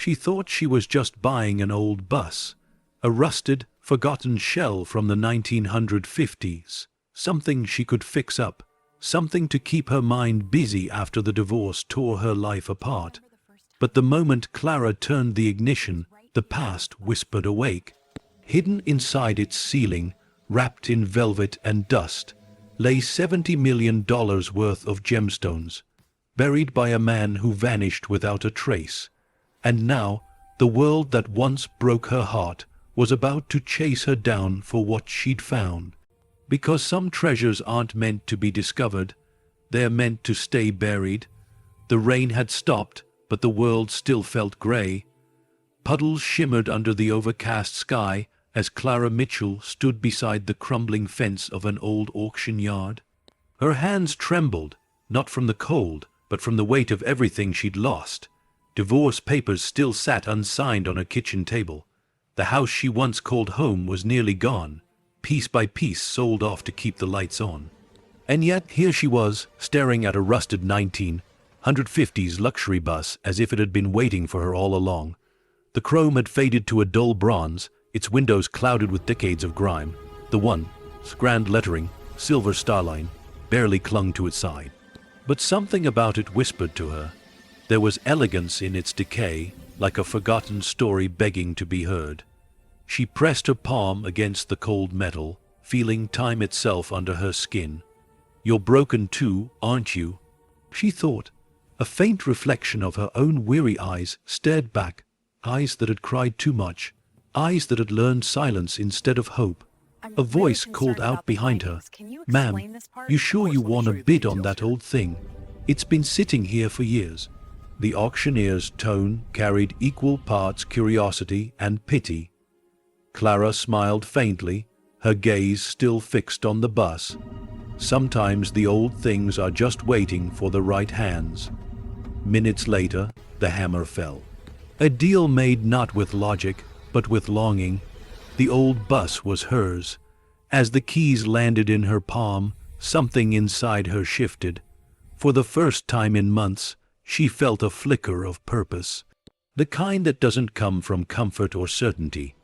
She thought she was just buying an old bus, a rusted, forgotten shell from the 1950s, something she could fix up, something to keep her mind busy after the divorce tore her life apart. But the moment Clara turned the ignition, the past whispered awake. Hidden inside its ceiling, wrapped in velvet and dust, lay $70 million worth of gemstones, buried by a man who vanished without a trace. And now, the world that once broke her heart was about to chase her down for what she'd found. Because some treasures aren't meant to be discovered, they're meant to stay buried. The rain had stopped, but the world still felt gray. Puddles shimmered under the overcast sky as Clara Mitchell stood beside the crumbling fence of an old auction yard. Her hands trembled, not from the cold, but from the weight of everything she'd lost. Divorce papers still sat unsigned on her kitchen table. The house she once called home was nearly gone, piece by piece sold off to keep the lights on. And yet here she was, staring at a rusted 1950s luxury bus as if it had been waiting for her all along. The chrome had faded to a dull bronze, its windows clouded with decades of grime. The one, grand lettering, silver starline, barely clung to its side. But something about it whispered to her. There was elegance in its decay, like a forgotten story begging to be heard. She pressed her palm against the cold metal, feeling time itself under her skin. "You're broken too, aren't you?" she thought. A faint reflection of her own weary eyes stared back, eyes that had cried too much, eyes that had learned silence instead of hope. A voice called out behind her, "Ma'am, you sure you want to bid on that old thing? It's been sitting here for years." The auctioneer's tone carried equal parts curiosity and pity. Clara smiled faintly, her gaze still fixed on the bus. Sometimes the old things are just waiting for the right hands. Minutes later, the hammer fell. A deal made not with logic, but with longing. The old bus was hers. As the keys landed in her palm, something inside her shifted. For the first time in months, she felt a flicker of purpose. The kind that doesn't come from comfort or certainty,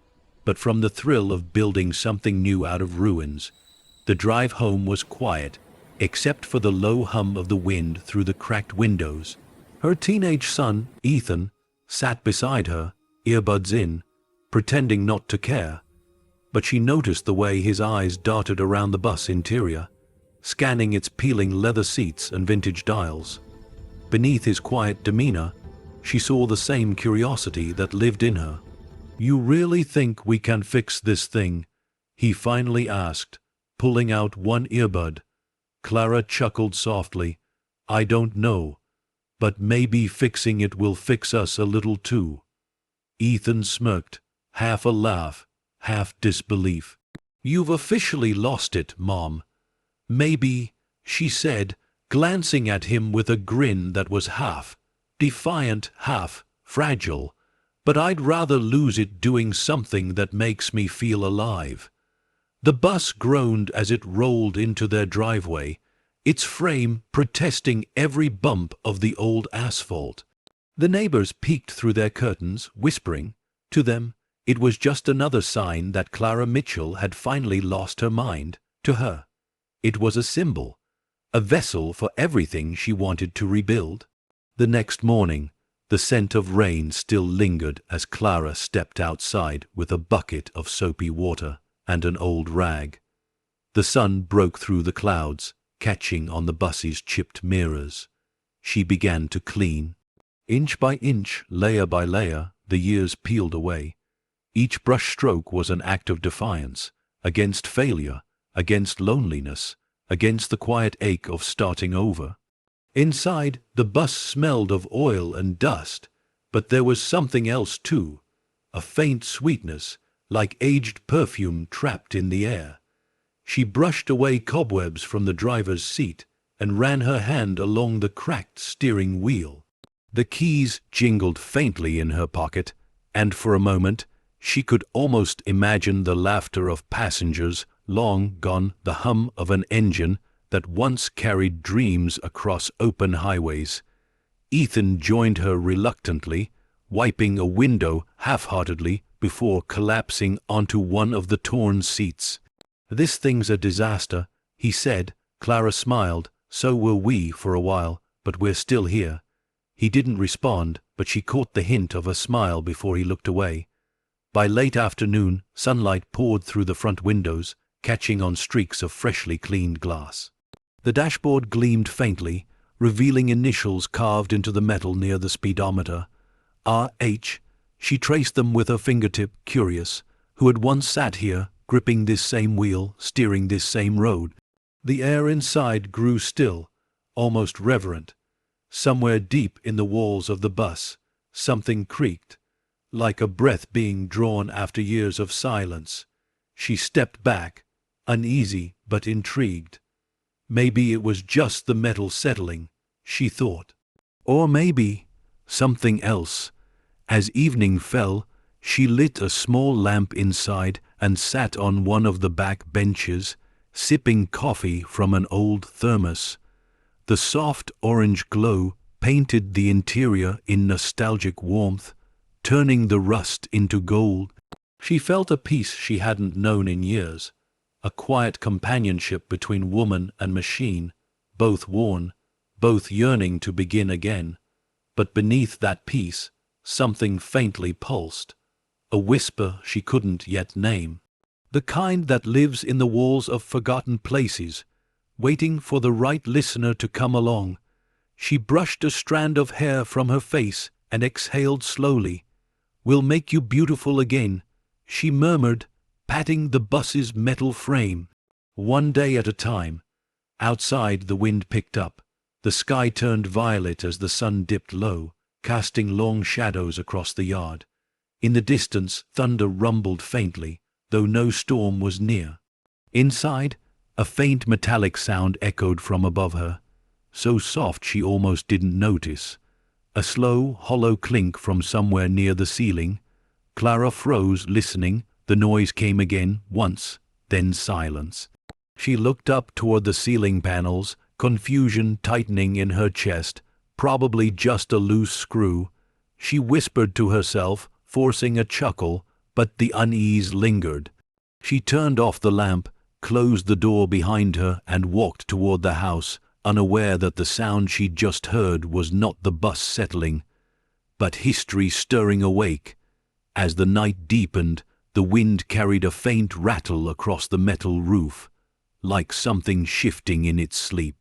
but from the thrill of building something new out of ruins. The drive home was quiet, except for the low hum of the wind through the cracked windows. Her teenage son, Ethan, sat beside her, earbuds in, pretending not to care. But she noticed the way his eyes darted around the bus interior, scanning its peeling leather seats and vintage dials. Beneath his quiet demeanor, she saw the same curiosity that lived in her. "You really think we can fix this thing?" he finally asked, pulling out one earbud. Clara chuckled softly. "I don't know, but maybe fixing it will fix us a little too." Ethan smirked, half a laugh, half disbelief. "You've officially lost it, Mom." "Maybe," she said, glancing at him with a grin that was half defiant, half fragile. "But I'd rather lose it doing something that makes me feel alive." The bus groaned as it rolled into their driveway, its frame protesting every bump of the old asphalt. The neighbors peeked through their curtains, whispering. To them, it was just another sign that Clara Mitchell had finally lost her mind. To her, it was a symbol, a vessel for everything she wanted to rebuild. The next morning, the scent of rain still lingered as Clara stepped outside with a bucket of soapy water and an old rag. The sun broke through the clouds, catching on the bus's chipped mirrors. She began to clean. Inch by inch, layer by layer, the years peeled away. Each brush stroke was an act of defiance, against failure, against loneliness, against the quiet ache of starting over. Inside, the bus smelled of oil and dust, but there was something else too, a faint sweetness, like aged perfume trapped in the air. She brushed away cobwebs from the driver's seat and ran her hand along the cracked steering wheel. The keys jingled faintly in her pocket, and for a moment she could almost imagine the laughter of passengers long gone, the hum of an engine that once carried dreams across open highways. Ethan joined her reluctantly, wiping a window half-heartedly before collapsing onto one of the torn seats. "This thing's a disaster," he said. Clara smiled. "So were we for a while, but we're still here." He didn't respond, but she caught the hint of a smile before he looked away. By late afternoon, sunlight poured through the front windows, catching on streaks of freshly cleaned glass. The dashboard gleamed faintly, revealing initials carved into the metal near the speedometer. RH. She traced them with her fingertip, curious. Who had once sat here, gripping this same wheel, steering this same road? The air inside grew still, almost reverent. Somewhere deep in the walls of the bus, something creaked, like a breath being drawn after years of silence. She stepped back, uneasy but intrigued. Maybe it was just the metal settling, she thought. Or maybe something else. As evening fell, she lit a small lamp inside and sat on one of the back benches, sipping coffee from an old thermos. The soft orange glow painted the interior in nostalgic warmth, turning the rust into gold. She felt a peace she hadn't known in years, a quiet companionship between woman and machine, both worn, both yearning to begin again. But beneath that peace, something faintly pulsed, a whisper she couldn't yet name. The kind that lives in the walls of forgotten places, waiting for the right listener to come along. She brushed a strand of hair from her face and exhaled slowly. "We'll make you beautiful again," she murmured, patting the bus's metal frame. One day at a time. Outside the wind picked up. The sky turned violet as the sun dipped low, casting long shadows across the yard. In the distance, thunder rumbled faintly, though no storm was near. Inside, a faint metallic sound echoed from above her, so soft she almost didn't notice. A slow, hollow clink from somewhere near the ceiling. Clara froze, listening. The noise came again, once, then silence. She looked up toward the ceiling panels, confusion tightening in her chest, probably just a loose screw. She whispered to herself, forcing a chuckle, but the unease lingered. She turned off the lamp, closed the door behind her and walked toward the house, unaware that the sound she'd just heard was not the bus settling, but history stirring awake. As the night deepened, the wind carried a faint rattle across the metal roof, like something shifting in its sleep.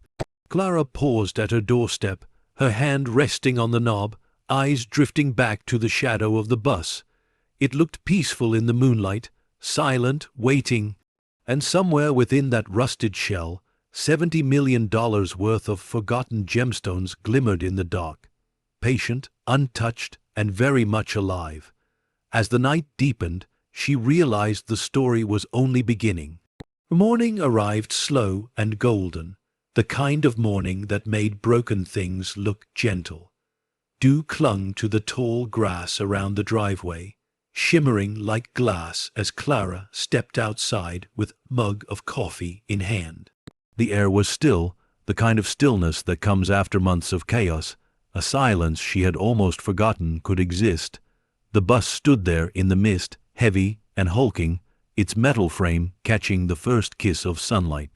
Clara paused at her doorstep, her hand resting on the knob, eyes drifting back to the shadow of the bus. It looked peaceful in the moonlight, silent, waiting. And somewhere within that rusted shell, $70 million worth of forgotten gemstones glimmered in the dark, patient, untouched, and very much alive. As the night deepened, she realized the story was only beginning. Morning arrived slow and golden, the kind of morning that made broken things look gentle. Dew clung to the tall grass around the driveway, shimmering like glass as Clara stepped outside with a mug of coffee in hand. The air was still, the kind of stillness that comes after months of chaos, a silence she had almost forgotten could exist. The bus stood there in the mist, heavy and hulking, its metal frame catching the first kiss of sunlight.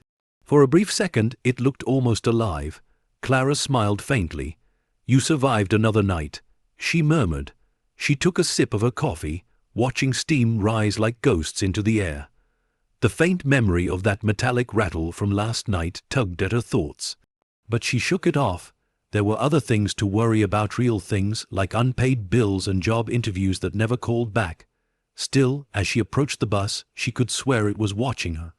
For a brief second it looked almost alive. Clara smiled faintly. "You survived another night," she murmured. She took a sip of her coffee, watching steam rise like ghosts into the air. The faint memory of that metallic rattle from last night tugged at her thoughts. But she shook it off. There were other things to worry about, real things like unpaid bills and job interviews that never called back. Still, as she approached the bus, she could swear it was watching her.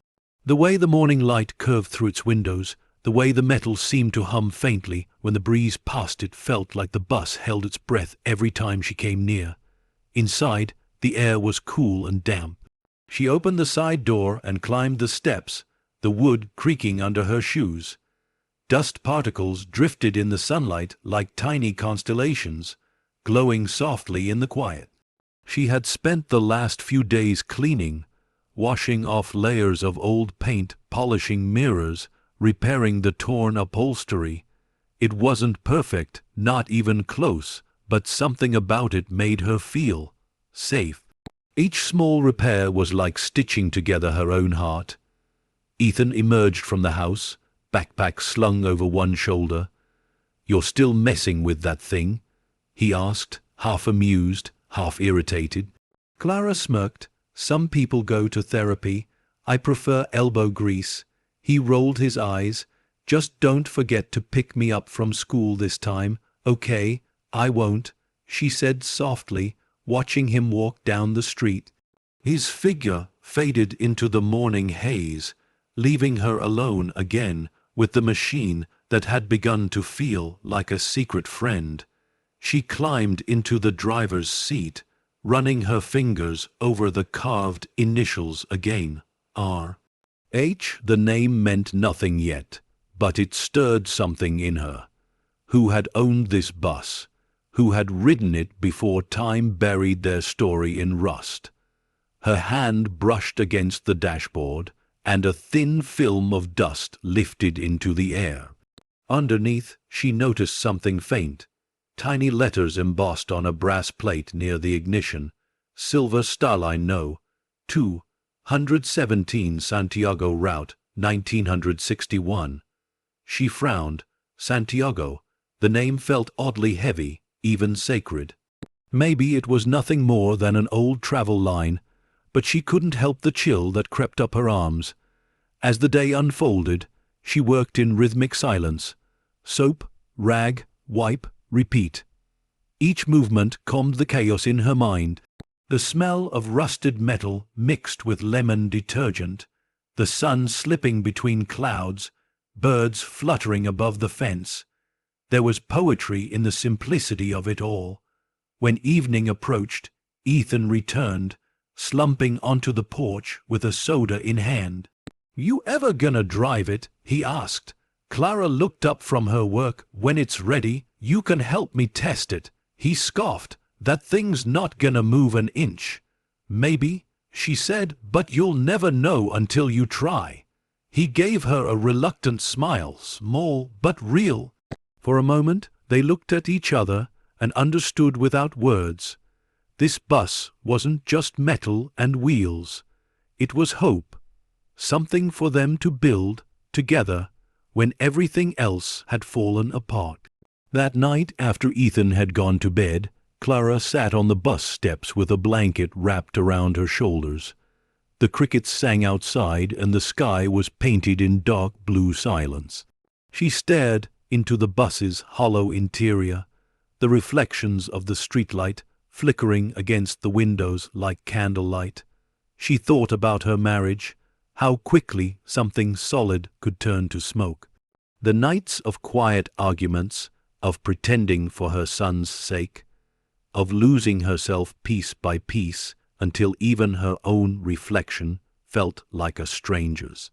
The way the morning light curved through its windows, the way the metal seemed to hum faintly when the breeze passed it, felt like the bus held its breath every time she came near. Inside, the air was cool and damp. She opened the side door and climbed the steps, the wood creaking under her shoes. Dust particles drifted in the sunlight like tiny constellations, glowing softly in the quiet. She had spent the last few days cleaning, washing off layers of old paint, polishing mirrors, repairing the torn upholstery. It wasn't perfect, not even close, but something about it made her feel safe. Each small repair was like stitching together her own heart. Ethan emerged from the house, backpack slung over one shoulder. "You're still messing with that thing?" he asked, half amused, half irritated. Clara smirked. "Some people go to therapy. I prefer elbow grease." He rolled his eyes. "Just don't forget to pick me up from school this time, okay?" "I won't," she said softly, watching him walk down the street. His figure faded into the morning haze, leaving her alone again with the machine that had begun to feel like a secret friend. She climbed into the driver's seat, running her fingers over the carved initials again. R.H. The name meant nothing yet, but it stirred something in her. Who had owned this bus? Who had ridden it before time buried their story in rust? Her hand brushed against the dashboard, and a thin film of dust lifted into the air. Underneath, she noticed something faint. Tiny letters embossed on a brass plate near the ignition. Silver Starline No. 217 Santiago Route, 1961. She frowned. Santiago. The name felt oddly heavy, even sacred. Maybe it was nothing more than an old travel line, but she couldn't help the chill that crept up her arms. As the day unfolded, she worked in rhythmic silence. Soap, rag, wipe, repeat. Each movement calmed the chaos in her mind. The smell of rusted metal mixed with lemon detergent, the sun slipping between clouds, birds fluttering above the fence. There was poetry in the simplicity of it all. When evening approached, Ethan returned, slumping onto the porch with a soda in hand. "You ever gonna drive it?" he asked. Clara looked up from her work. "When it's ready, you can help me test it." He scoffed. "That thing's not gonna move an inch." "Maybe," she said, "but you'll never know until you try." He gave her a reluctant smile, small but real. For a moment they looked at each other and understood without words. This bus wasn't just metal and wheels. It was hope, something for them to build together when everything else had fallen apart. That night, after Ethan had gone to bed, Clara sat on the bus steps with a blanket wrapped around her shoulders. The crickets sang outside and the sky was painted in dark blue silence. She stared into the bus's hollow interior, the reflections of the streetlight flickering against the windows like candlelight. She thought about her marriage, how quickly something solid could turn to smoke. The nights of quiet arguments, of pretending for her son's sake, of losing herself piece by piece until even her own reflection felt like a stranger's.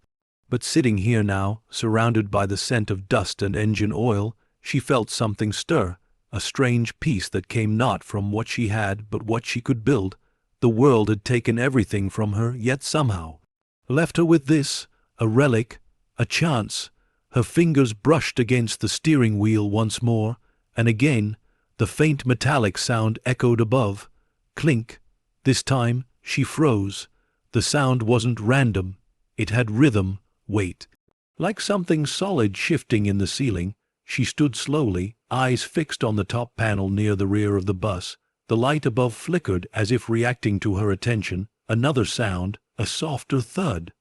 But sitting here now, surrounded by the scent of dust and engine oil, she felt something stir, a strange peace that came not from what she had but what she could build. The world had taken everything from her, yet somehow left her with this, a relic, a chance. Her fingers brushed against the steering wheel once more, and again the faint metallic sound echoed above. Clink. This time she froze. The sound wasn't random. It had rhythm, weight. Like something solid shifting in the ceiling, she stood slowly, eyes fixed on the top panel near the rear of the bus. The light above flickered as if reacting to her attention. Another sound, a softer thud.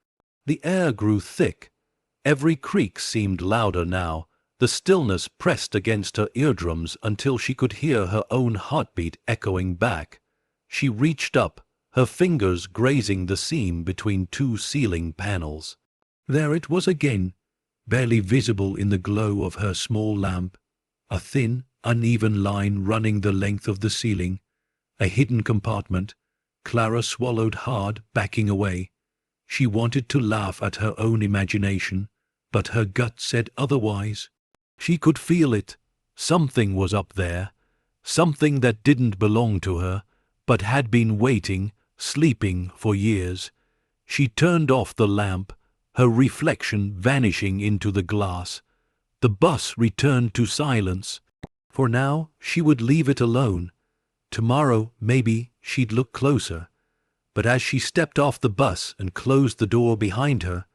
The air grew thick. Every creak seemed louder now. The stillness pressed against her eardrums until she could hear her own heartbeat echoing back. She reached up, her fingers grazing the seam between two ceiling panels. There it was again, barely visible in the glow of her small lamp, a thin, uneven line running the length of the ceiling, a hidden compartment. Clara swallowed hard, backing away. She wanted to laugh at her own imagination, but her gut said otherwise. She could feel it. Something was up there, something that didn't belong to her, but had been waiting, sleeping for years. She turned off the lamp, her reflection vanishing into the glass. The bus returned to silence. For now, she would leave it alone. Tomorrow, maybe, she'd look closer. But as she stepped off the bus and closed the door behind her,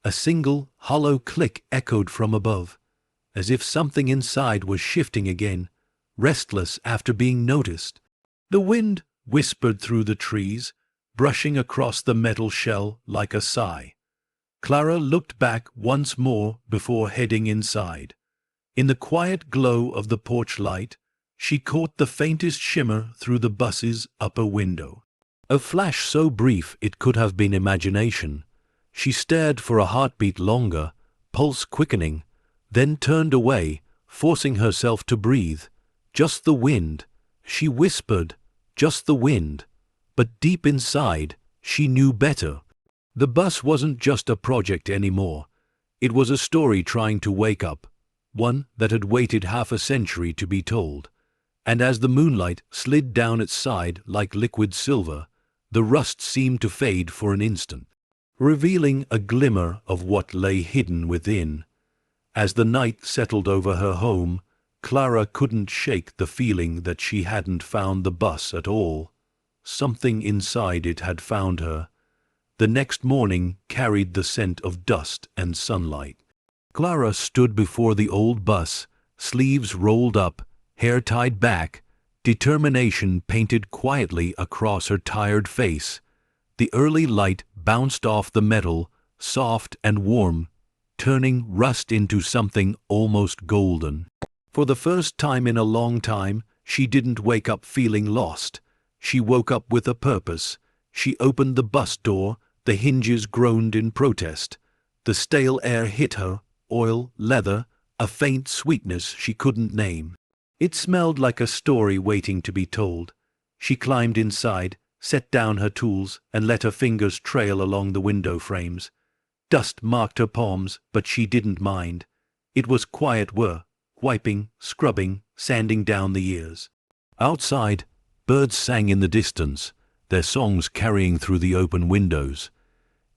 a single, hollow click echoed from above, as if something inside was shifting again, restless after being noticed. The wind whispered through the trees, brushing across the metal shell like a sigh. Clara looked back once more before heading inside. In the quiet glow of the porch light, she caught the faintest shimmer through the bus's upper window. A flash so brief it could have been imagination. She stared for a heartbeat longer, pulse quickening, then turned away, forcing herself to breathe. Just the wind, she whispered, just the wind. But deep inside, she knew better. The bus wasn't just a project anymore. It was a story trying to wake up, one that had waited half a century to be told. And as the moonlight slid down its side like liquid silver, the rust seemed to fade for an instant, revealing a glimmer of what lay hidden within. As the night settled over her home, Clara couldn't shake the feeling that she hadn't found the bus at all. Something inside it had found her. The next morning carried the scent of dust and sunlight. Clara stood before the old bus, sleeves rolled up, hair tied back, determination painted quietly across her tired face. The early light bounced off the metal, soft and warm, turning rust into something almost golden. For the first time in a long time, she didn't wake up feeling lost. She woke up with a purpose. She opened the bus door, the hinges groaned in protest. The stale air hit her, oil, leather, a faint sweetness she couldn't name. It smelled like a story waiting to be told. She climbed inside, set down her tools, and let her fingers trail along the window frames. Dust marked her palms, but she didn't mind. It was quiet work, wiping, scrubbing, sanding down the years. Outside, birds sang in the distance, their songs carrying through the open windows.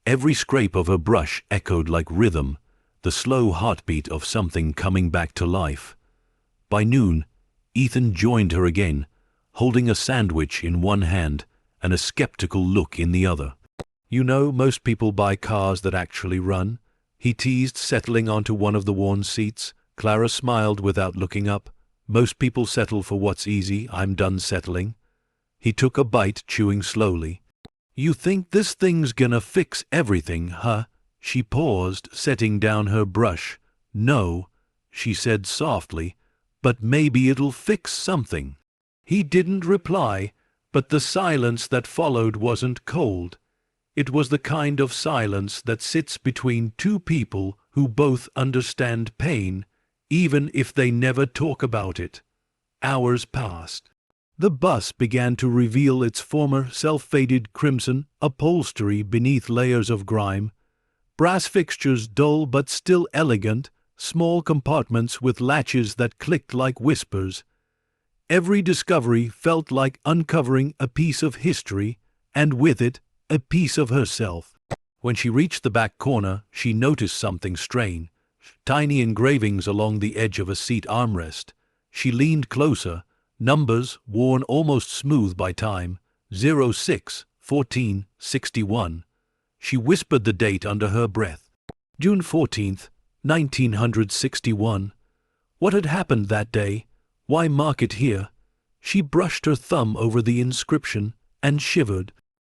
Every scrape of her brush echoed like rhythm, the slow heartbeat of something coming back to life. By noon, Ethan joined her again, holding a sandwich in one hand and a skeptical look in the other. "You know, most people buy cars that actually run," he teased, settling onto one of the worn seats. Clara smiled without looking up. "Most people settle for what's easy. I'm done settling." He took a bite, chewing slowly. "You think this thing's gonna fix everything, huh?" She paused, setting down her brush. "No," she said softly, "but maybe it'll fix something." He didn't reply, but the silence that followed wasn't cold. It was the kind of silence that sits between two people who both understand pain, even if they never talk about it. Hours passed. The bus began to reveal its former self-faded crimson upholstery beneath layers of grime. Brass fixtures dull but still elegant, small compartments with latches that clicked like whispers. Every discovery felt like uncovering a piece of history, and with it, a piece of herself. When she reached the back corner, she noticed something strange. Tiny engravings along the edge of a seat armrest. She leaned closer, numbers worn almost smooth by time, 06-14-61. She whispered the date under her breath. June 14th, 1961. What had happened that day? Why mark it here? She brushed her thumb over the inscription and shivered.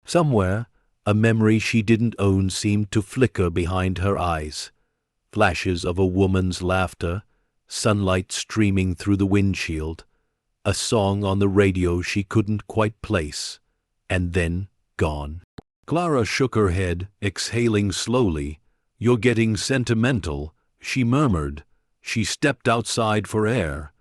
Somewhere, a memory she didn't own seemed to flicker behind her eyes. Flashes of a woman's laughter, sunlight streaming through the windshield, a song on the radio she couldn't quite place, and then gone. Clara shook her head, exhaling slowly. "You're getting sentimental," she murmured. She stepped outside for air.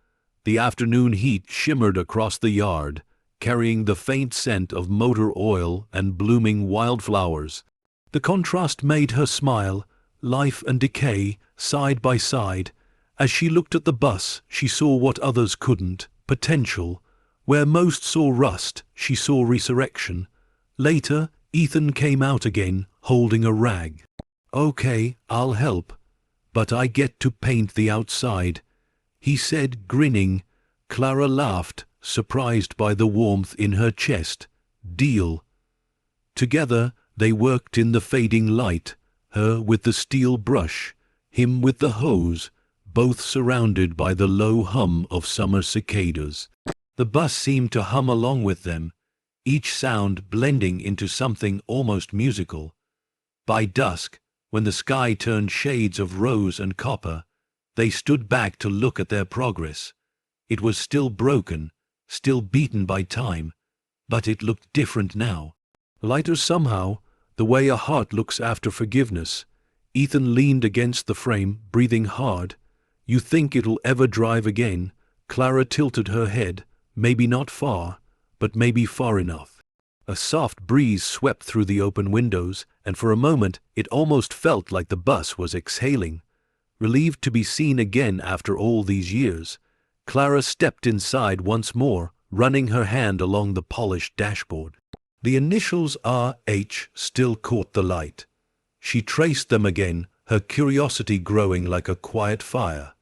The afternoon heat shimmered across the yard, carrying the faint scent of motor oil and blooming wildflowers. The contrast made her smile, life and decay, side by side. As she looked at the bus, she saw what others couldn't, potential. Where most saw rust, she saw resurrection. Later, Ethan came out again, holding a rag. "Okay, I'll help. But I get to paint the outside," he said, grinning. Clara laughed, surprised by the warmth in her chest. Deal. Together they worked in the fading light, her with the steel brush, him with the hose, both surrounded by the low hum of summer cicadas. The bus seemed to hum along with them, each sound blending into something almost musical. By dusk, when the sky turned shades of rose and copper, they stood back to look at their progress. It was still broken, still beaten by time, but it looked different now. Lighter somehow, the way a heart looks after forgiveness. Ethan leaned against the frame, breathing hard. You think it'll ever drive again? Clara tilted her head, maybe not far, but maybe far enough. A soft breeze swept through the open windows, and for a moment it almost felt like the bus was exhaling. Relieved to be seen again after all these years, Clara stepped inside once more, running her hand along the polished dashboard. The initials R.H. still caught the light. She traced them again, her curiosity growing like a quiet fire.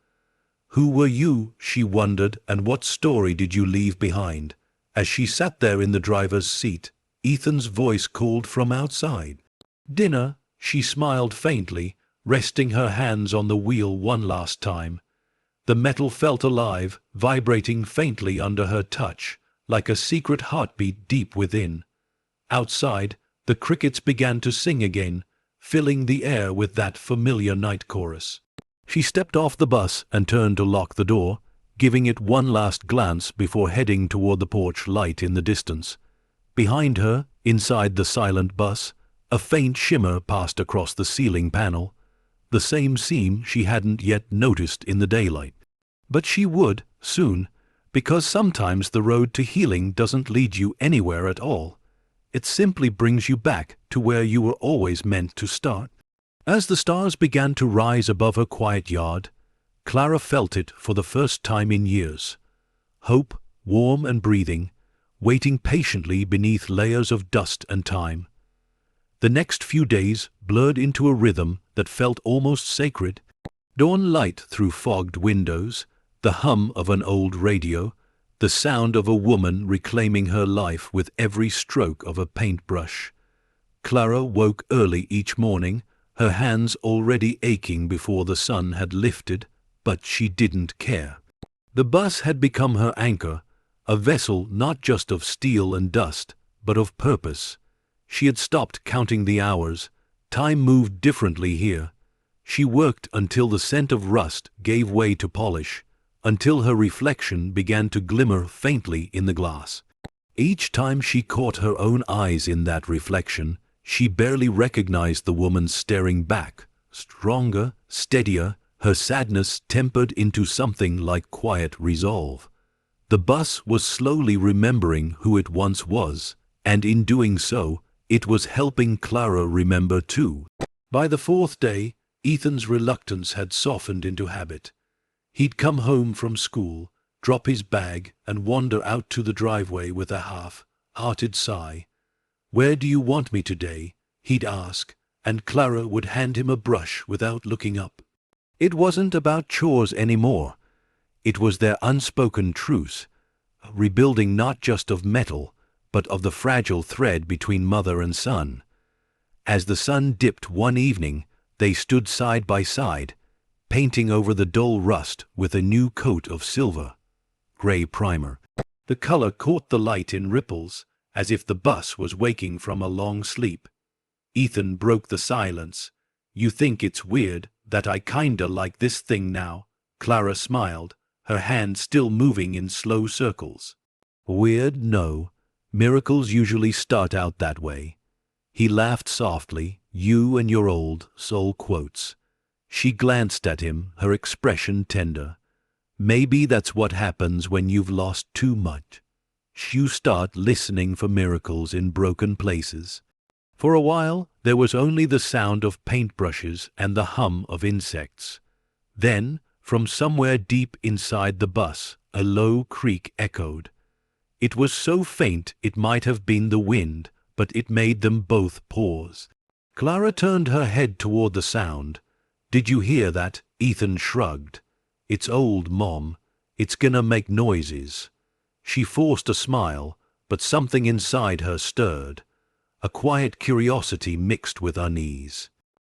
Who were you, she wondered, and what story did you leave behind? As she sat there in the driver's seat, Ethan's voice called from outside. Dinner, she smiled faintly, resting her hands on the wheel one last time. The metal felt alive, vibrating faintly under her touch, like a secret heartbeat deep within. Outside, the crickets began to sing again, filling the air with that familiar night chorus. She stepped off the bus and turned to lock the door, giving it one last glance before heading toward the porch light in the distance. Behind her, inside the silent bus, a faint shimmer passed across the ceiling panel, the same seam she hadn't yet noticed in the daylight. But she would, soon, because sometimes the road to healing doesn't lead you anywhere at all. It simply brings you back to where you were always meant to start. As the stars began to rise above her quiet yard, Clara felt it for the first time in years. Hope, warm and breathing, waiting patiently beneath layers of dust and time. The next few days blurred into a rhythm that felt almost sacred. Dawn light through fogged windows, the hum of an old radio, the sound of a woman reclaiming her life with every stroke of a paintbrush. Clara woke early each morning, her hands already aching before the sun had lifted, but she didn't care. The bus had become her anchor, a vessel not just of steel and dust, but of purpose. She had stopped counting the hours. Time moved differently here. She worked until the scent of rust gave way to polish, until her reflection began to glimmer faintly in the glass. Each time she caught her own eyes in that reflection, she barely recognized the woman staring back, stronger, steadier, her sadness tempered into something like quiet resolve. The bus was slowly remembering who it once was, and in doing so, it was helping Clara remember too. By the fourth day, Ethan's reluctance had softened into habit. He'd come home from school, drop his bag, and wander out to the driveway with a half-hearted sigh. "Where do you want me today?" he'd ask, and Clara would hand him a brush without looking up. It wasn't about chores anymore. It was their unspoken truce, a rebuilding not just of metal, but of the fragile thread between mother and son. As the sun dipped one evening, they stood side by side, painting over the dull rust with a new coat of silver, gray primer. The color caught the light in ripples, as if the bus was waking from a long sleep. Ethan broke the silence. "You think it's weird that I kinda like this thing now?" Clara smiled, her hand still moving in slow circles. "Weird, no. Miracles usually start out that way." He laughed softly. "You and your old soul quotes." She glanced at him, her expression tender. "Maybe that's what happens when you've lost too much. You start listening for miracles in broken places." For a while, there was only the sound of paintbrushes and the hum of insects. Then, from somewhere deep inside the bus, a low creak echoed. It was so faint it might have been the wind, but it made them both pause. Clara turned her head toward the sound. "Did you hear that?" Ethan shrugged. "It's old, Mom. It's gonna make noises. She forced a smile, but something inside her stirred. A quiet curiosity mixed with unease.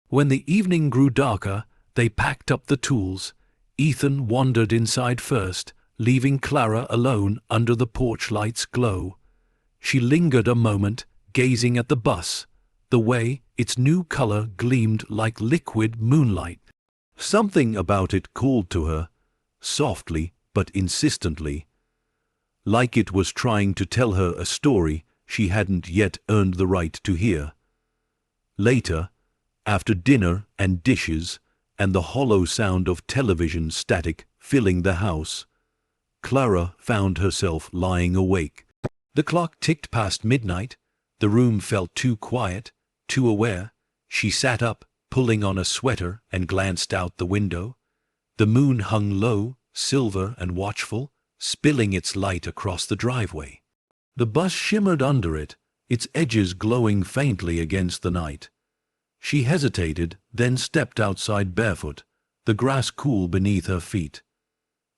When the evening grew darker, they packed up the tools. Ethan wandered inside first, leaving Clara alone under the porch light's glow. She lingered a moment, gazing at the bus, the way its new color gleamed like liquid moonlight. Something about it called to her, softly but insistently, like it was trying to tell her a story she hadn't yet earned the right to hear. Later, after dinner and dishes, and the hollow sound of television static filling the house, Clara found herself lying awake. The clock ticked past midnight. The room felt too quiet, too aware. She sat up, pulling on a sweater, and glanced out the window. The moon hung low, silver and watchful, spilling its light across the driveway. The bus shimmered under it, its edges glowing faintly against the night. She hesitated, then stepped outside barefoot, the grass cool beneath her feet.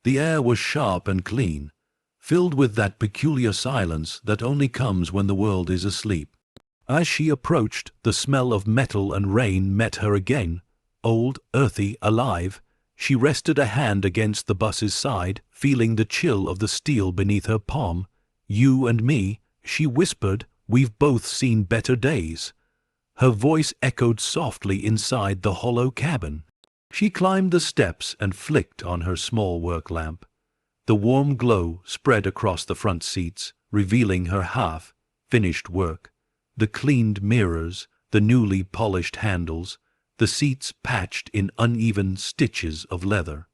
The air was sharp and clean, filled with that peculiar silence that only comes when the world is asleep. As she approached, the smell of metal and rain met her again, old, earthy, alive. She rested a hand against the bus's side, feeling the chill of the steel beneath her palm. "You and me," she whispered, "we've both seen better days." Her voice echoed softly inside the hollow cabin. She climbed the steps and flicked on her small work lamp. The warm glow spread across the front seats, revealing her half-finished work. The cleaned mirrors, the newly polished handles, the seats patched in uneven stitches of leather.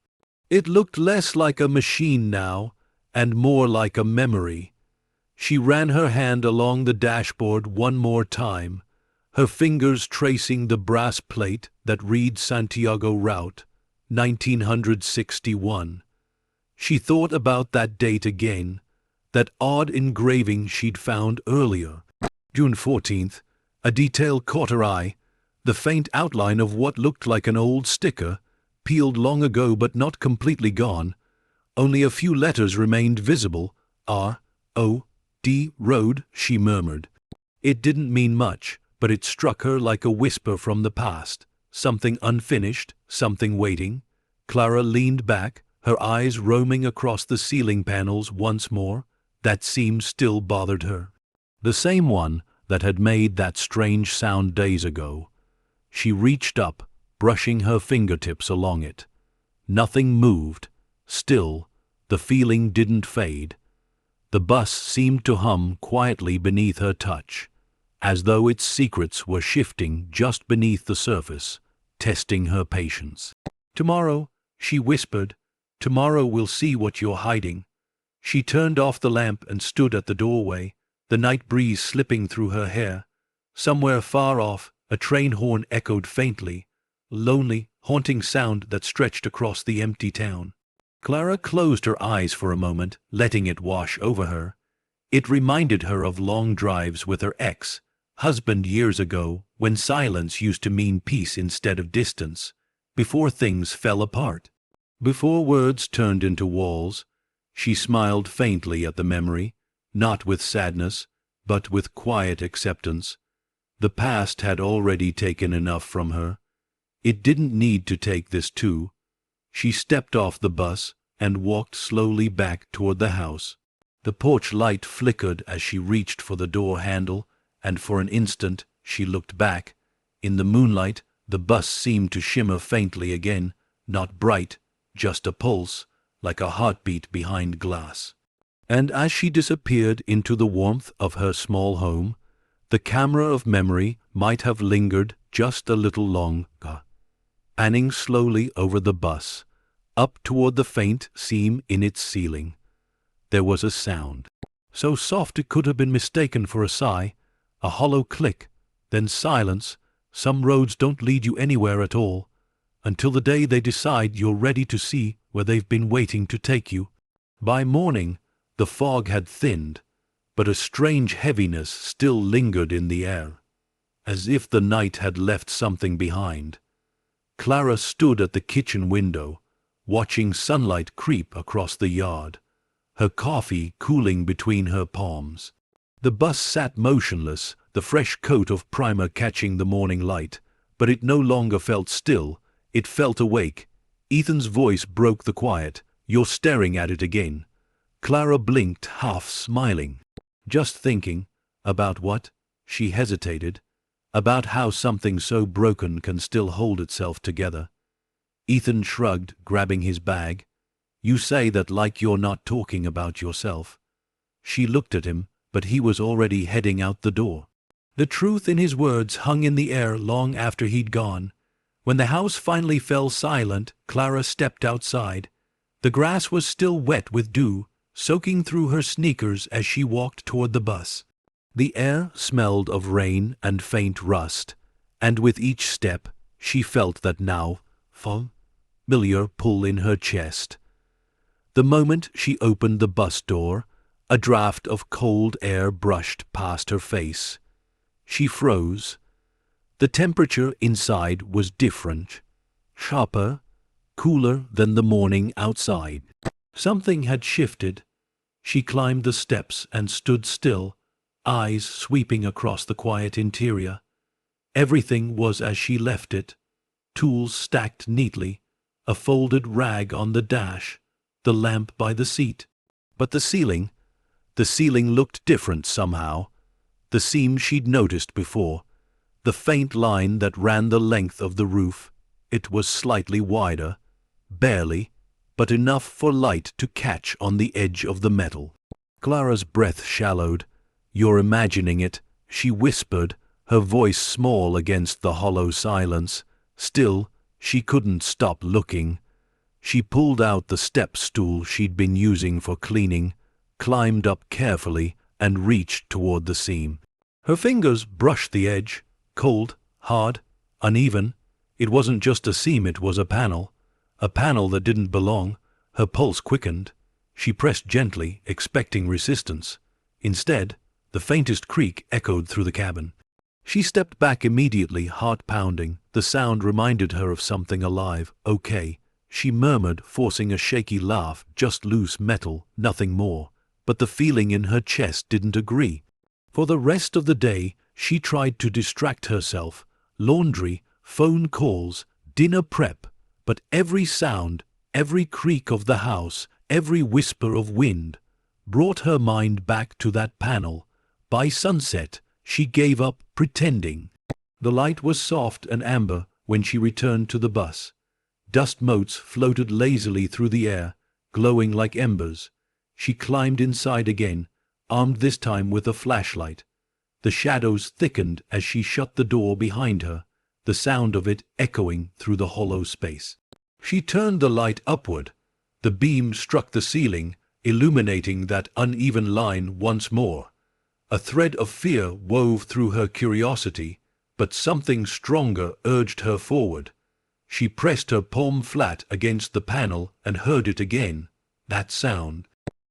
It looked less like a machine now, and more like a memory. She ran her hand along the dashboard one more time, her fingers tracing the brass plate that read Santiago Route, 1961. She thought about that date again, that odd engraving she'd found earlier. June 14th, a detail caught her eye, the faint outline of what looked like an old sticker, peeled long ago but not completely gone. Only a few letters remained visible. R.O.D. Road, she murmured. It didn't mean much, but it struck her like a whisper from the past. Something unfinished, something waiting. Clara leaned back, her eyes roaming across the ceiling panels once more. That seam still bothered her. The same one that had made that strange sound days ago. She reached up, brushing her fingertips along it. Nothing moved. Still, the feeling didn't fade. The bus seemed to hum quietly beneath her touch, as though its secrets were shifting just beneath the surface, testing her patience. "Tomorrow," she whispered, "tomorrow we'll see what you're hiding." She turned off the lamp and stood at the doorway, the night breeze slipping through her hair. Somewhere far off, a train horn echoed faintly, a lonely, haunting sound that stretched across the empty town. Clara closed her eyes for a moment, letting it wash over her. It reminded her of long drives with her ex-husband years ago, when silence used to mean peace instead of distance, before things fell apart. Before words turned into walls, she smiled faintly at the memory, not with sadness, but with quiet acceptance. The past had already taken enough from her. It didn't need to take this too. She stepped off the bus and walked slowly back toward the house. The porch light flickered as she reached for the door handle, and for an instant she looked back. In the moonlight, the bus seemed to shimmer faintly again, not bright, just a pulse, like a heartbeat behind glass. And as she disappeared into the warmth of her small home, the camera of memory might have lingered just a little longer, panning slowly over the bus, up toward the faint seam in its ceiling. There was a sound, so soft it could have been mistaken for a sigh, a hollow click, then silence. Some roads don't lead you anywhere at all, until the day they decide you're ready to see where they've been waiting to take you. By morning, the fog had thinned, but a strange heaviness still lingered in the air, as if the night had left something behind. Clara stood at the kitchen window, watching sunlight creep across the yard, her coffee cooling between her palms. The bus sat motionless, the fresh coat of primer catching the morning light, but it no longer felt still, it felt awake. Ethan's voice broke the quiet. "You're staring at it again." Clara blinked, half smiling. "Just thinking." "About what?" She hesitated. "About how something so broken can still hold itself together." Ethan shrugged, grabbing his bag. "You say that like you're not talking about yourself." She looked at him, but he was already heading out the door. The truth in his words hung in the air long after he'd gone. When the house finally fell silent, Clara stepped outside. The grass was still wet with dew, soaking through her sneakers as she walked toward the bus. The air smelled of rain and faint rust, and with each step she felt that now familiar pull in her chest. The moment she opened the bus door, a draft of cold air brushed past her face. She froze. The temperature inside was different, sharper, cooler than the morning outside. Something had shifted. She climbed the steps and stood still, eyes sweeping across the quiet interior. Everything was as she left it. Tools stacked neatly, a folded rag on the dash, the lamp by the seat. But the ceiling looked different somehow. The seam she'd noticed before, the faint line that ran the length of the roof, it was slightly wider, barely, but enough for light to catch on the edge of the metal. Clara's breath shallowed. "You're imagining it," she whispered, her voice small against the hollow silence. Still, she couldn't stop looking. She pulled out the step stool she'd been using for cleaning, climbed up carefully, and reached toward the seam. Her fingers brushed the edge, cold, hard, uneven. It wasn't just a seam, it was a panel that didn't belong. Her pulse quickened. She pressed gently, expecting resistance. Instead, the faintest creak echoed through the cabin. She stepped back immediately, heart pounding. The sound reminded her of something alive. "Okay," she murmured, forcing a shaky laugh. "Just loose metal, nothing more." But the feeling in her chest didn't agree. For the rest of the day, she tried to distract herself. Laundry, phone calls, dinner prep. But every sound, every creak of the house, every whisper of wind, brought her mind back to that panel. By sunset, she gave up pretending. The light was soft and amber when she returned to the bus. Dust motes floated lazily through the air, glowing like embers. She climbed inside again, armed this time with a flashlight. The shadows thickened as she shut the door behind her, the sound of it echoing through the hollow space. She turned the light upward. The beam struck the ceiling, illuminating that uneven line once more. A thread of fear wove through her curiosity, but something stronger urged her forward. She pressed her palm flat against the panel and heard it again, that sound.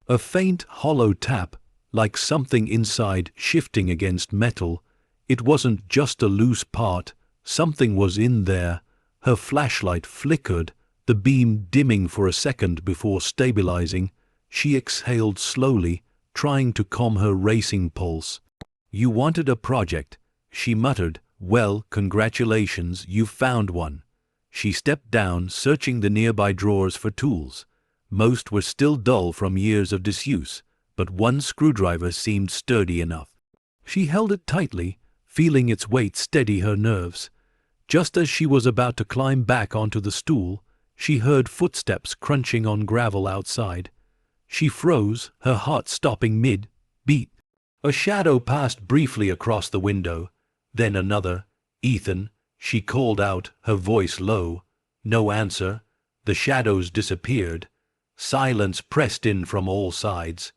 A faint, hollow tap, like something inside shifting against metal. It wasn't just a loose part, something was in there. Her flashlight flickered, the beam dimming for a second before stabilizing. She exhaled slowly, trying to calm her racing pulse. "You wanted a project," she muttered. "Well, congratulations, you've found one." She stepped down, searching the nearby drawers for tools. Most were still dull from years of disuse, but one screwdriver seemed sturdy enough. She held it tightly, feeling its weight steady her nerves. Just as she was about to climb back onto the stool, she heard footsteps crunching on gravel outside. She froze, her heart stopping mid-beat. A shadow passed briefly across the window, then another. "Ethan," she called out, her voice low. No answer. The shadows disappeared. Silence pressed in from all sides.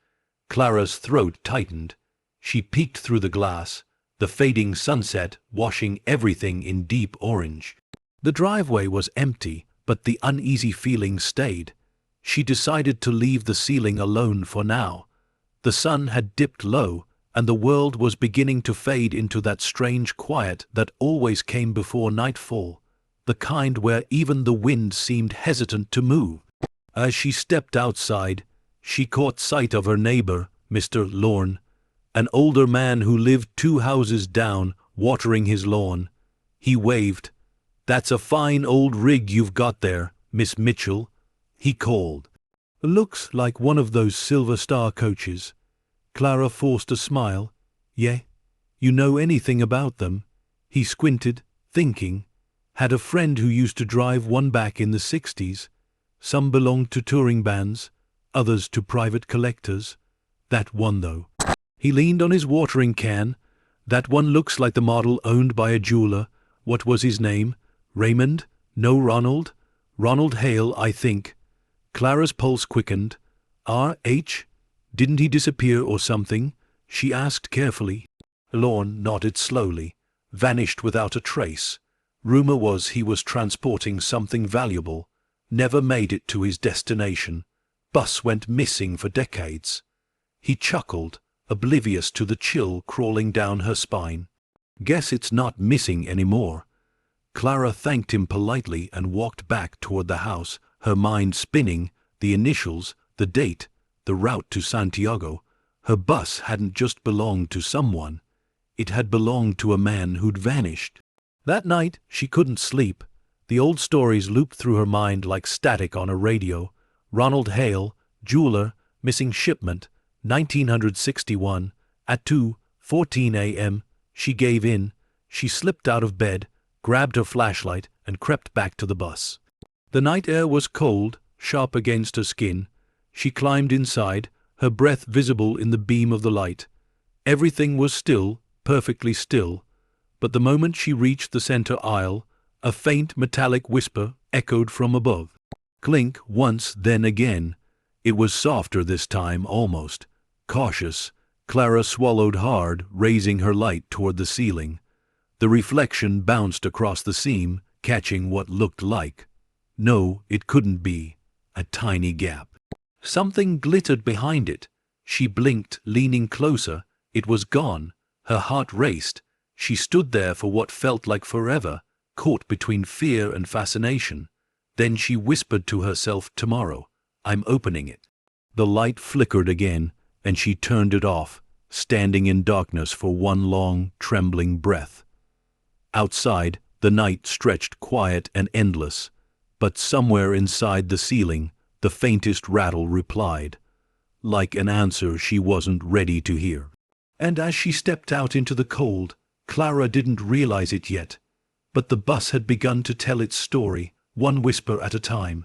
Clara's throat tightened. She peeked through the glass, the fading sunset washing everything in deep orange. The driveway was empty, but the uneasy feeling stayed. She decided to leave the ceiling alone for now. The sun had dipped low, and the world was beginning to fade into that strange quiet that always came before nightfall, the kind where even the wind seemed hesitant to move. As she stepped outside, she caught sight of her neighbor, Mr. Lorne, an older man who lived 2 houses down, watering his lawn. He waved. "That's a fine old rig you've got there, Miss Mitchell," he called. "Looks like one of those Silver Star coaches." Clara forced a smile. "Yeah, you know anything about them?" He squinted, thinking. Had a friend who used to drive one back in the 60s. Some belonged to touring bands, others to private collectors. That one, though. He leaned on his watering can. "That one looks like the model owned by a jeweler. What was his name? Raymond? No, Ronald? Ronald Hale, I think." Clara's pulse quickened. "R.H.? Didn't he disappear or something?" she asked carefully. Lorne nodded slowly. "Vanished without a trace. Rumor was he was transporting something valuable. Never made it to his destination. Bus went missing for decades." He chuckled, oblivious to the chill crawling down her spine. "Guess it's not missing anymore." Clara thanked him politely and walked back toward the house, her mind spinning, the initials, the date, the route to Santiago. Her bus hadn't just belonged to someone. It had belonged to a man who'd vanished. That night, she couldn't sleep. The old stories looped through her mind like static on a radio. Ronald Hale, jeweler, missing shipment, 1961, at 2:14 a.m. She gave in. She slipped out of bed, grabbed her flashlight, and crept back to the bus. The night air was cold, sharp against her skin. She climbed inside, her breath visible in the beam of the light. Everything was still, perfectly still. But the moment she reached the center aisle, a faint metallic whisper echoed from above. Clink once, then again. It was softer this time, almost. Cautious, Clara swallowed hard, raising her light toward the ceiling. The reflection bounced across the seam, catching what looked like. No, it couldn't be. A tiny gap. Something glittered behind it. She blinked, leaning closer. It was gone. Her heart raced. She stood there for what felt like forever, caught between fear and fascination. Then she whispered to herself, "Tomorrow, I'm opening it." The light flickered again, and she turned it off, standing in darkness for one long, trembling breath. Outside, the night stretched quiet and endless, but somewhere inside the ceiling, the faintest rattle replied, like an answer she wasn't ready to hear. And as she stepped out into the cold, Clara didn't realize it yet, but the bus had begun to tell its story, one whisper at a time.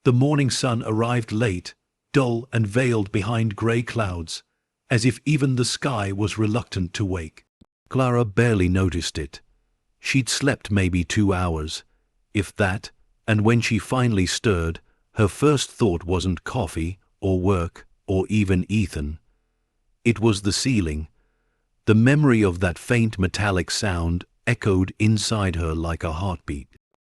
The morning sun arrived late, dull and veiled behind gray clouds, as if even the sky was reluctant to wake. Clara barely noticed it. She'd slept maybe 2 hours, if that, and when she finally stirred, her first thought wasn't coffee, or work, or even Ethan. It was the ceiling. The memory of that faint metallic sound echoed inside her like a heartbeat.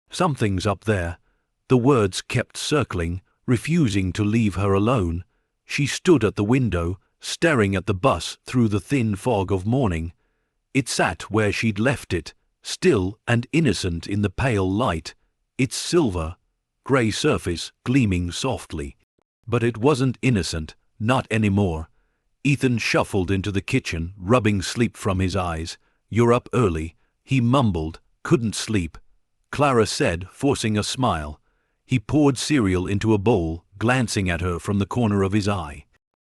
"Something's up there." The words kept circling, refusing to leave her alone. She stood at the window, staring at the bus through the thin fog of morning. It sat where she'd left it, still and innocent in the pale light, its silver, grey surface gleaming softly. But it wasn't innocent, not anymore. Ethan shuffled into the kitchen, rubbing sleep from his eyes. "You're up early," he mumbled. "Couldn't sleep," Clara said, forcing a smile. He poured cereal into a bowl, glancing at her from the corner of his eye.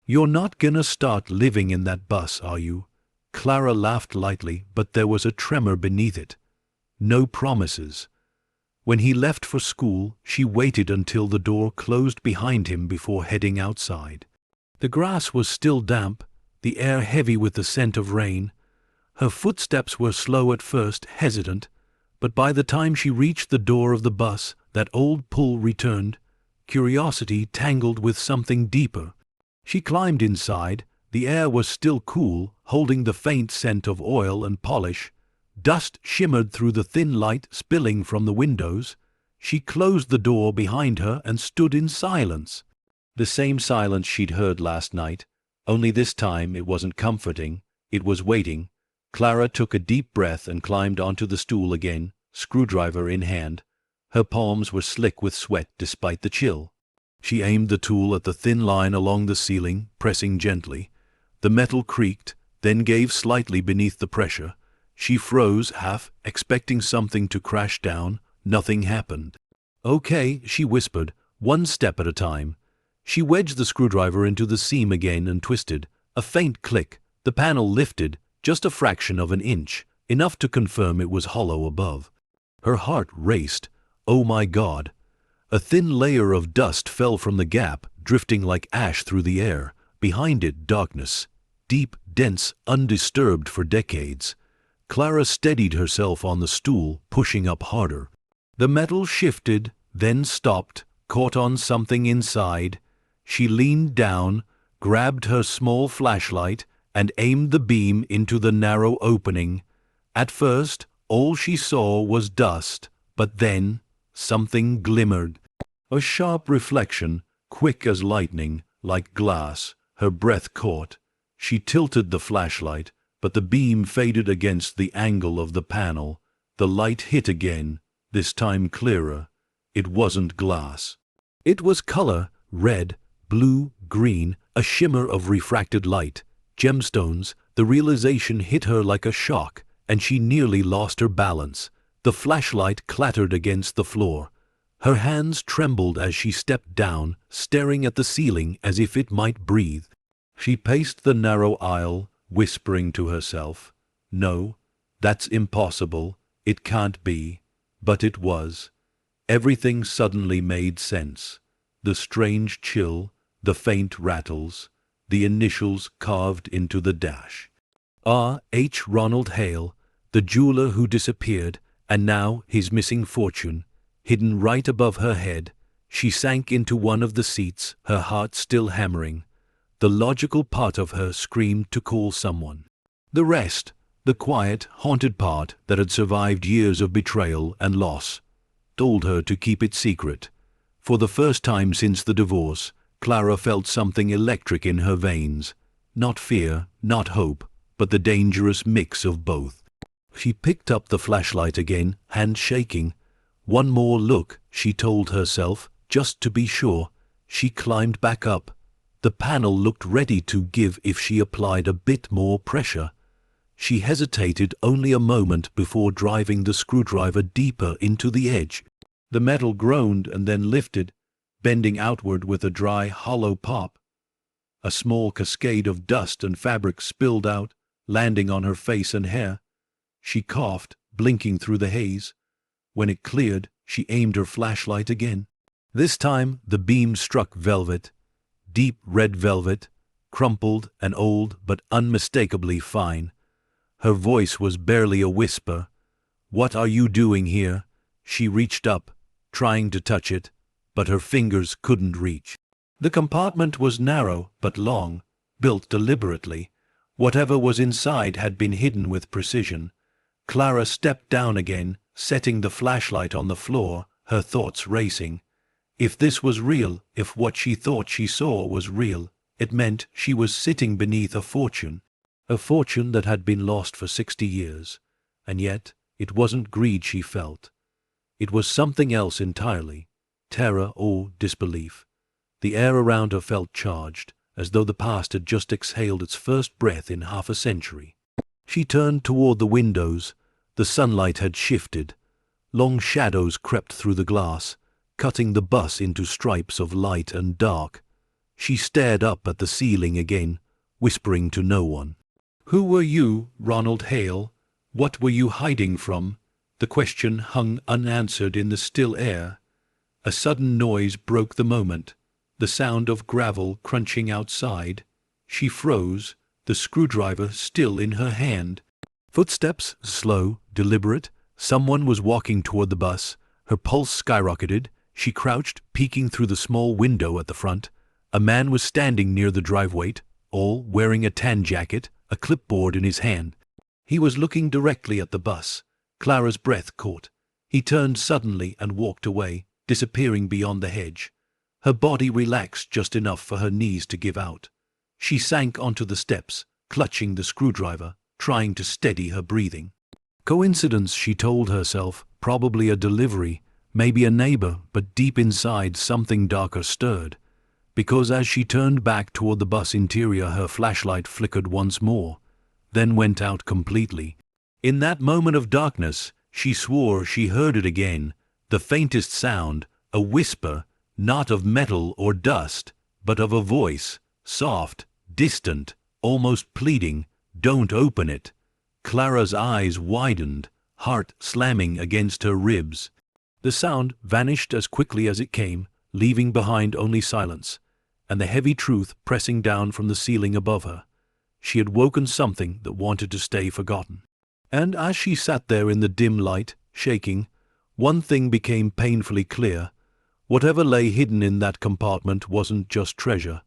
"You're not gonna start living in that bus, are you?" Clara laughed lightly, but there was a tremor beneath it. No promises. When he left for school, she waited until the door closed behind him before heading outside. The grass was still damp, the air heavy with the scent of rain. Her footsteps were slow at first, hesitant, but by the time she reached the door of the bus, that old pull returned, curiosity tangled with something deeper. She climbed inside. The air was still cool, holding the faint scent of oil and polish. Dust shimmered through the thin light spilling from the windows. She closed the door behind her and stood in silence. The same silence she'd heard last night, only this time it wasn't comforting, it was waiting. Clara took a deep breath and climbed onto the stool again, screwdriver in hand. Her palms were slick with sweat despite the chill. She aimed the tool at the thin line along the ceiling, pressing gently. The metal creaked, then gave slightly beneath the pressure. She froze, half expecting something to crash down. Nothing happened. "Okay," she whispered, "one step at a time." She wedged the screwdriver into the seam again and twisted. A faint click. The panel lifted, just a fraction of an inch, enough to confirm it was hollow above. Her heart raced. Oh my God! A thin layer of dust fell from the gap, drifting like ash through the air. Behind it, darkness. Deep, dense, undisturbed for decades. Clara steadied herself on the stool, pushing up harder. The metal shifted, then stopped, caught on something inside. She leaned down, grabbed her small flashlight, and aimed the beam into the narrow opening. At first, all she saw was dust, but then something glimmered. A sharp reflection, quick as lightning, like glass. Her breath caught. She tilted the flashlight, but the beam faded against the angle of the panel. The light hit again, this time clearer. It wasn't glass. It was color, red, blue, green, a shimmer of refracted light. Gemstones. The realization hit her like a shock, and she nearly lost her balance. The flashlight clattered against the floor. Her hands trembled as she stepped down, staring at the ceiling as if it might breathe. She paced the narrow aisle, whispering to herself, "No, that's impossible. It can't be." But it was. Everything suddenly made sense. The strange chill, the faint rattles, the initials carved into the dash. R. H. Ronald Hale, the jeweler who disappeared, and now his missing fortune, hidden right above her head. She sank into one of the seats, her heart still hammering. The logical part of her screamed to call someone. The rest, the quiet, haunted part that had survived years of betrayal and loss, told her to keep it secret. For the first time since the divorce, Clara felt something electric in her veins. Not fear, not hope, but the dangerous mix of both. She picked up the flashlight again, hand shaking. One more look, she told herself, just to be sure. She climbed back up. The panel looked ready to give if she applied a bit more pressure. She hesitated only a moment before driving the screwdriver deeper into the edge. The metal groaned and then lifted, bending outward with a dry, hollow pop. A small cascade of dust and fabric spilled out, landing on her face and hair. She coughed, blinking through the haze. When it cleared, she aimed her flashlight again. This time, the beam struck velvet. Deep red velvet, crumpled and old but unmistakably fine. Her voice was barely a whisper. "What are you doing here?" She reached up, trying to touch it, but her fingers couldn't reach. The compartment was narrow but long, built deliberately. Whatever was inside had been hidden with precision. Clara stepped down again, setting the flashlight on the floor, her thoughts racing. If this was real, if what she thought she saw was real, it meant she was sitting beneath a fortune that had been lost for 60 years. And yet, it wasn't greed she felt. It was something else entirely, terror or disbelief. The air around her felt charged, as though the past had just exhaled its first breath in half a century. She turned toward the windows. The sunlight had shifted. Long shadows crept through the glass, cutting the bus into stripes of light and dark. She stared up at the ceiling again, whispering to no one. "Who were you, Ronald Hale? What were you hiding from?" The question hung unanswered in the still air. A sudden noise broke the moment, the sound of gravel crunching outside. She froze, the screwdriver still in her hand. Footsteps, slow, deliberate. Someone was walking toward the bus. Her pulse skyrocketed. She crouched, peeking through the small window at the front. A man was standing near the driveway, all wearing a tan jacket, a clipboard in his hand. He was looking directly at the bus. Clara's breath caught. He turned suddenly and walked away, disappearing beyond the hedge. Her body relaxed just enough for her knees to give out. She sank onto the steps, clutching the screwdriver, trying to steady her breathing. Coincidence, she told herself, probably a delivery, maybe a neighbor, but deep inside something darker stirred, because as she turned back toward the bus interior her flashlight flickered once more, then went out completely. In that moment of darkness, she swore she heard it again, the faintest sound, a whisper, not of metal or dust, but of a voice, soft, distant, almost pleading, "Don't open it." Clara's eyes widened, heart slamming against her ribs. The sound vanished as quickly as it came, leaving behind only silence, and the heavy truth pressing down from the ceiling above her. She had woken something that wanted to stay forgotten. And as she sat there in the dim light, shaking, one thing became painfully clear. Whatever lay hidden in that compartment wasn't just treasure.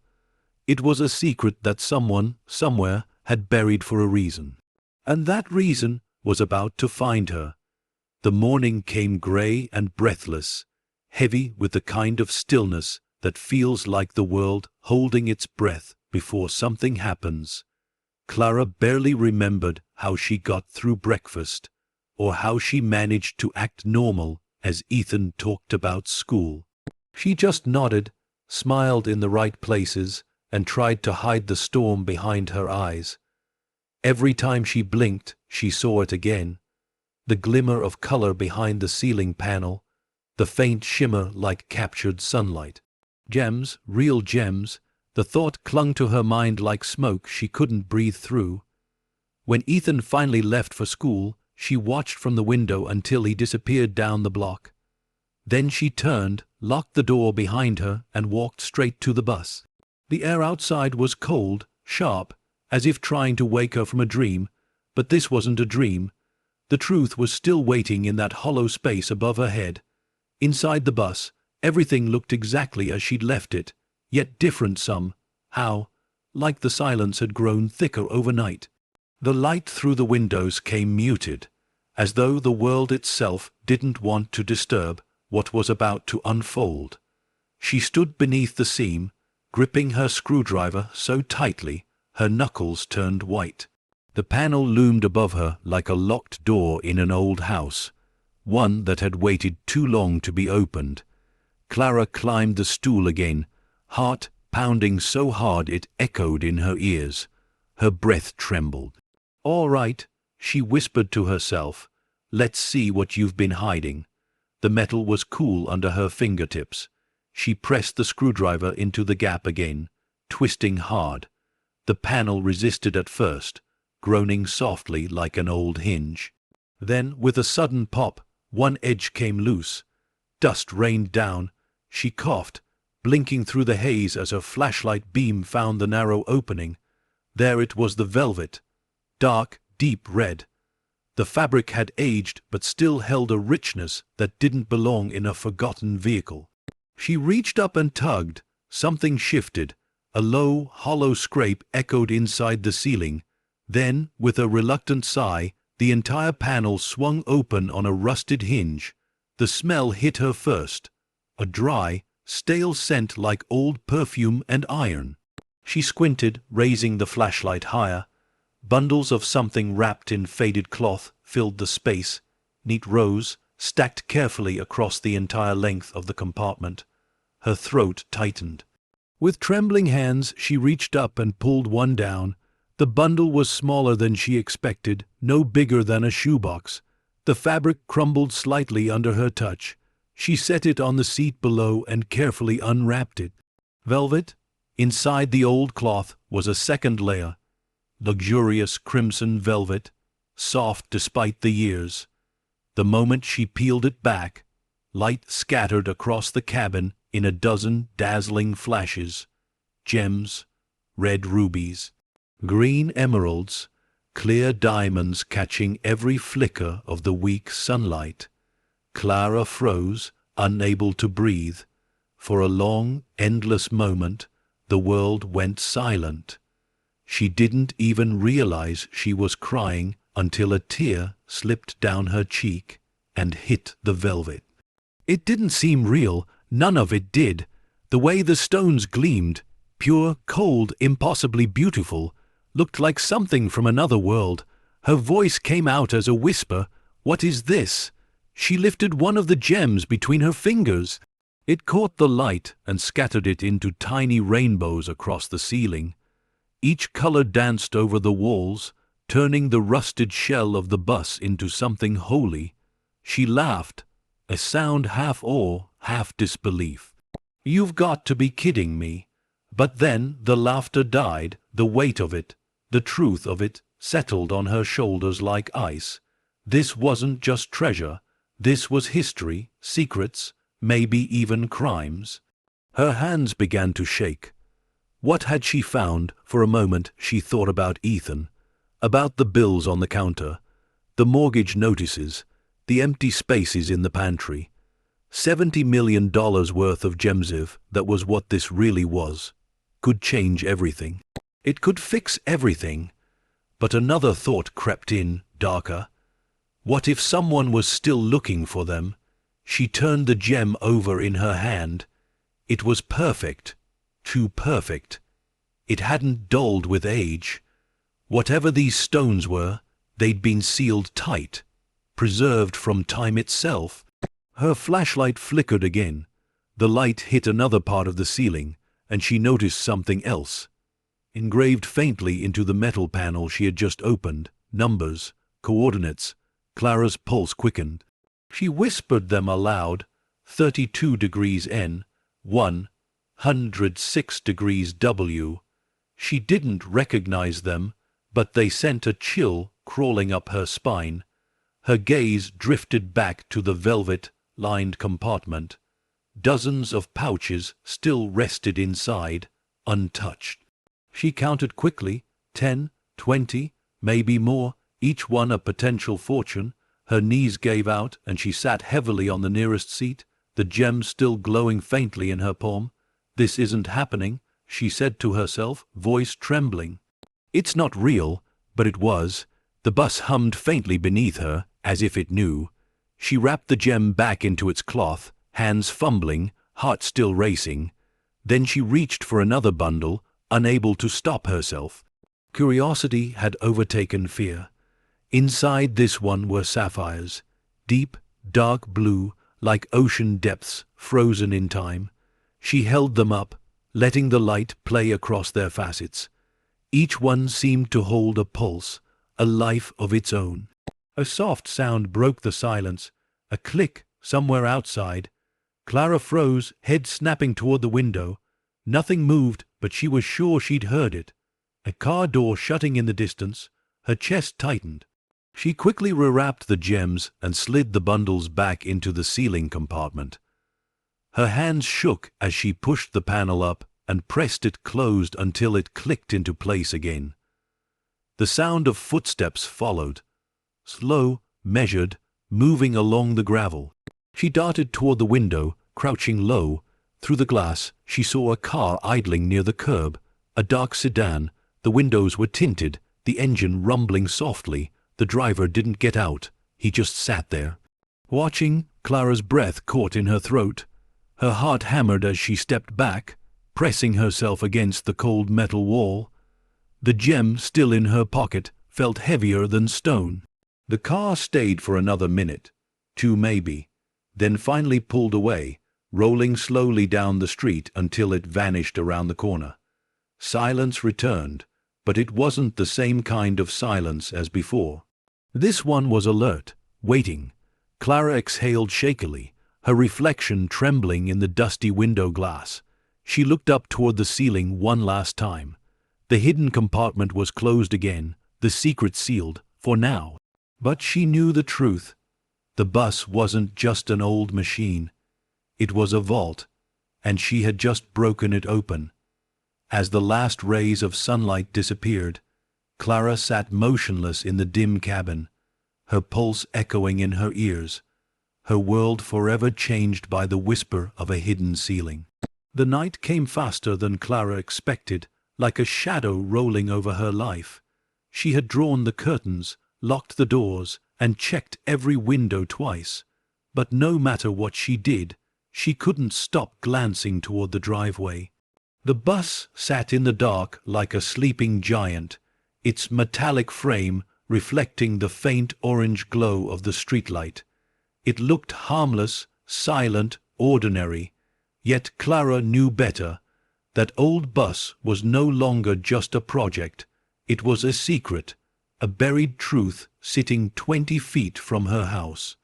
It was a secret that someone, somewhere, had buried for a reason. And that reason was about to find her. The morning came gray and breathless, heavy with the kind of stillness that feels like the world holding its breath before something happens. Clara barely remembered how she got through breakfast, or how she managed to act normal as Ethan talked about school. She just nodded, smiled in the right places, and tried to hide the storm behind her eyes. Every time she blinked, she saw it again. The glimmer of color behind the ceiling panel, the faint shimmer like captured sunlight. Gems, real gems. The thought clung to her mind like smoke she couldn't breathe through. When Ethan finally left for school, she watched from the window until he disappeared down the block. Then she turned, locked the door behind her, and walked straight to the bus. The air outside was cold, sharp, as if trying to wake her from a dream, but this wasn't a dream. The truth was still waiting in that hollow space above her head. Inside the bus, everything looked exactly as she'd left it, yet different somehow, like the silence had grown thicker overnight. The light through the windows came muted, as though the world itself didn't want to disturb what was about to unfold. She stood beneath the seam, gripping her screwdriver so tightly her knuckles turned white. The panel loomed above her like a locked door in an old house, one that had waited too long to be opened. Clara climbed the stool again, heart pounding so hard it echoed in her ears. Her breath trembled. "All right," she whispered to herself. "Let's see what you've been hiding." The metal was cool under her fingertips. She pressed the screwdriver into the gap again, twisting hard. The panel resisted at first, groaning softly like an old hinge. Then, with a sudden pop, one edge came loose. Dust rained down. She coughed, blinking through the haze as her flashlight beam found the narrow opening. There it was, the velvet. Dark, deep red. The fabric had aged but still held a richness that didn't belong in a forgotten vehicle. She reached up and tugged. Something shifted. A low, hollow scrape echoed inside the ceiling. Then, with a reluctant sigh, the entire panel swung open on a rusted hinge. The smell hit her first. A dry, stale scent like old perfume and iron. She squinted, raising the flashlight higher. Bundles of something wrapped in faded cloth filled the space, neat rows, stacked carefully across the entire length of the compartment. Her throat tightened. With trembling hands, she reached up and pulled one down. The bundle was smaller than she expected, no bigger than a shoebox. The fabric crumbled slightly under her touch. She set it on the seat below and carefully unwrapped it. Velvet? Inside the old cloth was a second layer. Luxurious crimson velvet, soft despite the years. The moment she peeled it back, light scattered across the cabin in a dozen dazzling flashes. Gems, red rubies, green emeralds, clear diamonds catching every flicker of the weak sunlight. Clara froze, unable to breathe. For a long, endless moment, the world went silent. She didn't even realize she was crying until a tear slipped down her cheek and hit the velvet. It didn't seem real, none of it did. The way the stones gleamed, pure, cold, impossibly beautiful, looked like something from another world. Her voice came out as a whisper. "What is this?" She lifted one of the gems between her fingers. It caught the light and scattered it into tiny rainbows across the ceiling. Each color danced over the walls, turning the rusted shell of the bus into something holy. She laughed, a sound half awe, half disbelief. "You've got to be kidding me." But then the laughter died, the weight of it, the truth of it, settled on her shoulders like ice. This wasn't just treasure, this was history, secrets, maybe even crimes. Her hands began to shake. What had she found? For a moment she thought about Ethan, about the bills on the counter, the mortgage notices, the empty spaces in the pantry. $70 million worth of Gemsiv, that was what this really was, could change everything. It could fix everything. But another thought crept in, darker. What if someone was still looking for them? She turned the gem over in her hand. It was perfect, too perfect. It hadn't dulled with age. Whatever these stones were, they'd been sealed tight, preserved from time itself. Her flashlight flickered again. The light hit another part of the ceiling, and she noticed something else. Engraved faintly into the metal panel she had just opened, numbers, coordinates. Clara's pulse quickened. She whispered them aloud. 32 degrees N, 106 degrees W. She didn't recognize them, but they sent a chill crawling up her spine. Her gaze drifted back to the velvet-lined compartment. Dozens of pouches still rested inside, untouched. She counted quickly, 10, 20, maybe more, each one a potential fortune. Her knees gave out, and she sat heavily on the nearest seat, the gem still glowing faintly in her palm. "This isn't happening," she said to herself, voice trembling. It's not real, but it was. The bus hummed faintly beneath her, as if it knew. She wrapped the gem back into its cloth, hands fumbling, heart still racing. Then she reached for another bundle, unable to stop herself. Curiosity had overtaken fear. Inside this one were sapphires, deep, dark blue, like ocean depths, frozen in time. She held them up, letting the light play across their facets. Each one seemed to hold a pulse, a life of its own. A soft sound broke the silence, a click somewhere outside. Clara froze, head snapping toward the window. Nothing moved, but she was sure she'd heard it. A car door shutting in the distance. Her chest tightened. She quickly rewrapped the gems and slid the bundles back into the ceiling compartment. Her hands shook as she pushed the panel up and pressed it closed until it clicked into place again. The sound of footsteps followed, slow, measured, moving along the gravel. She darted toward the window, crouching low. Through the glass, she saw a car idling near the curb, a dark sedan. The windows were tinted, the engine rumbling softly. The driver didn't get out, he just sat there. Watching, Clara's breath caught in her throat. Her heart hammered as she stepped back, pressing herself against the cold metal wall. The gem, still in her pocket, felt heavier than stone. The car stayed for another minute, 2 maybe, then finally pulled away, rolling slowly down the street until it vanished around the corner. Silence returned, but it wasn't the same kind of silence as before. This one was alert, waiting. Clara exhaled shakily, her reflection trembling in the dusty window glass. She looked up toward the ceiling one last time. The hidden compartment was closed again, the secret sealed, for now. But she knew the truth. The bus wasn't just an old machine. It was a vault, and she had just broken it open. As the last rays of sunlight disappeared, Clara sat motionless in the dim cabin, her pulse echoing in her ears, her world forever changed by the whisper of a hidden ceiling. The night came faster than Clara expected, like a shadow rolling over her life. She had drawn the curtains, locked the doors, and checked every window twice. But no matter what she did, she couldn't stop glancing toward the driveway. The bus sat in the dark like a sleeping giant, its metallic frame reflecting the faint orange glow of the streetlight. It looked harmless, silent, ordinary. Yet Clara knew better. That old bus was no longer just a project. It was a secret, a buried truth sitting 20 feet from her house.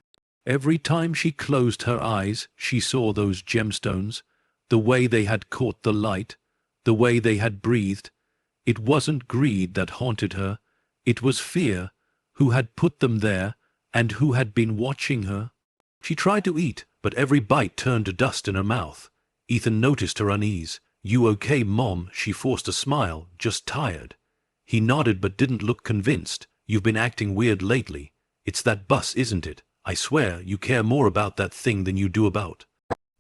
Every time she closed her eyes, she saw those gemstones, the way they had caught the light, the way they had breathed. It wasn't greed that haunted her. It was fear. Who had put them there, and who had been watching her? She tried to eat, but every bite turned to dust in her mouth. Ethan noticed her unease. "You okay, Mom?" She forced a smile. "Just tired." He nodded but didn't look convinced. "You've been acting weird lately. It's that bus, isn't it? I swear you care more about that thing than you do about."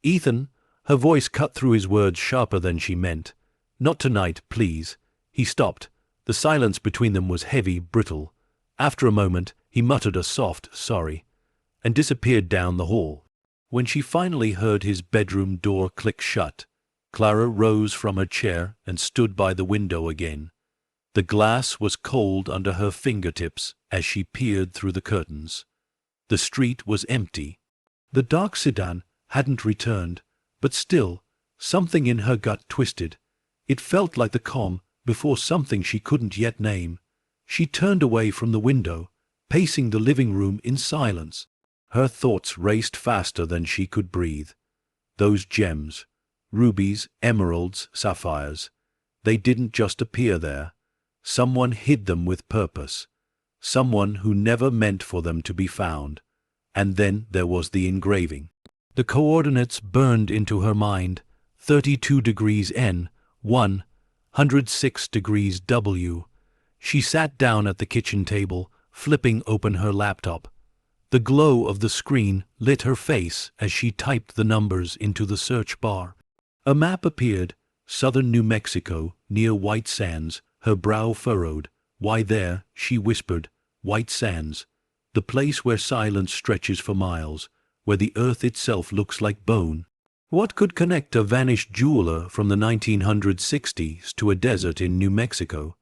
"Ethan," her voice cut through his words sharper than she meant. "Not tonight, please." He stopped. The silence between them was heavy, brittle. After a moment, he muttered a soft "sorry," and disappeared down the hall. When she finally heard his bedroom door click shut, Clara rose from her chair and stood by the window again. The glass was cold under her fingertips as she peered through the curtains. The street was empty. The dark sedan hadn't returned, but still, something in her gut twisted. It felt like the calm before something she couldn't yet name. She turned away from the window, pacing the living room in silence. Her thoughts raced faster than she could breathe. Those gems, rubies, emeralds, sapphires, they didn't just appear there. Someone hid them with purpose. Someone who never meant for them to be found. And then there was the engraving. The coordinates burned into her mind. 32 degrees N, 106 degrees W. She sat down at the kitchen table, flipping open her laptop. The glow of the screen lit her face as she typed the numbers into the search bar. A map appeared, southern New Mexico, near White Sands, her brow furrowed. "Why there?" she whispered. "White Sands, the place where silence stretches for miles, where the earth itself looks like bone." What could connect a vanished jeweler from the 1960s to a desert in New Mexico?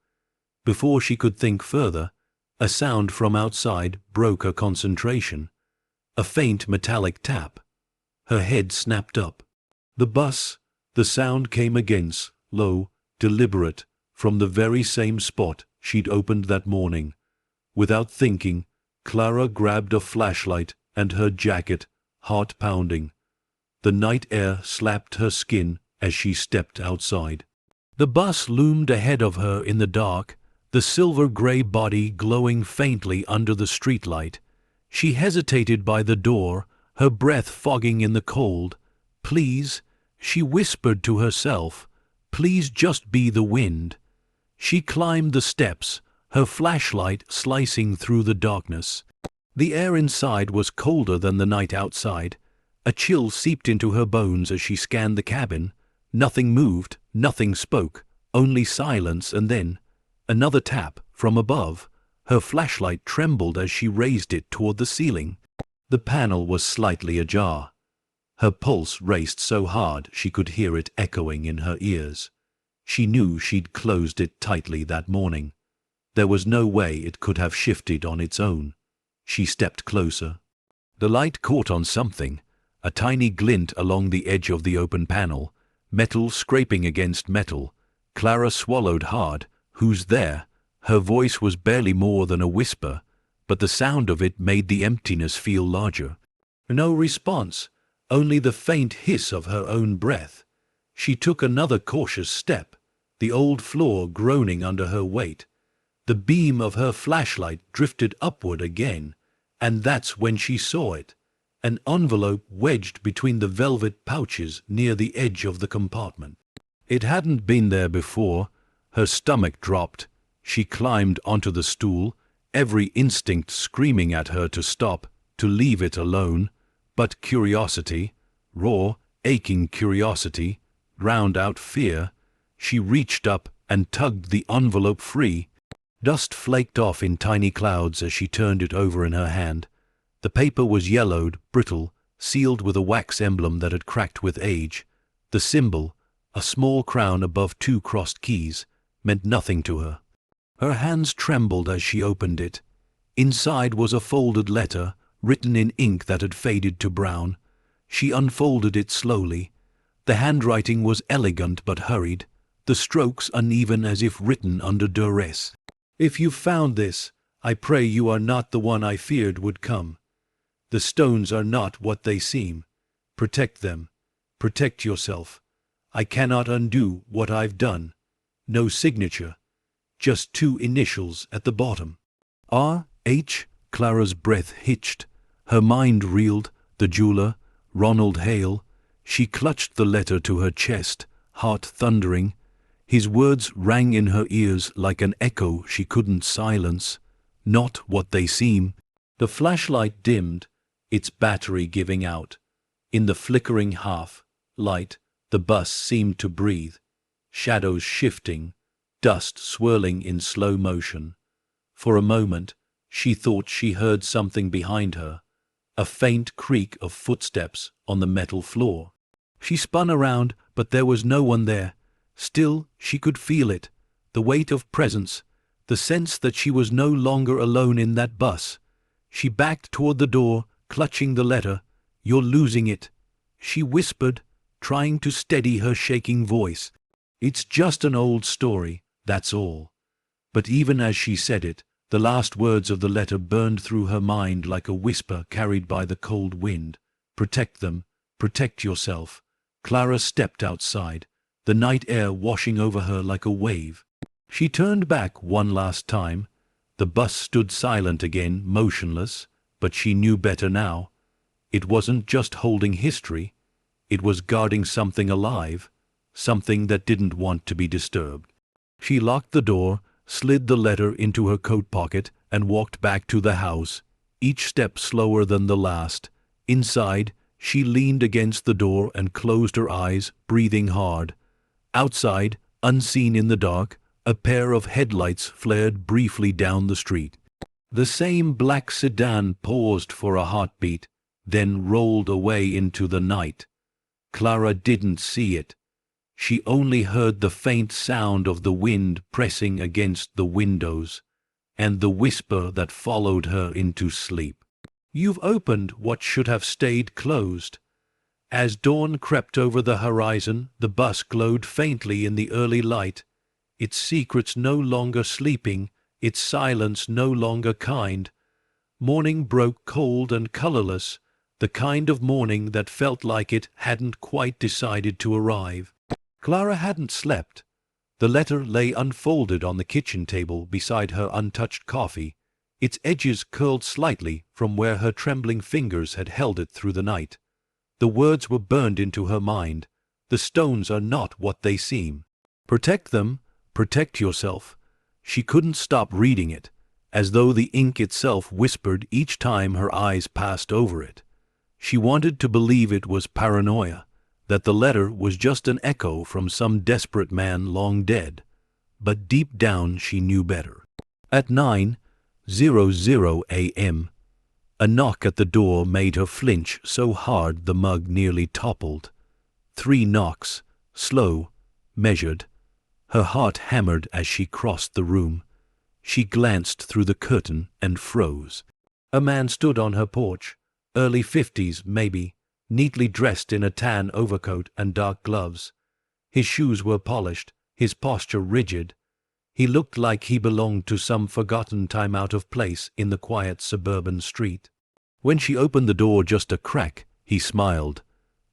Before she could think further, a sound from outside broke her concentration. A faint metallic tap. Her head snapped up. The bus. The sound came again, low, deliberate, from the very same spot she'd opened that morning. Without thinking, Clara grabbed a flashlight and her jacket, heart pounding. The night air slapped her skin as she stepped outside. The bus loomed ahead of her in the dark, the silver-gray body glowing faintly under the streetlight. She hesitated by the door, her breath fogging in the cold. "Please," she whispered to herself, "please just be the wind." She climbed the steps, her flashlight slicing through the darkness. The air inside was colder than the night outside. A chill seeped into her bones as she scanned the cabin. Nothing moved, nothing spoke, only silence, and then another tap from above. Her flashlight trembled as she raised it toward the ceiling. The panel was slightly ajar. Her pulse raced so hard she could hear it echoing in her ears. She knew she'd closed it tightly that morning. There was no way it could have shifted on its own. She stepped closer. The light caught on something, a tiny glint along the edge of the open panel, metal scraping against metal. Clara swallowed hard. "Who's there?" Her voice was barely more than a whisper, but the sound of it made the emptiness feel larger. No response, only the faint hiss of her own breath. She took another cautious step, the old floor groaning under her weight. The beam of her flashlight drifted upward again, and that's when she saw it. An envelope wedged between the velvet pouches near the edge of the compartment. It hadn't been there before. Her stomach dropped. She climbed onto the stool, every instinct screaming at her to stop, to leave it alone. But curiosity, raw, aching curiosity, drowned out fear. She reached up and tugged the envelope free. Dust flaked off in tiny clouds as she turned it over in her hand. The paper was yellowed, brittle, sealed with a wax emblem that had cracked with age. The symbol, a small crown above two crossed keys, meant nothing to her. Her hands trembled as she opened it. Inside was a folded letter, written in ink that had faded to brown. She unfolded it slowly. The handwriting was elegant but hurried, the strokes uneven as if written under duress. "If you've found this, I pray you are not the one I feared would come. The stones are not what they seem. Protect them. Protect yourself. I cannot undo what I've done. No signature. Just 2 initials at the bottom. R.H. Clara's breath hitched. Her mind reeled. The jeweler, Ronald Hale. She clutched the letter to her chest, heart thundering. His words rang in her ears like an echo she couldn't silence. Not what they seem. The flashlight dimmed, its battery giving out. In the flickering half-light, the bus seemed to breathe, shadows shifting, dust swirling in slow motion. For a moment, she thought she heard something behind her, a faint creak of footsteps on the metal floor. She spun around, but there was no one there. Still, she could feel it, the weight of presence, the sense that she was no longer alone in that bus. She backed toward the door, clutching the letter. "You're losing it," she whispered, trying to steady her shaking voice. "It's just an old story, that's all." But even as she said it, the last words of the letter burned through her mind like a whisper carried by the cold wind. "Protect them. Protect yourself." Clara stepped outside, the night air washing over her like a wave. She turned back one last time. The bus stood silent again, motionless, but she knew better now. It wasn't just holding history. It was guarding something alive, something that didn't want to be disturbed. She locked the door, slid the letter into her coat pocket, and walked back to the house, each step slower than the last. Inside, she leaned against the door and closed her eyes, breathing hard. Outside, unseen in the dark, a pair of headlights flared briefly down the street. The same black sedan paused for a heartbeat, then rolled away into the night. Clara didn't see it. She only heard the faint sound of the wind pressing against the windows, and the whisper that followed her into sleep. "You've opened what should have stayed closed." As dawn crept over the horizon, the bus glowed faintly in the early light, its secrets no longer sleeping, its silence no longer kind. Morning broke cold and colorless, the kind of morning that felt like it hadn't quite decided to arrive. Clara hadn't slept. The letter lay unfolded on the kitchen table beside her untouched coffee, its edges curled slightly from where her trembling fingers had held it through the night. The words were burned into her mind. "The stones are not what they seem. Protect them. Protect yourself." She couldn't stop reading it, as though the ink itself whispered each time her eyes passed over it. She wanted to believe it was paranoia, that the letter was just an echo from some desperate man long dead. But deep down she knew better. At 9:00 a.m., a knock at the door made her flinch so hard the mug nearly toppled. 3 knocks, slow, measured. Her heart hammered as she crossed the room. She glanced through the curtain and froze. A man stood on her porch, early 50s maybe, neatly dressed in a tan overcoat and dark gloves. His shoes were polished, his posture rigid. He looked like he belonged to some forgotten time out of place in the quiet suburban street. When she opened the door just a crack, he smiled.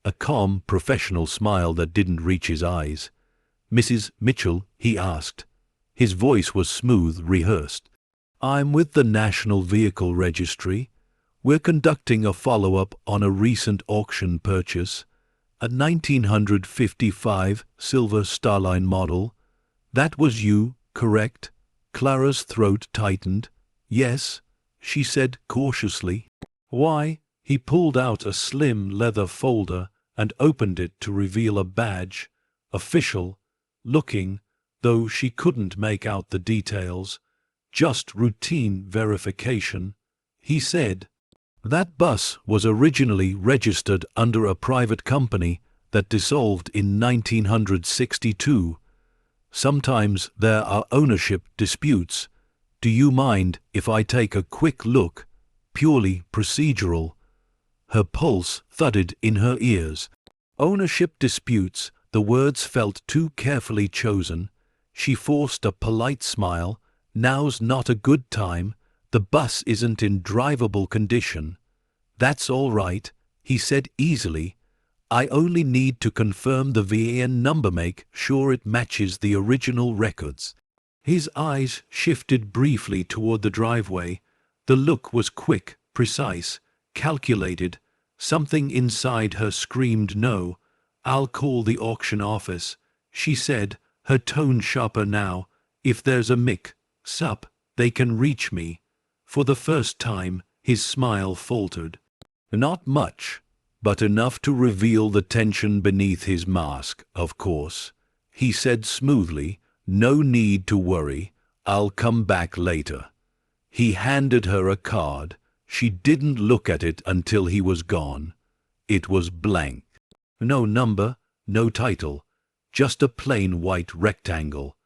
A calm, professional smile that didn't reach his eyes. "Mrs. Mitchell?" he asked. His voice was smooth, rehearsed. "I'm with the National Vehicle Registry. We're conducting a follow-up on a recent auction purchase, a 1955 Silver Starline model. That was you, correct?" Clara's throat tightened. "Yes," she said cautiously. "Why?" He pulled out a slim leather folder and opened it to reveal a badge, official looking, though she couldn't make out the details. "Just routine verification," he said. "That bus was originally registered under a private company that dissolved in 1962. Sometimes there are ownership disputes. Do you mind if I take a quick look?" purely procedural. Her pulse thudded in her ears. Ownership disputes, the words felt too carefully chosen. She forced a polite smile. Now's not a good time. The bus isn't in drivable condition. That's all right, he said easily. I only need to confirm the VIN number, make sure it matches the original records. His eyes shifted briefly toward the driveway. The look was quick, precise, calculated. Something inside her screamed no. I'll call the auction office, she said, her tone sharper now. If there's a mix-up, they can reach me. For the first time, his smile faltered. Not much, but enough to reveal the tension beneath his mask, of course. He said smoothly, no need to worry, I'll come back later. He handed her a card. She didn't look at it until he was gone. It was blank. No number, no title, just a plain white rectangle.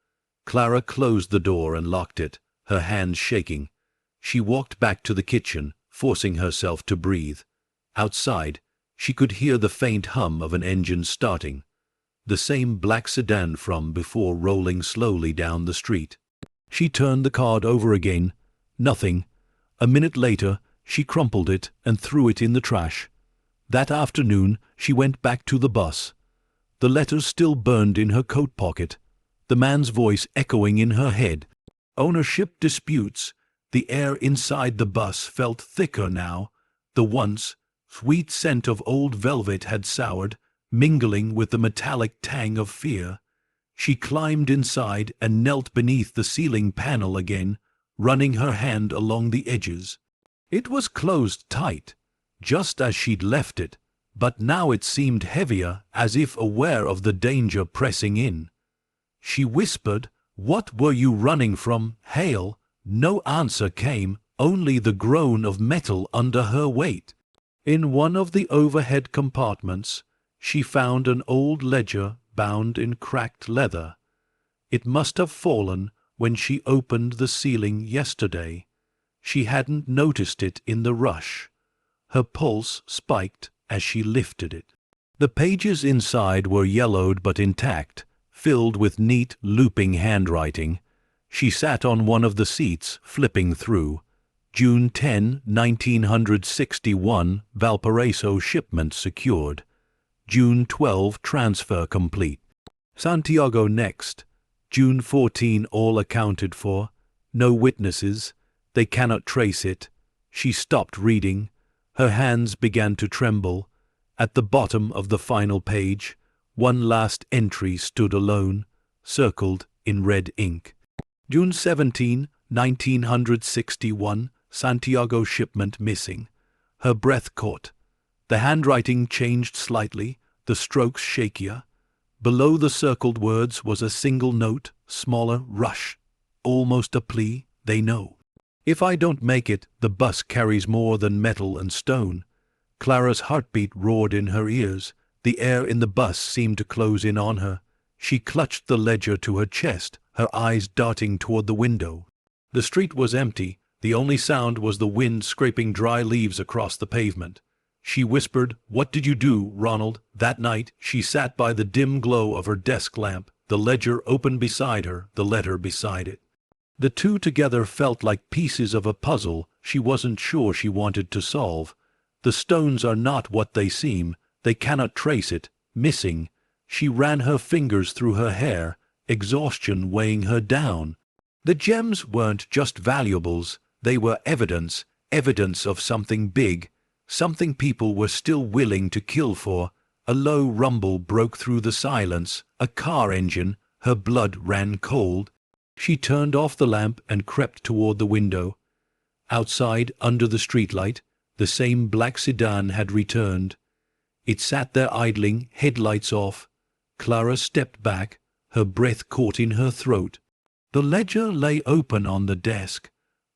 Clara closed the door and locked it, her hands shaking. She walked back to the kitchen, forcing herself to breathe. Outside, she could hear the faint hum of an engine starting. The same black sedan from before rolling slowly down the street. She turned the card over again. Nothing. A minute later, she crumpled it and threw it in the trash. That afternoon, she went back to the bus. The letters still burned in her coat pocket, the man's voice echoing in her head. Ownership disputes. The air inside the bus felt thicker now. The once sweet scent of old velvet had soured, mingling with the metallic tang of fear. She climbed inside and knelt beneath the ceiling panel again, running her hand along the edges. It was closed tight, just as she'd left it, but now it seemed heavier, as if aware of the danger pressing in. She whispered, "What were you running from, Hale?" No answer came, only the groan of metal under her weight. In one of the overhead compartments, she found an old ledger bound in cracked leather. It must have fallen when she opened the ceiling yesterday. She hadn't noticed it in the rush. Her pulse spiked as she lifted it. The pages inside were yellowed but intact, filled with neat, looping handwriting. She sat on one of the seats, flipping through. June 10, 1961, Valparaiso shipment secured. June 12, transfer complete. Santiago next. June 14, all accounted for. No witnesses. They cannot trace it. She stopped reading. Her hands began to tremble. At the bottom of the final page, one last entry stood alone, circled in red ink. June 17, 1961, Santiago shipment missing. Her breath caught. The handwriting changed slightly, the strokes shakier. Below the circled words was a single note, smaller, rush. Almost a plea, they know. If I don't make it, the bus carries more than metal and stone. Clara's heartbeat roared in her ears. The air in the bus seemed to close in on her. She clutched the ledger to her chest, her eyes darting toward the window. The street was empty. The only sound was the wind scraping dry leaves across the pavement. She whispered, "What did you do, Ronald?" That night, she sat by the dim glow of her desk lamp, the ledger open beside her, the letter beside it. The two together felt like pieces of a puzzle she wasn't sure she wanted to solve. The stones are not what they seem. They cannot trace it. Missing. She ran her fingers through her hair, exhaustion weighing her down. The gems weren't just valuables. They were evidence, evidence of something big, something people were still willing to kill for. A low rumble broke through the silence, a car engine. Her blood ran cold. She turned off the lamp and crept toward the window. Outside, under the streetlight, the same black sedan had returned. It sat there idling, headlights off. Clara stepped back, her breath caught in her throat. The ledger lay open on the desk,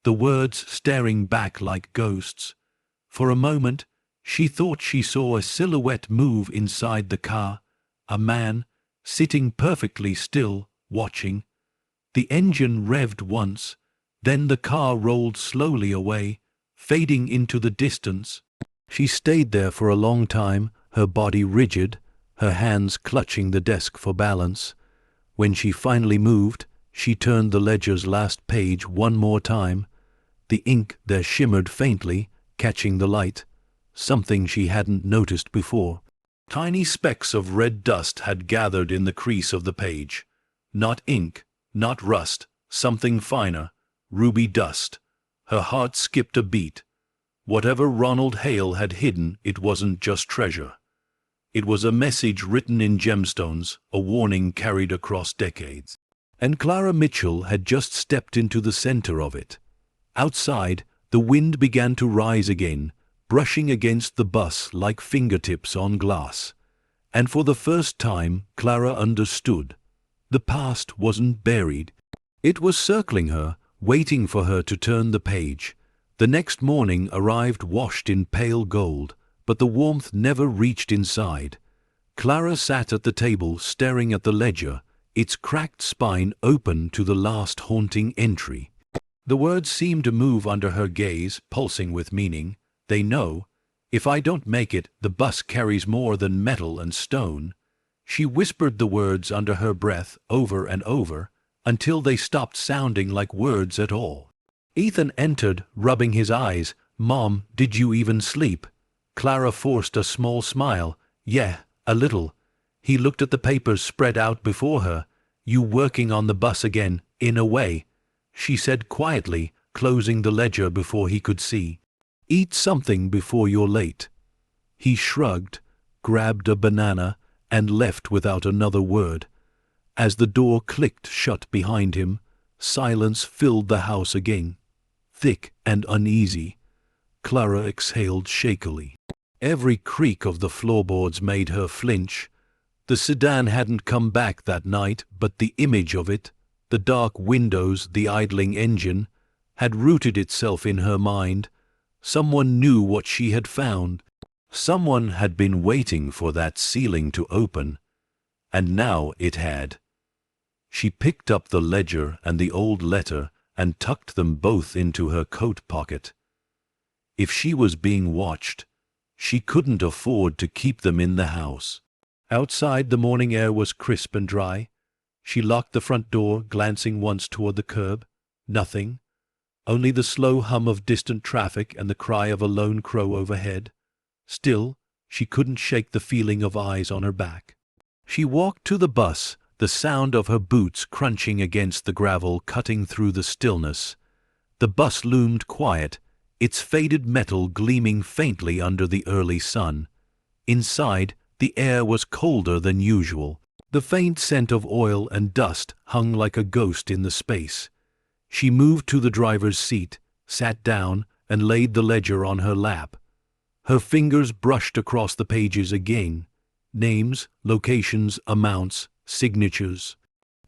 the words staring back like ghosts. For a moment, she thought she saw a silhouette move inside the car, a man, sitting perfectly still, watching. The engine revved once, then the car rolled slowly away, fading into the distance. She stayed there for a long time, her body rigid, her hands clutching the desk for balance. When she finally moved, she turned the ledger's last page one more time. The ink there shimmered faintly, catching the light, something she hadn't noticed before. Tiny specks of red dust had gathered in the crease of the page. Not ink, not rust, something finer, ruby dust. Her heart skipped a beat. Whatever Ronald Hale had hidden, it wasn't just treasure. It was a message written in gemstones, a warning carried across decades. And Clara Mitchell had just stepped into the center of it. Outside, the wind began to rise again, brushing against the bus like fingertips on glass. And for the first time, Clara understood. The past wasn't buried. It was circling her, waiting for her to turn the page. The next morning arrived washed in pale gold, but the warmth never reached inside. Clara sat at the table staring at the ledger, its cracked spine open to the last haunting entry. The words seemed to move under her gaze, pulsing with meaning. They know, if I don't make it, the bus carries more than metal and stone. She whispered the words under her breath over and over, until they stopped sounding like words at all. Ethan entered, rubbing his eyes. "Mom, did you even sleep?" Clara forced a small smile. "Yeah, a little." He looked at the papers spread out before her. "You working on the bus again, in a way," she said quietly, closing the ledger before he could see. "Eat something before you're late." He shrugged, grabbed a banana, and left without another word. As the door clicked shut behind him, silence filled the house again, thick and uneasy. Clara exhaled shakily. Every creak of the floorboards made her flinch. The sedan hadn't come back that night, but the image of it, the dark windows, the idling engine, had rooted itself in her mind. Someone knew what she had found. Someone had been waiting for that ceiling to open, and now it had. She picked up the ledger and the old letter and tucked them both into her coat pocket. If she was being watched, she couldn't afford to keep them in the house. Outside, the morning air was crisp and dry. She locked the front door, glancing once toward the curb. Nothing. Only the slow hum of distant traffic and the cry of a lone crow overhead. Still, she couldn't shake the feeling of eyes on her back. She walked to the bus, the sound of her boots crunching against the gravel cutting through the stillness. The bus loomed quiet, its faded metal gleaming faintly under the early sun. Inside, the air was colder than usual. The faint scent of oil and dust hung like a ghost in the space. She moved to the driver's seat, sat down, and laid the ledger on her lap. Her fingers brushed across the pages again. Names, locations, amounts, signatures.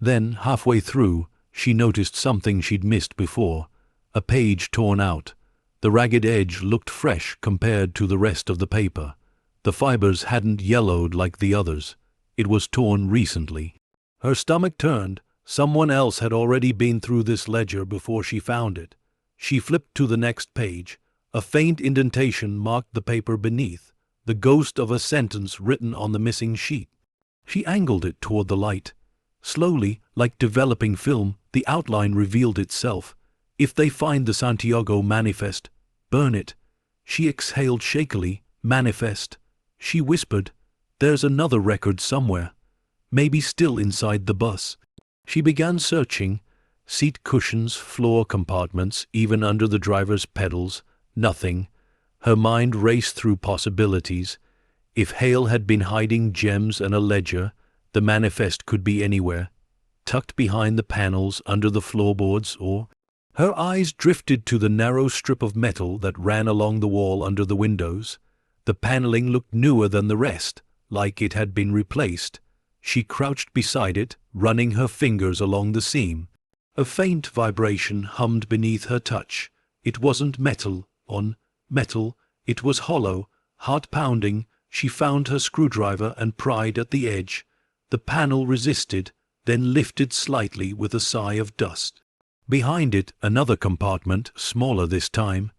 Then, halfway through, she noticed something she'd missed before. A page torn out. The ragged edge looked fresh compared to the rest of the paper. The fibers hadn't yellowed like the others. It was torn recently. Her stomach turned. Someone else had already been through this ledger before she found it. She flipped to the next page. A faint indentation marked the paper beneath, the ghost of a sentence written on the missing sheet. She angled it toward the light. Slowly, like developing film, the outline revealed itself. "If they find the Santiago manifest, burn it." She exhaled shakily. "Manifest." She whispered, "There's another record somewhere. Maybe still inside the bus." She began searching. Seat cushions, floor compartments, even under the driver's pedals. Nothing. Her mind raced through possibilities. If Hale had been hiding gems and a ledger, the manifest could be anywhere. Tucked behind the panels, under the floorboards, or... Her eyes drifted to the narrow strip of metal that ran along the wall under the windows. The paneling looked newer than the rest, like it had been replaced. She crouched beside it, running her fingers along the seam. A faint vibration hummed beneath her touch. It wasn't metal on metal, it was hollow, heart-pounding. She found her screwdriver and pried at the edge. The panel resisted, then lifted slightly with a sigh of dust. Behind it, another compartment, smaller this time.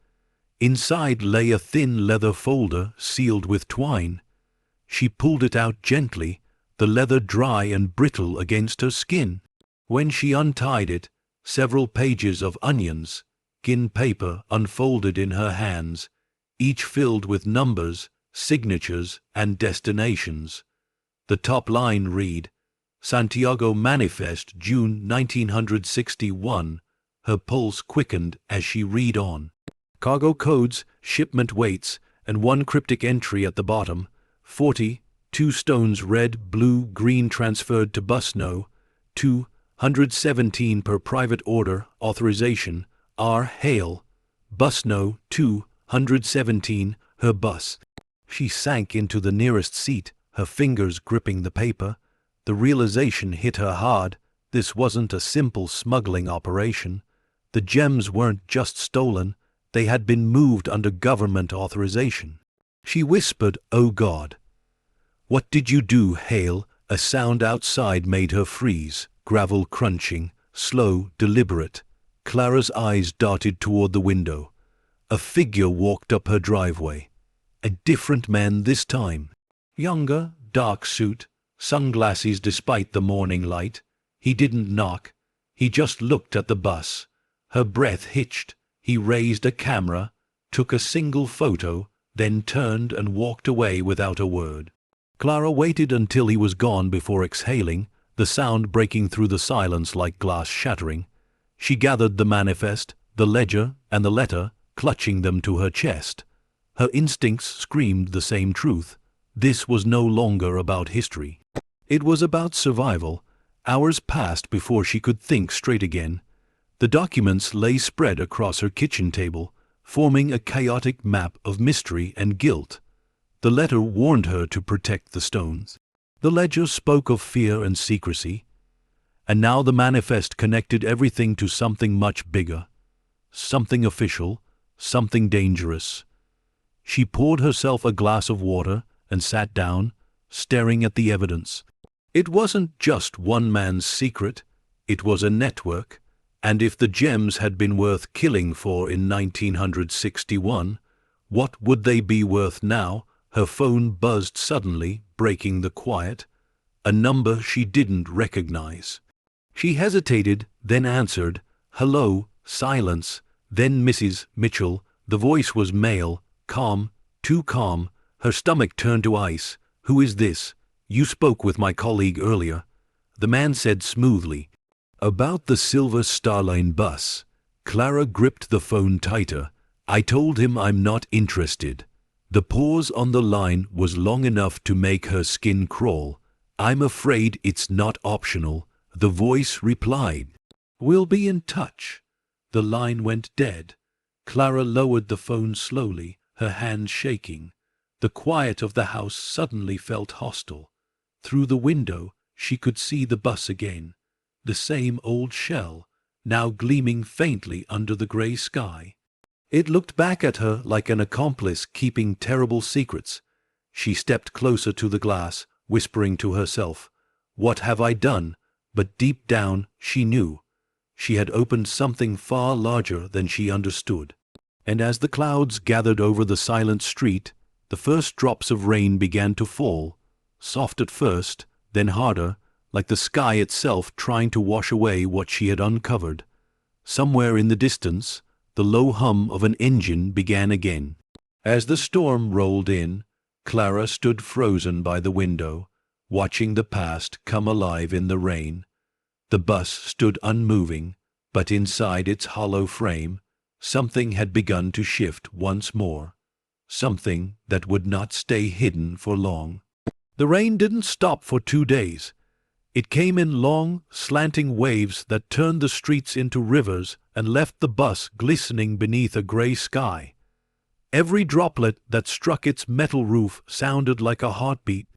Inside lay a thin leather folder sealed with twine. She pulled it out gently, the leather dry and brittle against her skin. When she untied it, several pages of onions, skin paper unfolded in her hands, each filled with numbers, signatures, and destinations. The top line read, Santiago Manifest, June 1961. Her pulse quickened as she read on. Cargo codes, shipment weights, and one cryptic entry at the bottom, 40, 2 stones red, blue, green transferred to bus no. 217 per private order, authorization, R. Hale. Bus no. 217, her bus. She sank into the nearest seat, her fingers gripping the paper. The realization hit her hard. This wasn't a simple smuggling operation. The gems weren't just stolen, they had been moved under government authorization. She whispered, "Oh God." "What did you do, Hale?" A sound outside made her freeze, gravel crunching, slow, deliberate. Clara's eyes darted toward the window. A figure walked up her driveway. A different man this time. Younger, dark suit, sunglasses despite the morning light. He didn't knock. He just looked at the bus. Her breath hitched. He raised a camera, took a single photo, then turned and walked away without a word. Clara waited until he was gone before exhaling, the sound breaking through the silence like glass shattering. She gathered the manifest, the ledger, and the letter, clutching them to her chest. Her instincts screamed the same truth. This was no longer about history. It was about survival. Hours passed before she could think straight again. The documents lay spread across her kitchen table, forming a chaotic map of mystery and guilt. The letter warned her to protect the stones. The ledger spoke of fear and secrecy. And now the manifest connected everything to something much bigger. Something official, something dangerous. She poured herself a glass of water and sat down, staring at the evidence. It wasn't just one man's secret, it was a network, and if the gems had been worth killing for in 1961, what would they be worth now? Her phone buzzed suddenly, breaking the quiet. A number she didn't recognize. She hesitated, then answered. "Hello," silence, then Mrs. Mitchell. The voice was male, calm, too calm. Her stomach turned to ice. "Who is this? You spoke with my colleague earlier." The man said smoothly, "About the Silver Star Line bus." Clara gripped the phone tighter. "I told him I'm not interested." The pause on the line was long enough to make her skin crawl. "I'm afraid it's not optional," the voice replied. "We'll be in touch." The line went dead. Clara lowered the phone slowly, her hands shaking. The quiet of the house suddenly felt hostile. Through the window, she could see the bus again. The same old shell, now gleaming faintly under the gray sky. It looked back at her like an accomplice keeping terrible secrets. She stepped closer to the glass, whispering to herself, "What have I done?" But deep down, she knew. She had opened something far larger than she understood. And as the clouds gathered over the silent street, the first drops of rain began to fall, soft at first, then harder, like the sky itself trying to wash away what she had uncovered. Somewhere in the distance, the low hum of an engine began again. As the storm rolled in, Clara stood frozen by the window, watching the past come alive in the rain. The bus stood unmoving, but inside its hollow frame, something had begun to shift once more. Something that would not stay hidden for long. The rain didn't stop for 2 days. It came in long, slanting waves that turned the streets into rivers and left the bus glistening beneath a gray sky. Every droplet that struck its metal roof sounded like a heartbeat.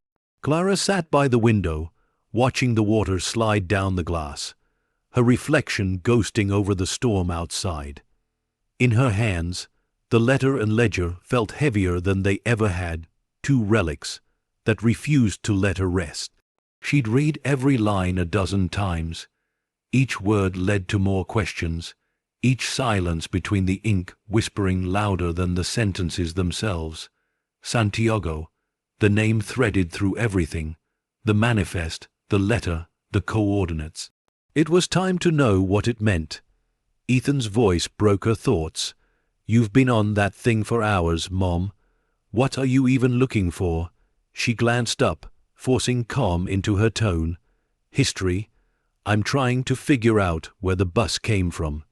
Clara sat by the window, watching the water slide down the glass, her reflection ghosting over the storm outside. In her hands, the letter and ledger felt heavier than they ever had, 2 relics that refused to let her rest. She'd read every line a dozen times. Each word led to more questions. each silence between the ink whispering louder than the sentences themselves. Santiago, the name threaded through everything, the manifest, the letter, the coordinates. It was time to know what it meant. Ethan's voice broke her thoughts. "You've been on that thing for hours, Mom. What are you even looking for?" She glanced up, forcing calm into her tone. "History. I'm trying to figure out where the bus came from."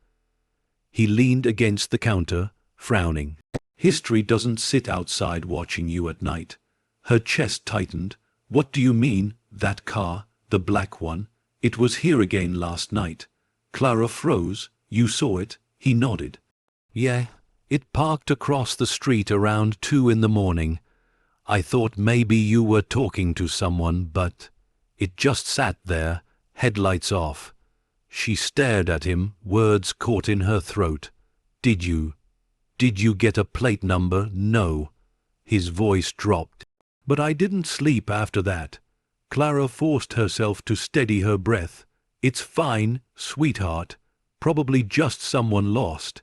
He leaned against the counter, frowning. "History doesn't sit outside watching you at night." Her chest tightened. "What do you mean, that car, the black one? It was here again last night." Clara froze. "You saw it?" He nodded. "Yeah, it parked across the street around 2 in the morning. I thought maybe you were talking to someone, but it just sat there, headlights off." She stared at him, words caught in her throat. Did you get a plate number?" "No." His voice dropped. "But I didn't sleep after that." Clara forced herself to steady her breath. "It's fine, sweetheart. Probably just someone lost."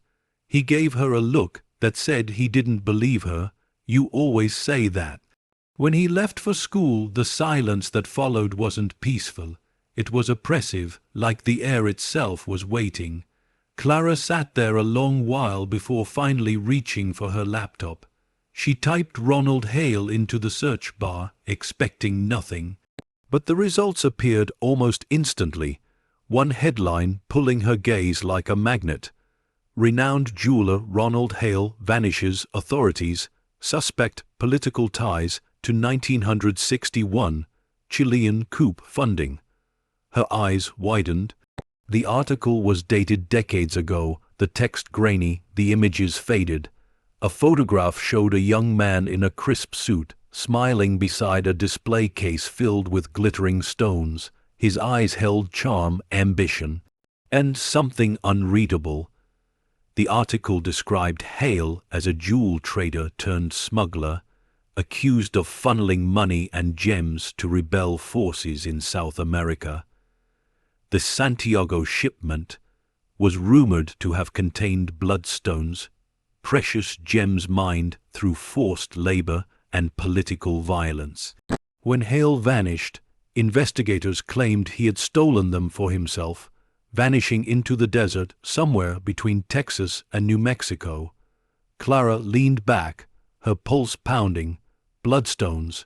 He gave her a look that said he didn't believe her. "You always say that." When he left for school, the silence that followed wasn't peaceful. It was oppressive, like the air itself was waiting. Clara sat there a long while before finally reaching for her laptop. She typed Ronald Hale into the search bar, expecting nothing. But the results appeared almost instantly, one headline pulling her gaze like a magnet. "Renowned jeweler Ronald Hale vanishes, authorities, suspect political ties to 1961, Chilean coup funding." Her eyes widened. The article was dated decades ago, the text grainy, the images faded. A photograph showed a young man in a crisp suit, smiling beside a display case filled with glittering stones. His eyes held charm, ambition, and something unreadable. The article described Hale as a jewel trader turned smuggler, accused of funneling money and gems to rebel forces in South America. The Santiago shipment was rumored to have contained bloodstones, precious gems mined through forced labor and political violence. When Hale vanished, investigators claimed he had stolen them for himself, vanishing into the desert somewhere between Texas and New Mexico. Clara leaned back, her pulse pounding. Bloodstones.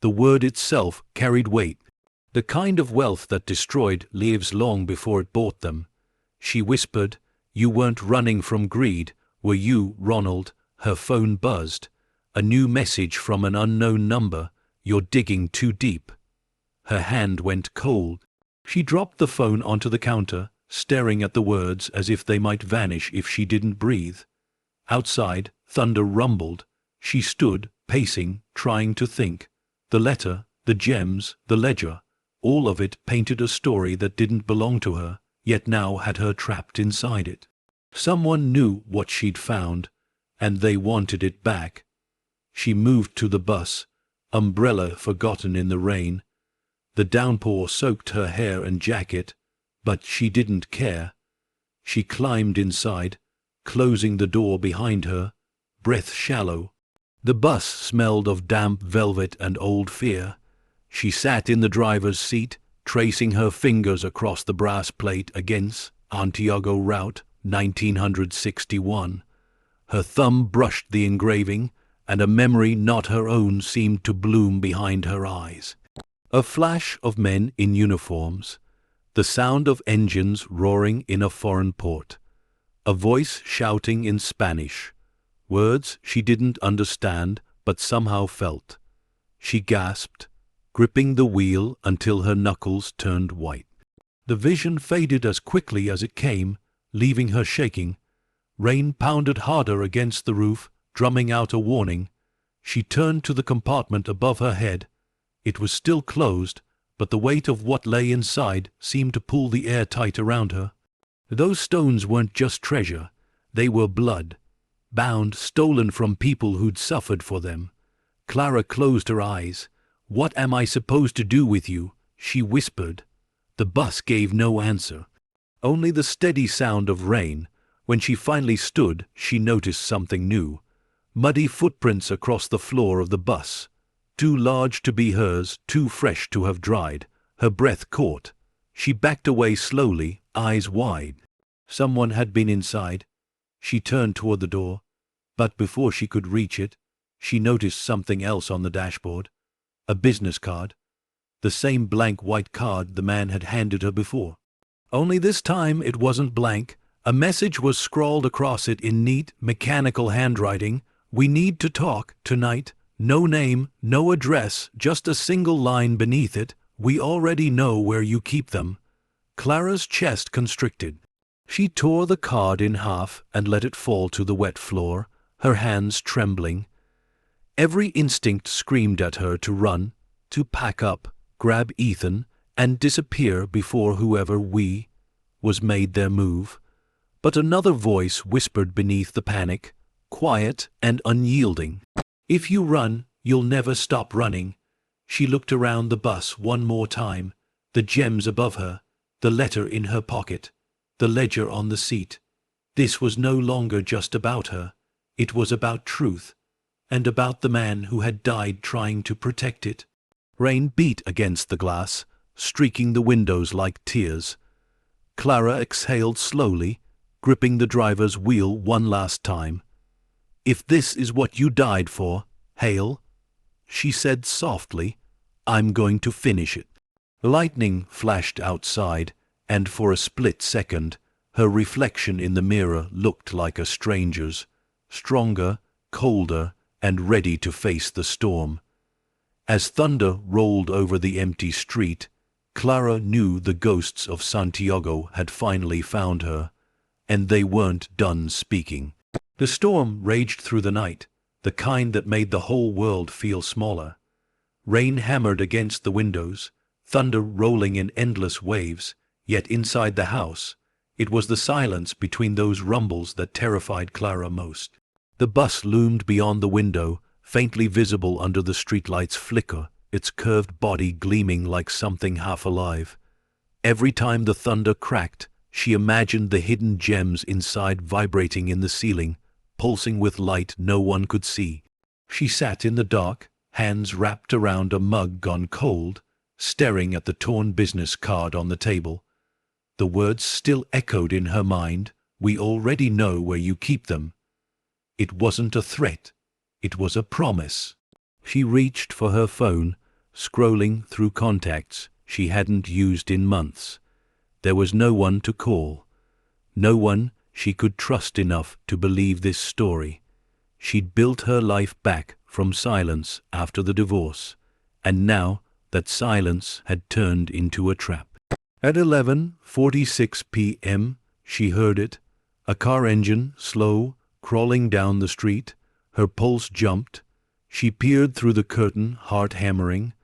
The word itself carried weight. The kind of wealth that destroyed lives long before it bought them. She whispered, "You weren't running from greed, were you, Ronald?" Her phone buzzed. A new message from an unknown number. "You're digging too deep." Her hand went cold. She dropped the phone onto the counter, staring at the words as if they might vanish if she didn't breathe. Outside, thunder rumbled. She stood, pacing, trying to think. The letter, the gems, the ledger, all of it painted a story that didn't belong to her, yet now had her trapped inside it. Someone knew what she'd found, and they wanted it back. She moved to the bus, umbrella forgotten in the rain. The downpour soaked her hair and jacket, but she didn't care. She climbed inside, closing the door behind her, breath shallow. The bus smelled of damp velvet and old fear. She sat in the driver's seat, tracing her fingers across the brass plate against Santiago Route, 1961. Her thumb brushed the engraving, and a memory not her own seemed to bloom behind her eyes. A flash of men in uniforms, the sound of engines roaring in a foreign port, a voice shouting in Spanish, words she didn't understand but somehow felt. She gasped, gripping the wheel until her knuckles turned white. The vision faded as quickly as it came, leaving her shaking. Rain pounded harder against the roof, drumming out a warning. She turned to the compartment above her head. It was still closed, but the weight of what lay inside seemed to pull the air tight around her. Those stones weren't just treasure, they were blood, bound, stolen from people who'd suffered for them. Clara closed her eyes. "What am I supposed to do with you?" she whispered. The bus gave no answer. Only the steady sound of rain, When she finally stood, she noticed something new. Muddy footprints across the floor of the bus. Too large to be hers, too fresh to have dried. Her breath caught. She backed away slowly, eyes wide. Someone had been inside. She turned toward the door, but before she could reach it, she noticed something else on the dashboard. A business card. The same blank white card the man had handed her before. Only this time it wasn't blank. A message was scrawled across it in neat, mechanical handwriting. "We need to talk tonight." No name, no address, just a single line beneath it. "We already know where you keep them." Clara's chest constricted. She tore the card in half and let it fall to the wet floor, her hands trembling. Every instinct screamed at her to run, to pack up, grab Ethan, and disappear before whoever "we" was made their move. But another voice whispered beneath the panic, quiet and unyielding. "If you run, you'll never stop running." She looked around the bus one more time, the gems above her, the letter in her pocket, the ledger on the seat. This was no longer just about her. It was about truth, and about the man who had died trying to protect it. Rain beat against the glass, streaking the windows like tears. Clara exhaled slowly, gripping the driver's wheel one last time. "If this is what you died for, Hale," she said softly, "I'm going to finish it." Lightning flashed outside, and for a split second, her reflection in the mirror looked like a stranger's, stronger, colder, and ready to face the storm. As thunder rolled over the empty street, Clara knew the ghosts of Santiago had finally found her, and they weren't done speaking. The storm raged through the night, the kind that made the whole world feel smaller. Rain hammered against the windows, thunder rolling in endless waves, yet inside the house, it was the silence between those rumbles that terrified Clara most. The bus loomed beyond the window, faintly visible under the streetlight's flicker, its curved body gleaming like something half alive. Every time the thunder cracked, she imagined the hidden gems inside vibrating in the ceiling, pulsing with light no one could see. She sat in the dark, hands wrapped around a mug gone cold, staring at the torn business card on the table. The words still echoed in her mind, "We already know where you keep them." It wasn't a threat, it was a promise. She reached for her phone, scrolling through contacts she hadn't used in months. There was no one to call, no one she could trust enough to believe this story. She'd built her life back from silence after the divorce, and now that silence had turned into a trap. At 11:46 p.m., she heard it, a car engine, slow, crawling down the street. Her pulse jumped. She peered through the curtain, heart hammering.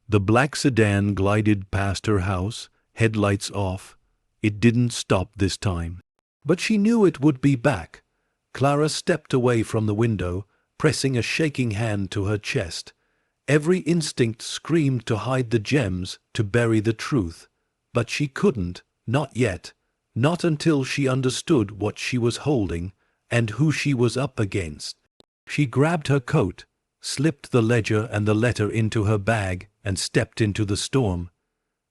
The black sedan glided past her house, headlights off. It didn't stop this time. But she knew it would be back. Clara stepped away from the window, pressing a shaking hand to her chest. Every instinct screamed to hide the gems, to bury the truth. But she couldn't, not yet, not until she understood what she was holding and who she was up against. She grabbed her coat, slipped the ledger and the letter into her bag, and stepped into the storm.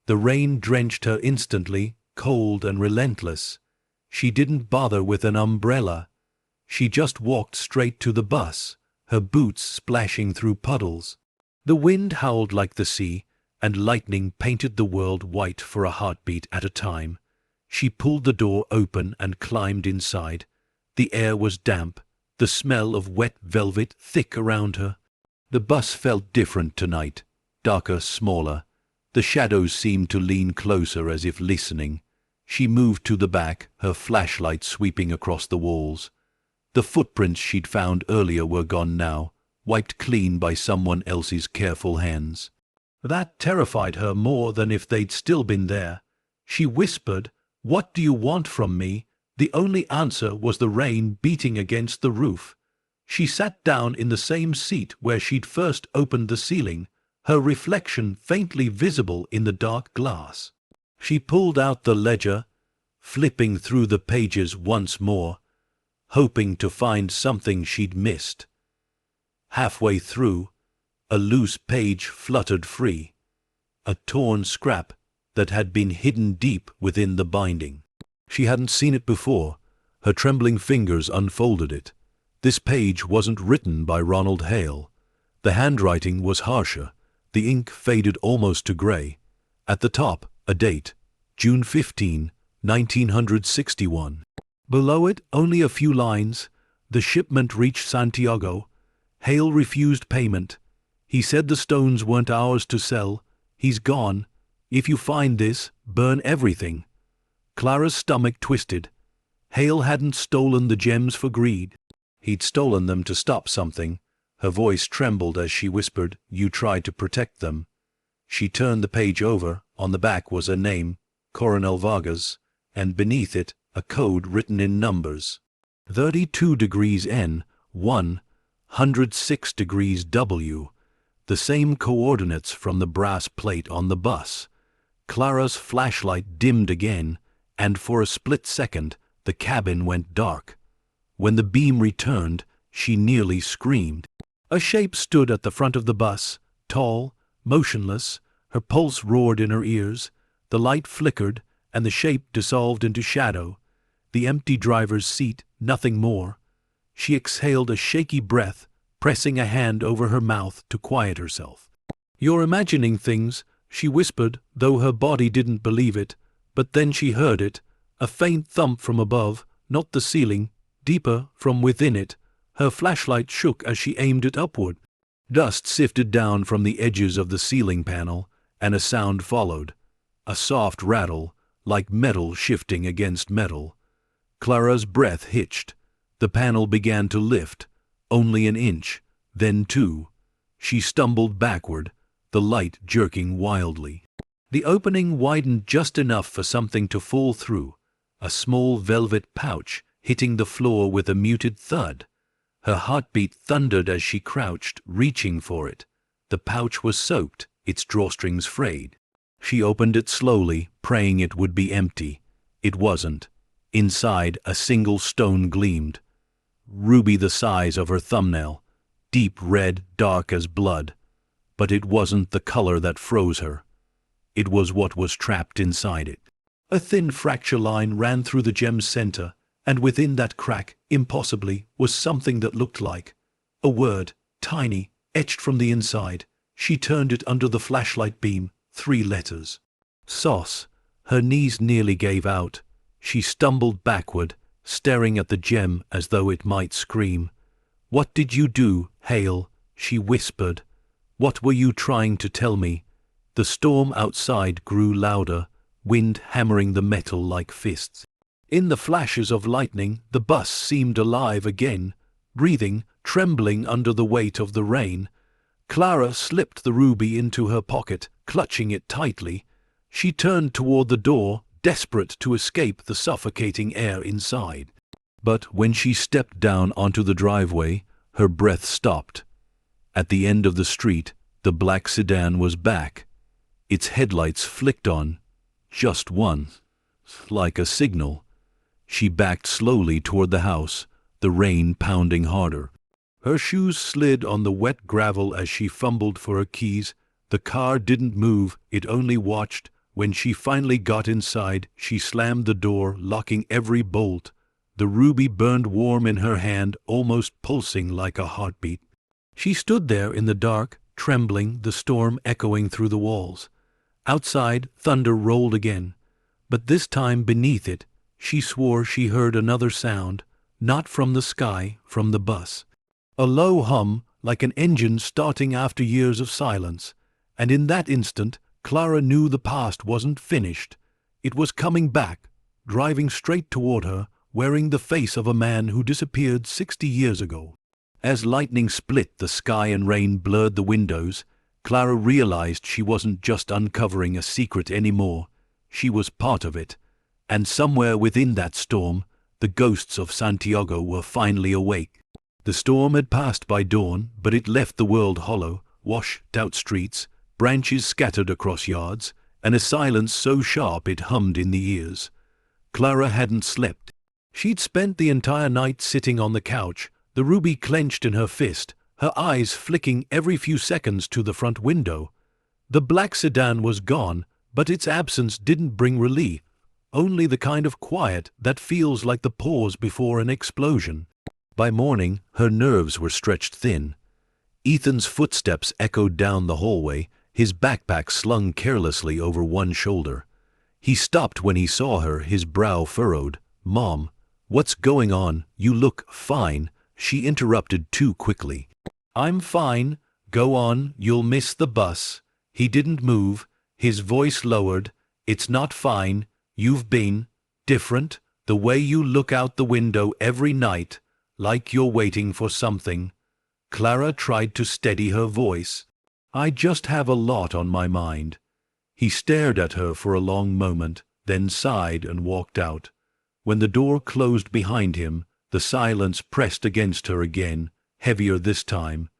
The rain drenched her instantly, cold and relentless. She didn't bother with an umbrella. She just walked straight to the bus, her boots splashing through puddles. The wind howled like the sea, and lightning painted the world white for a heartbeat at a time. She pulled the door open and climbed inside. The air was damp, the smell of wet velvet thick around her. The bus felt different tonight, darker, smaller. The shadows seemed to lean closer as if listening. She moved to the back, her flashlight sweeping across the walls. The footprints she'd found earlier were gone now, wiped clean by someone else's careful hands. That terrified her more than if they'd still been there. She whispered, "What do you want from me?" The only answer was the rain beating against the roof. She sat down in the same seat where she'd first opened the ceiling, her reflection faintly visible in the dark glass. She pulled out the ledger, flipping through the pages once more, hoping to find something she'd missed. Halfway through, a loose page fluttered free, a torn scrap that had been hidden deep within the binding. She hadn't seen it before. Her trembling fingers unfolded it. This page wasn't written by Ronald Hale. The handwriting was harsher. The ink faded almost to gray. At the top, a date, June 15, 1961. Below it, only a few lines. The shipment reached Santiago. Hale refused payment. He said the stones weren't ours to sell. He's gone. If you find this, burn everything. Clara's stomach twisted. Hale hadn't stolen the gems for greed. He'd stolen them to stop something. Her voice trembled as she whispered, "You tried to protect them." She turned the page over. On the back was a name, Coronel Vargas, and beneath it, a code written in numbers. 32 degrees N, 106 degrees W. The same coordinates from the brass plate on the bus. Clara's flashlight dimmed again, and for a split second, the cabin went dark. When the beam returned, she nearly screamed. A shape stood at the front of the bus, tall, motionless. Her pulse roared in her ears. The light flickered, and the shape dissolved into shadow. The empty driver's seat, nothing more. She exhaled a shaky breath, pressing a hand over her mouth to quiet herself. "You're imagining things," she whispered, though her body didn't believe it. But then she heard it, a faint thump from above, not the ceiling, deeper from within it. Her flashlight shook as she aimed it upward. Dust sifted down from the edges of the ceiling panel, and a sound followed. A soft rattle, like metal shifting against metal. Clara's breath hitched. The panel began to lift, only an inch, then two. She stumbled backward, the light jerking wildly. The opening widened just enough for something to fall through, a small velvet pouch hitting the floor with a muted thud. Her heartbeat thundered as she crouched, reaching for it. The pouch was soaked, its drawstrings frayed. She opened it slowly, praying it would be empty. It wasn't. Inside, a single stone gleamed, ruby the size of her thumbnail, deep red, dark as blood. But it wasn't the color that froze her. It was what was trapped inside it. A thin fracture line ran through the gem's center, and within that crack, impossibly, was something that looked like a word, tiny, etched from the inside. She turned it under the flashlight beam, 3 letters. Sauce. Her knees nearly gave out. She stumbled backward, staring at the gem as though it might scream. "What did you do, Hale?" she whispered. "What were you trying to tell me?" The storm outside grew louder, wind hammering the metal like fists. In the flashes of lightning, the bus seemed alive again, breathing, trembling under the weight of the rain. Clara slipped the ruby into her pocket, clutching it tightly. She turned toward the door, desperate to escape the suffocating air inside. But when she stepped down onto the driveway, her breath stopped. At the end of the street, the black sedan was back. Its headlights flicked on, just one, like a signal. She backed slowly toward the house, the rain pounding harder. Her shoes slid on the wet gravel as she fumbled for her keys. The car didn't move, it only watched. When she finally got inside, she slammed the door, locking every bolt. The ruby burned warm in her hand, almost pulsing like a heartbeat. She stood there in the dark, trembling, the storm echoing through the walls. Outside, thunder rolled again, but this time beneath it, she swore she heard another sound, not from the sky, from the bus. A low hum, like an engine starting after years of silence, and in that instant, Clara knew the past wasn't finished. It was coming back, driving straight toward her, wearing the face of a man who disappeared 60 years ago. As lightning split the sky and rain blurred the windows, Clara realized she wasn't just uncovering a secret anymore. She was part of it. And somewhere within that storm, the ghosts of Santiago were finally awake. The storm had passed by dawn, but it left the world hollow, washed-out streets, branches scattered across yards, and a silence so sharp it hummed in the ears. Clara hadn't slept. She'd spent the entire night sitting on the couch, the ruby clenched in her fist, her eyes flicking every few seconds to the front window. The black sedan was gone, but its absence didn't bring relief, only the kind of quiet that feels like the pause before an explosion. By morning, her nerves were stretched thin. Ethan's footsteps echoed down the hallway, his backpack slung carelessly over one shoulder. He stopped when he saw her, his brow furrowed. "Mom, what's going on? You look fine," she interrupted too quickly. "I'm fine. Go on, you'll miss the bus." He didn't move, his voice lowered. "It's not fine. You've been different. The way you look out the window every night, like you're waiting for something." Clara tried to steady her voice. "I just have a lot on my mind." He stared at her for a long moment, then sighed and walked out. When the door closed behind him, the silence pressed against her again, heavier this time.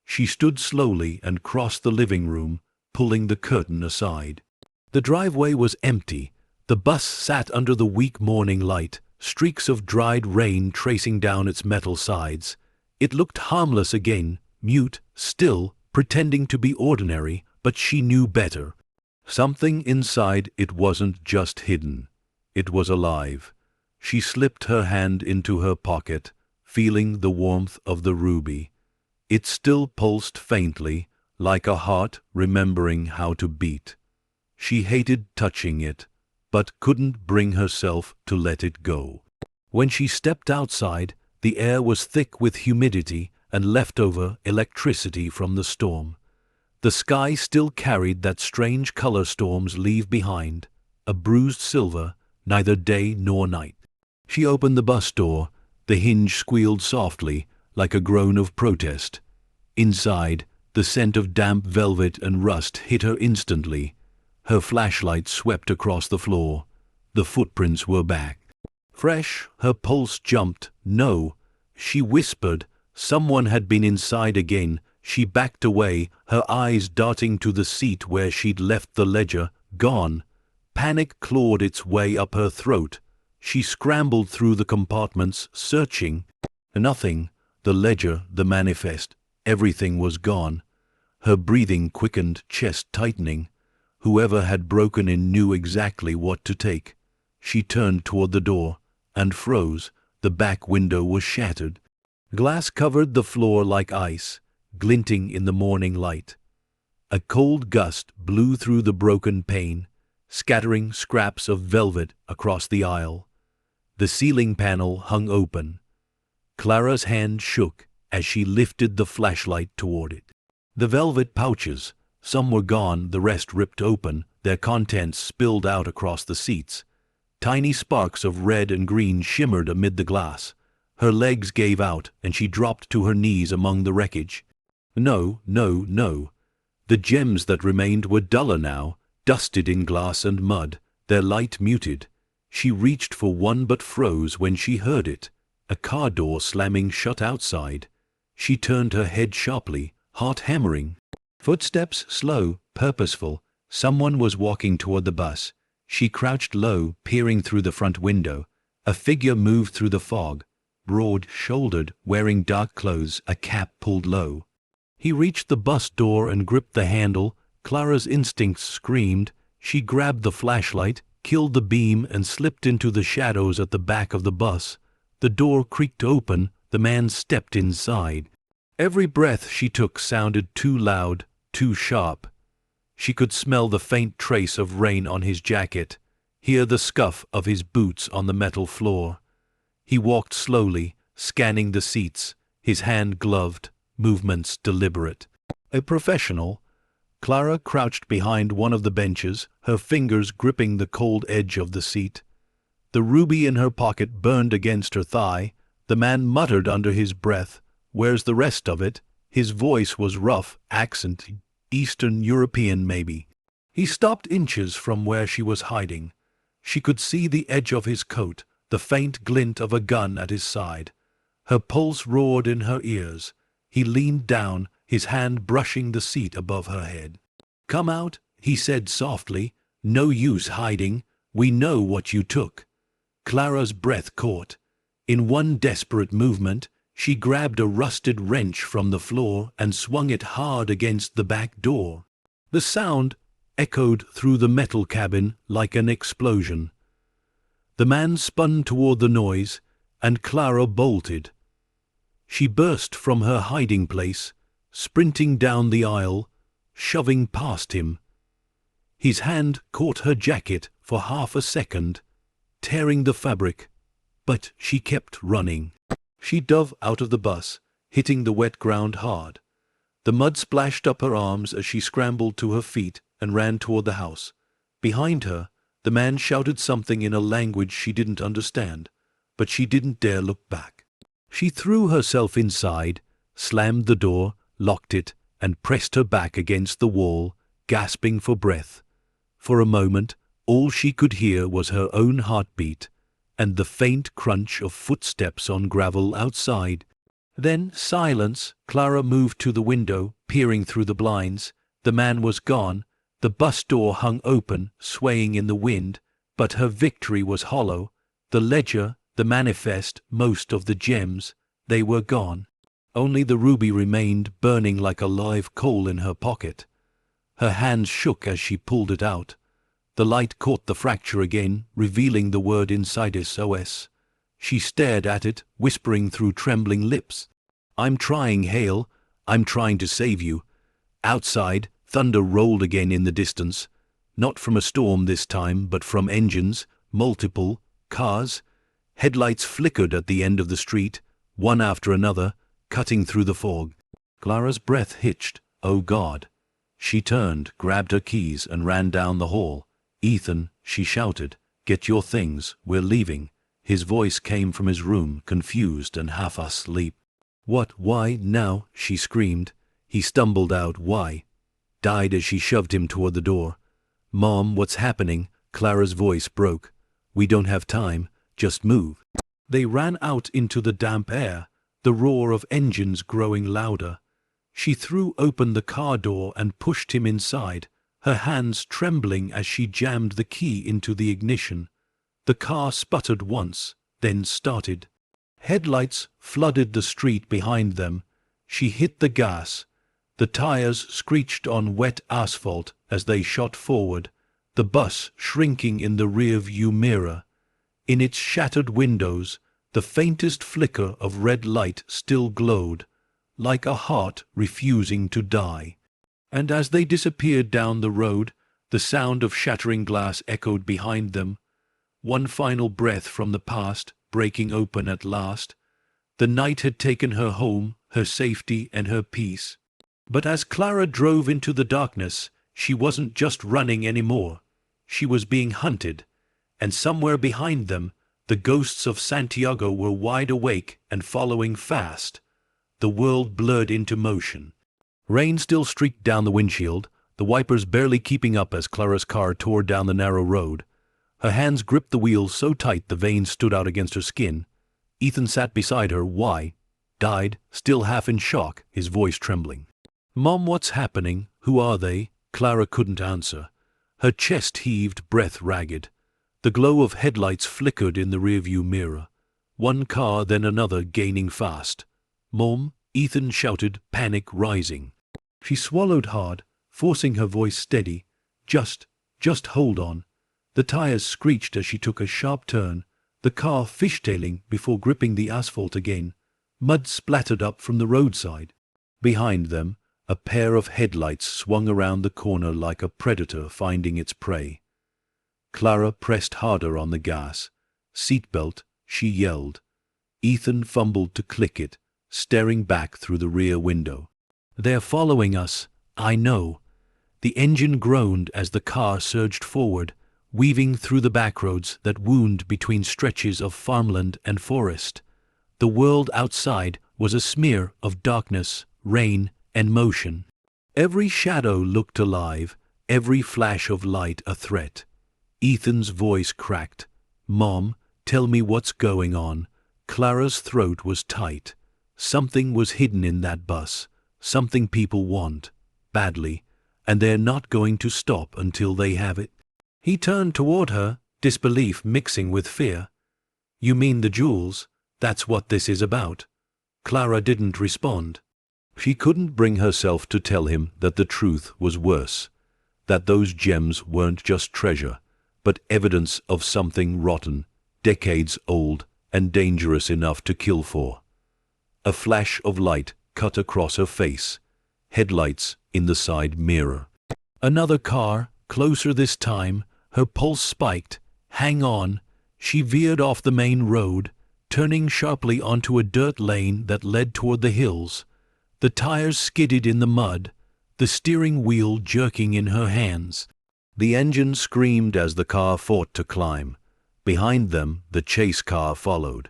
She stood slowly and crossed the living room, pulling the curtain aside. The driveway was empty. The bus sat under the weak morning light, streaks of dried rain tracing down its metal sides. It looked harmless again, mute, still, pretending to be ordinary, but she knew better. Something inside it wasn't just hidden. It was alive. She slipped her hand into her pocket, feeling the warmth of the ruby. It still pulsed faintly, like a heart remembering how to beat. She hated touching it, but couldn't bring herself to let it go. When she stepped outside, the air was thick with humidity and leftover electricity from the storm. The sky still carried that strange color storms leave behind, a bruised silver, neither day nor night. She opened the bus door. The hinge squealed softly, like a groan of protest. Inside, the scent of damp velvet and rust hit her instantly. Her flashlight swept across the floor. The footprints were back. Fresh, her pulse jumped. No, she whispered. Someone had been inside again. She backed away, her eyes darting to the seat where she'd left the ledger. Gone. Panic clawed its way up her throat. She scrambled through the compartments, searching. Nothing. The ledger, the manifest, everything was gone. Her breathing quickened, chest tightening. Whoever had broken in knew exactly what to take. She turned toward the door, and froze. The back window was shattered. Glass covered the floor like ice, glinting in the morning light. A cold gust blew through the broken pane, scattering scraps of velvet across the aisle. The ceiling panel hung open. Clara's hand shook as she lifted the flashlight toward it. The velvet pouches, some were gone, the rest ripped open, their contents spilled out across the seats. Tiny sparks of red and green shimmered amid the glass. Her legs gave out, and she dropped to her knees among the wreckage. No, no, no. The gems that remained were duller now, dusted in glass and mud, their light muted. She reached for one but froze when she heard it, a car door slamming shut outside. She turned her head sharply, heart hammering. Footsteps slow, purposeful. Someone was walking toward the bus. She crouched low, peering through the front window. A figure moved through the fog, broad-shouldered, wearing dark clothes, a cap pulled low. He reached the bus door and gripped the handle. Clara's instincts screamed. She grabbed the flashlight, killed the beam, and slipped into the shadows at the back of the bus. The door creaked open. The man stepped inside. Every breath she took sounded too loud, too sharp. She could smell the faint trace of rain on his jacket, hear the scuff of his boots on the metal floor. He walked slowly, scanning the seats, his hand gloved, movements deliberate. A professional. Clara crouched behind one of the benches, her fingers gripping the cold edge of the seat. The ruby in her pocket burned against her thigh. The man muttered under his breath, "Where's the rest of it?" His voice was rough, accent, Eastern European maybe. He stopped inches from where she was hiding. She could see the edge of his coat, the faint glint of a gun at his side. Her pulse roared in her ears. He leaned down, his hand brushing the seat above her head. "Come out," he said softly. "No use hiding. We know what you took." Clara's breath caught. In one desperate movement, she grabbed a rusted wrench from the floor and swung it hard against the back door. The sound echoed through the metal cabin like an explosion. The man spun toward the noise, and Clara bolted. She burst from her hiding place, sprinting down the aisle, shoving past him. His hand caught her jacket for half a second, tearing the fabric, but she kept running. She dove out of the bus, hitting the wet ground hard. The mud splashed up her arms as she scrambled to her feet and ran toward the house. Behind her, the man shouted something in a language she didn't understand, but she didn't dare look back. She threw herself inside, slammed the door, locked it, and pressed her back against the wall, gasping for breath. For a moment, all she could hear was her own heartbeat and the faint crunch of footsteps on gravel outside. Then silence. Clara moved to the window, peering through the blinds. The man was gone. The bus door hung open, swaying in the wind, but her victory was hollow. The ledger, the manifest, most of the gems, they were gone. Only the ruby remained, burning like a live coal in her pocket. Her hands shook as she pulled it out. The light caught the fracture again, revealing the word inside SOS. She stared at it, whispering through trembling lips. "I'm trying, Hale. I'm trying to save you." Outside, thunder rolled again in the distance. Not from a storm this time, but from engines, multiple, cars. Headlights flickered at the end of the street, one after another, cutting through the fog. Clara's breath hitched. Oh God. She turned, grabbed her keys, and ran down the hall. "Ethan," she shouted, "get your things, we're leaving." His voice came from his room, confused and half asleep. "What, why, now?" she screamed. He stumbled out, "Why?" Died as she shoved him toward the door. "Mom, what's happening?" Clara's voice broke. "We don't have time, just move." They ran out into the damp air, the roar of engines growing louder. She threw open the car door and pushed him inside, her hands trembling as she jammed the key into the ignition. The car sputtered once, then started. Headlights flooded the street behind them. She hit the gas. The tires screeched on wet asphalt as they shot forward, the bus shrinking in the rear-view mirror. In its shattered windows, the faintest flicker of red light still glowed, like a heart refusing to die. And as they disappeared down the road, the sound of shattering glass echoed behind them. One final breath from the past, breaking open at last. The night had taken her home, her safety and her peace. But as Clara drove into the darkness, she wasn't just running anymore. She was being hunted, and somewhere behind them, the ghosts of Santiago were wide awake and following fast. The world blurred into motion. Rain still streaked down the windshield, the wipers barely keeping up as Clara's car tore down the narrow road. Her hands gripped the wheels so tight the veins stood out against her skin. Ethan sat beside her. "Why?" Died, still half in shock, his voice trembling. "Mom, what's happening? Who are they?" Clara couldn't answer. Her chest heaved, breath ragged. The glow of headlights flickered in the rearview mirror. One car, then another, gaining fast. "Mom," Ethan shouted, panic rising. She swallowed hard, forcing her voice steady. Just hold on." The tires screeched as she took a sharp turn, the car fishtailing before gripping the asphalt again. Mud splattered up from the roadside. Behind them, a pair of headlights swung around the corner like a predator finding its prey. Clara pressed harder on the gas. "Seatbelt," she yelled. Ethan fumbled to click it, staring back through the rear window. "They're following us, I know." The engine groaned as the car surged forward, weaving through the backroads that wound between stretches of farmland and forest. The world outside was a smear of darkness, rain, and motion. Every shadow looked alive, every flash of light a threat. Ethan's voice cracked. "Mom, tell me what's going on." Clara's throat was tight. Something was hidden in that bus, something people want, badly, and they're not going to stop until they have it. He turned toward her, disbelief mixing with fear. You mean the jewels? That's what this is about. Clara didn't respond. She couldn't bring herself to tell him that the truth was worse, that those gems weren't just treasure, but evidence of something rotten, decades old, and dangerous enough to kill for. A flash of light cut across her face, headlights in the side mirror. Another car, closer this time, her pulse spiked. Hang on. She veered off the main road, turning sharply onto a dirt lane that led toward the hills. The tires skidded in the mud, the steering wheel jerking in her hands. The engine screamed as the car fought to climb. Behind them, the chase car followed.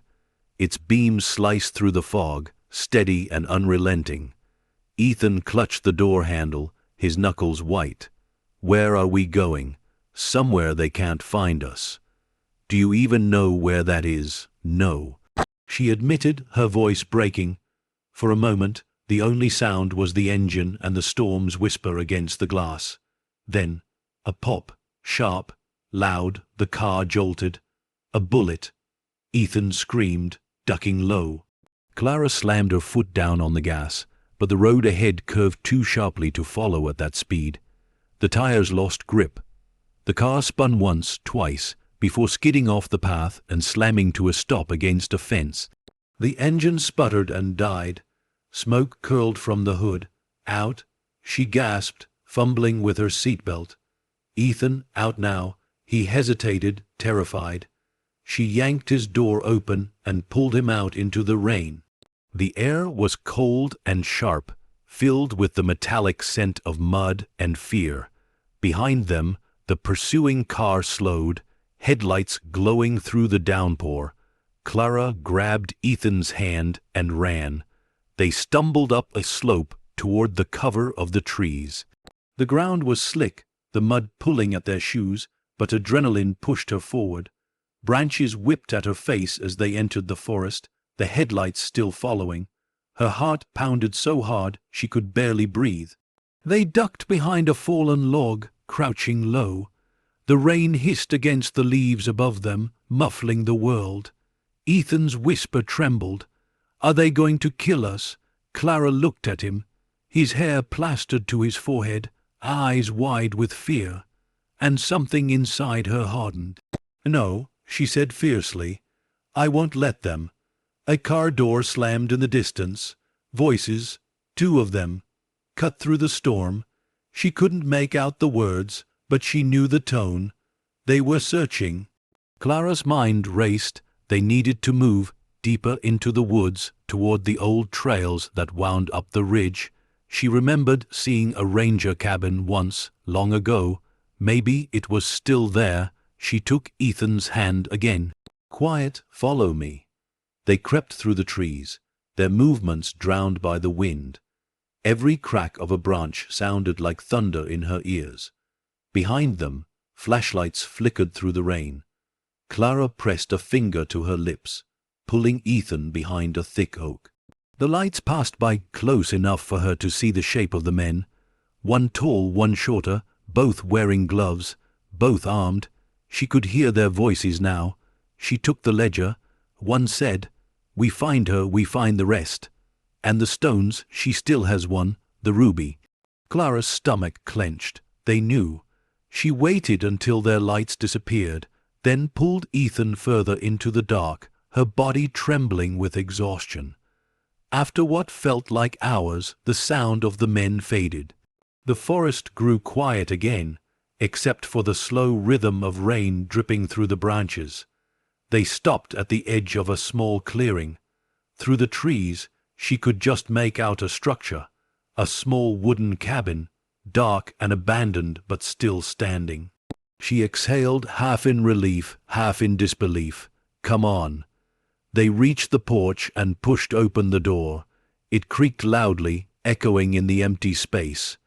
Its beams sliced through the fog, steady and unrelenting. Ethan clutched the door handle, his knuckles white. Where are we going? Somewhere they can't find us. Do you even know where that is? No. She admitted, her voice breaking. For a moment, the only sound was the engine and the storm's whisper against the glass. Then, a pop, sharp, loud, the car jolted. A bullet. Ethan screamed, ducking low. Clara slammed her foot down on the gas, but the road ahead curved too sharply to follow at that speed. The tires lost grip. The car spun once, twice, before skidding off the path and slamming to a stop against a fence. The engine sputtered and died. Smoke curled from the hood. Out, she gasped, fumbling with her seatbelt. Ethan, out now. He hesitated, terrified. She yanked his door open and pulled him out into the rain. The air was cold and sharp, filled with the metallic scent of mud and fear. Behind them, the pursuing car slowed, headlights glowing through the downpour. Clara grabbed Ethan's hand and ran. They stumbled up a slope toward the cover of the trees. The ground was slick, the mud pulling at their shoes, but adrenaline pushed her forward. Branches whipped at her face as they entered the forest, the headlights still following. Her heart pounded so hard she could barely breathe. They ducked behind a fallen log, crouching low. The rain hissed against the leaves above them, muffling the world. Ethan's whisper trembled. "Are they going to kill us?" Clara looked at him, his hair plastered to his forehead, eyes wide with fear, and something inside her hardened. "No," she said fiercely. "I won't let them." A car door slammed in the distance. Voices, two of them, cut through the storm. She couldn't make out the words, but she knew the tone. They were searching. Clara's mind raced. They needed to move deeper into the woods, toward the old trails that wound up the ridge. She remembered seeing a ranger cabin once, long ago. Maybe it was still there. She took Ethan's hand again. "Quiet, follow me." They crept through the trees, their movements drowned by the wind. Every crack of a branch sounded like thunder in her ears. Behind them, flashlights flickered through the rain. Clara pressed a finger to her lips, pulling Ethan behind a thick oak. The lights passed by close enough for her to see the shape of the men. One tall, one shorter, both wearing gloves, both armed. She could hear their voices now. She took the ledger. One said, "We find her, we find the rest." And the stones, she still has one, the ruby. Clara's stomach clenched. They knew. She waited until their lights disappeared, then pulled Ethan further into the dark, her body trembling with exhaustion. After what felt like hours, the sound of the men faded. The forest grew quiet again, except for the slow rhythm of rain dripping through the branches. They stopped at the edge of a small clearing. Through the trees, she could just make out a structure, a small wooden cabin, dark and abandoned but still standing. She exhaled, half in relief, half in disbelief. "Come on." They reached the porch and pushed open the door. It creaked loudly, echoing in the empty space.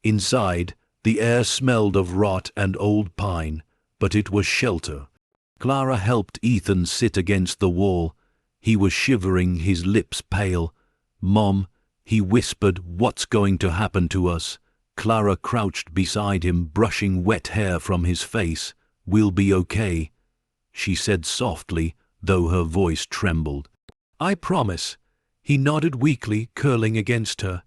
Inside, the air smelled of rot and old pine, but it was shelter. Clara helped Ethan sit against the wall. He was shivering, his lips pale. "Mom," he whispered, "what's going to happen to us?" Clara crouched beside him, brushing wet hair from his face. "We'll be okay," she said softly, though her voice trembled. "I promise." He nodded weakly, curling against her.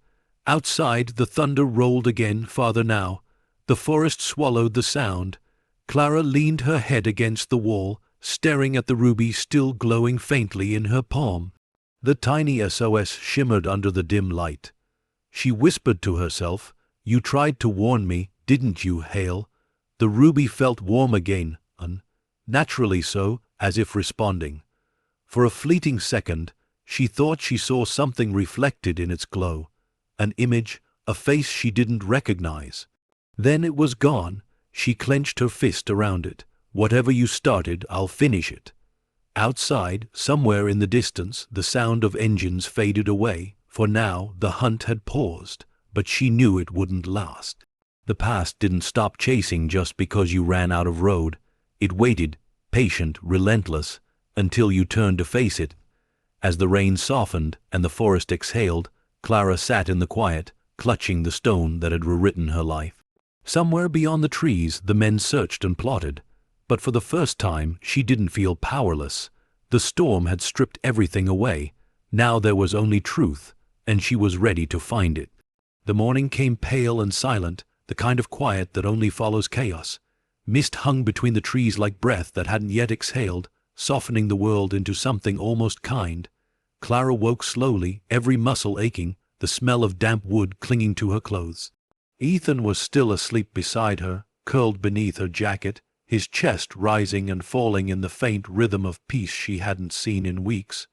Outside, the thunder rolled again, farther now. The forest swallowed the sound. Clara leaned her head against the wall, staring at the ruby still glowing faintly in her palm. The tiny SOS shimmered under the dim light. She whispered to herself, "You tried to warn me, didn't you, Hale?" The ruby felt warm again, unnaturally so, as if responding. For a fleeting second, she thought she saw something reflected in its glow. An image, a face she didn't recognize. Then it was gone. She clenched her fist around it. "Whatever you started, I'll finish it." Outside, somewhere in the distance, the sound of engines faded away. For now, the hunt had paused, but she knew it wouldn't last. The past didn't stop chasing just because you ran out of road. It waited, patient, relentless, until you turned to face it. As the rain softened and the forest exhaled, Clara sat in the quiet, clutching the stone that had rewritten her life. Somewhere beyond the trees, the men searched and plotted. But for the first time, she didn't feel powerless. The storm had stripped everything away. Now there was only truth, and she was ready to find it. The morning came pale and silent, the kind of quiet that only follows chaos. Mist hung between the trees like breath that hadn't yet exhaled, softening the world into something almost kind. Clara woke slowly, every muscle aching, the smell of damp wood clinging to her clothes. Ethan was still asleep beside her, curled beneath her jacket, his chest rising and falling in the faint rhythm of peace she hadn't seen in weeks.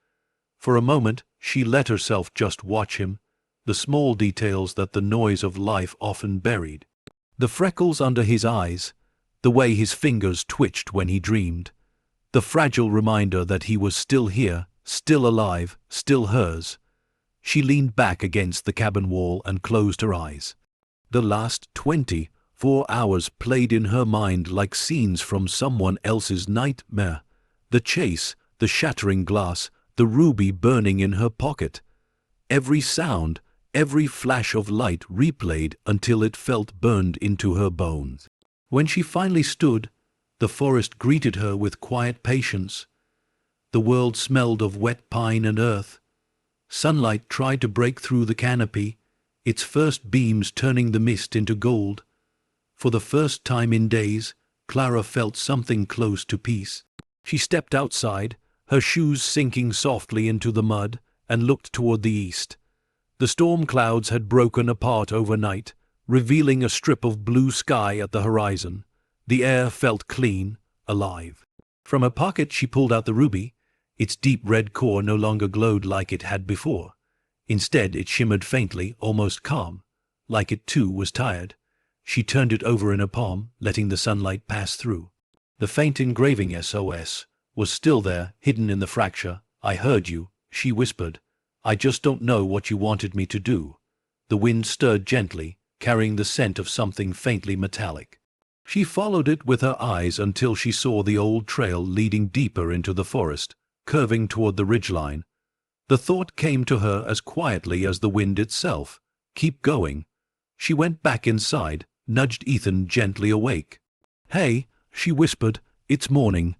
For a moment, she let herself just watch him, the small details that the noise of life often buried. The freckles under his eyes, the way his fingers twitched when he dreamed, the fragile reminder that he was still here, still alive, still hers. She leaned back against the cabin wall and closed her eyes. The last 24 hours played in her mind like scenes from someone else's nightmare. The chase, the shattering glass, the ruby burning in her pocket. Every sound, every flash of light replayed until it felt burned into her bones. When she finally stood, the forest greeted her with quiet patience. The world smelled of wet pine and earth. Sunlight tried to break through the canopy, its first beams turning the mist into gold. For the first time in days, Clara felt something close to peace. She stepped outside, her shoes sinking softly into the mud, and looked toward the east. The storm clouds had broken apart overnight, revealing a strip of blue sky at the horizon. The air felt clean, alive. From her pocket she pulled out the ruby. Its deep red core no longer glowed like it had before. Instead it shimmered faintly, almost calm, like it too was tired. She turned it over in her palm, letting the sunlight pass through. The faint engraving SOS was still there, hidden in the fracture. "I heard you," she whispered. "I just don't know what you wanted me to do." The wind stirred gently, carrying the scent of something faintly metallic. She followed it with her eyes until she saw the old trail leading deeper into the forest, curving toward the ridgeline. The thought came to her as quietly as the wind itself. Keep going. She went back inside, nudged Ethan gently awake. "Hey," she whispered, "it's morning."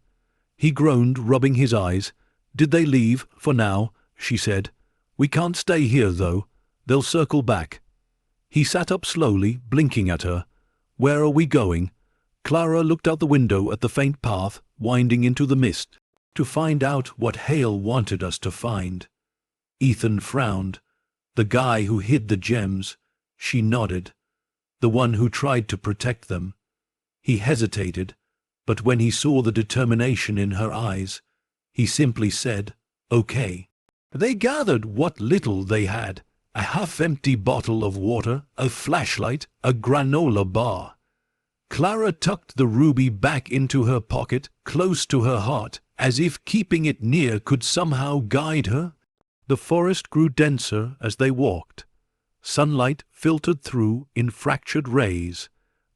He groaned, rubbing his eyes. "Did they leave, for now?" she said. "We can't stay here, though. They'll circle back." He sat up slowly, blinking at her. "Where are we going?" Clara looked out the window at the faint path, winding into the mist. "To find out what Hale wanted us to find." Ethan frowned. "The guy who hid the gems." She nodded. "The one who tried to protect them." He hesitated, but when he saw the determination in her eyes, he simply said, "Okay." They gathered what little they had: a half-empty bottle of water, a flashlight, a granola bar. Clara tucked the ruby back into her pocket, close to her heart, as if keeping it near could somehow guide her. The forest grew denser as they walked. Sunlight filtered through in fractured rays,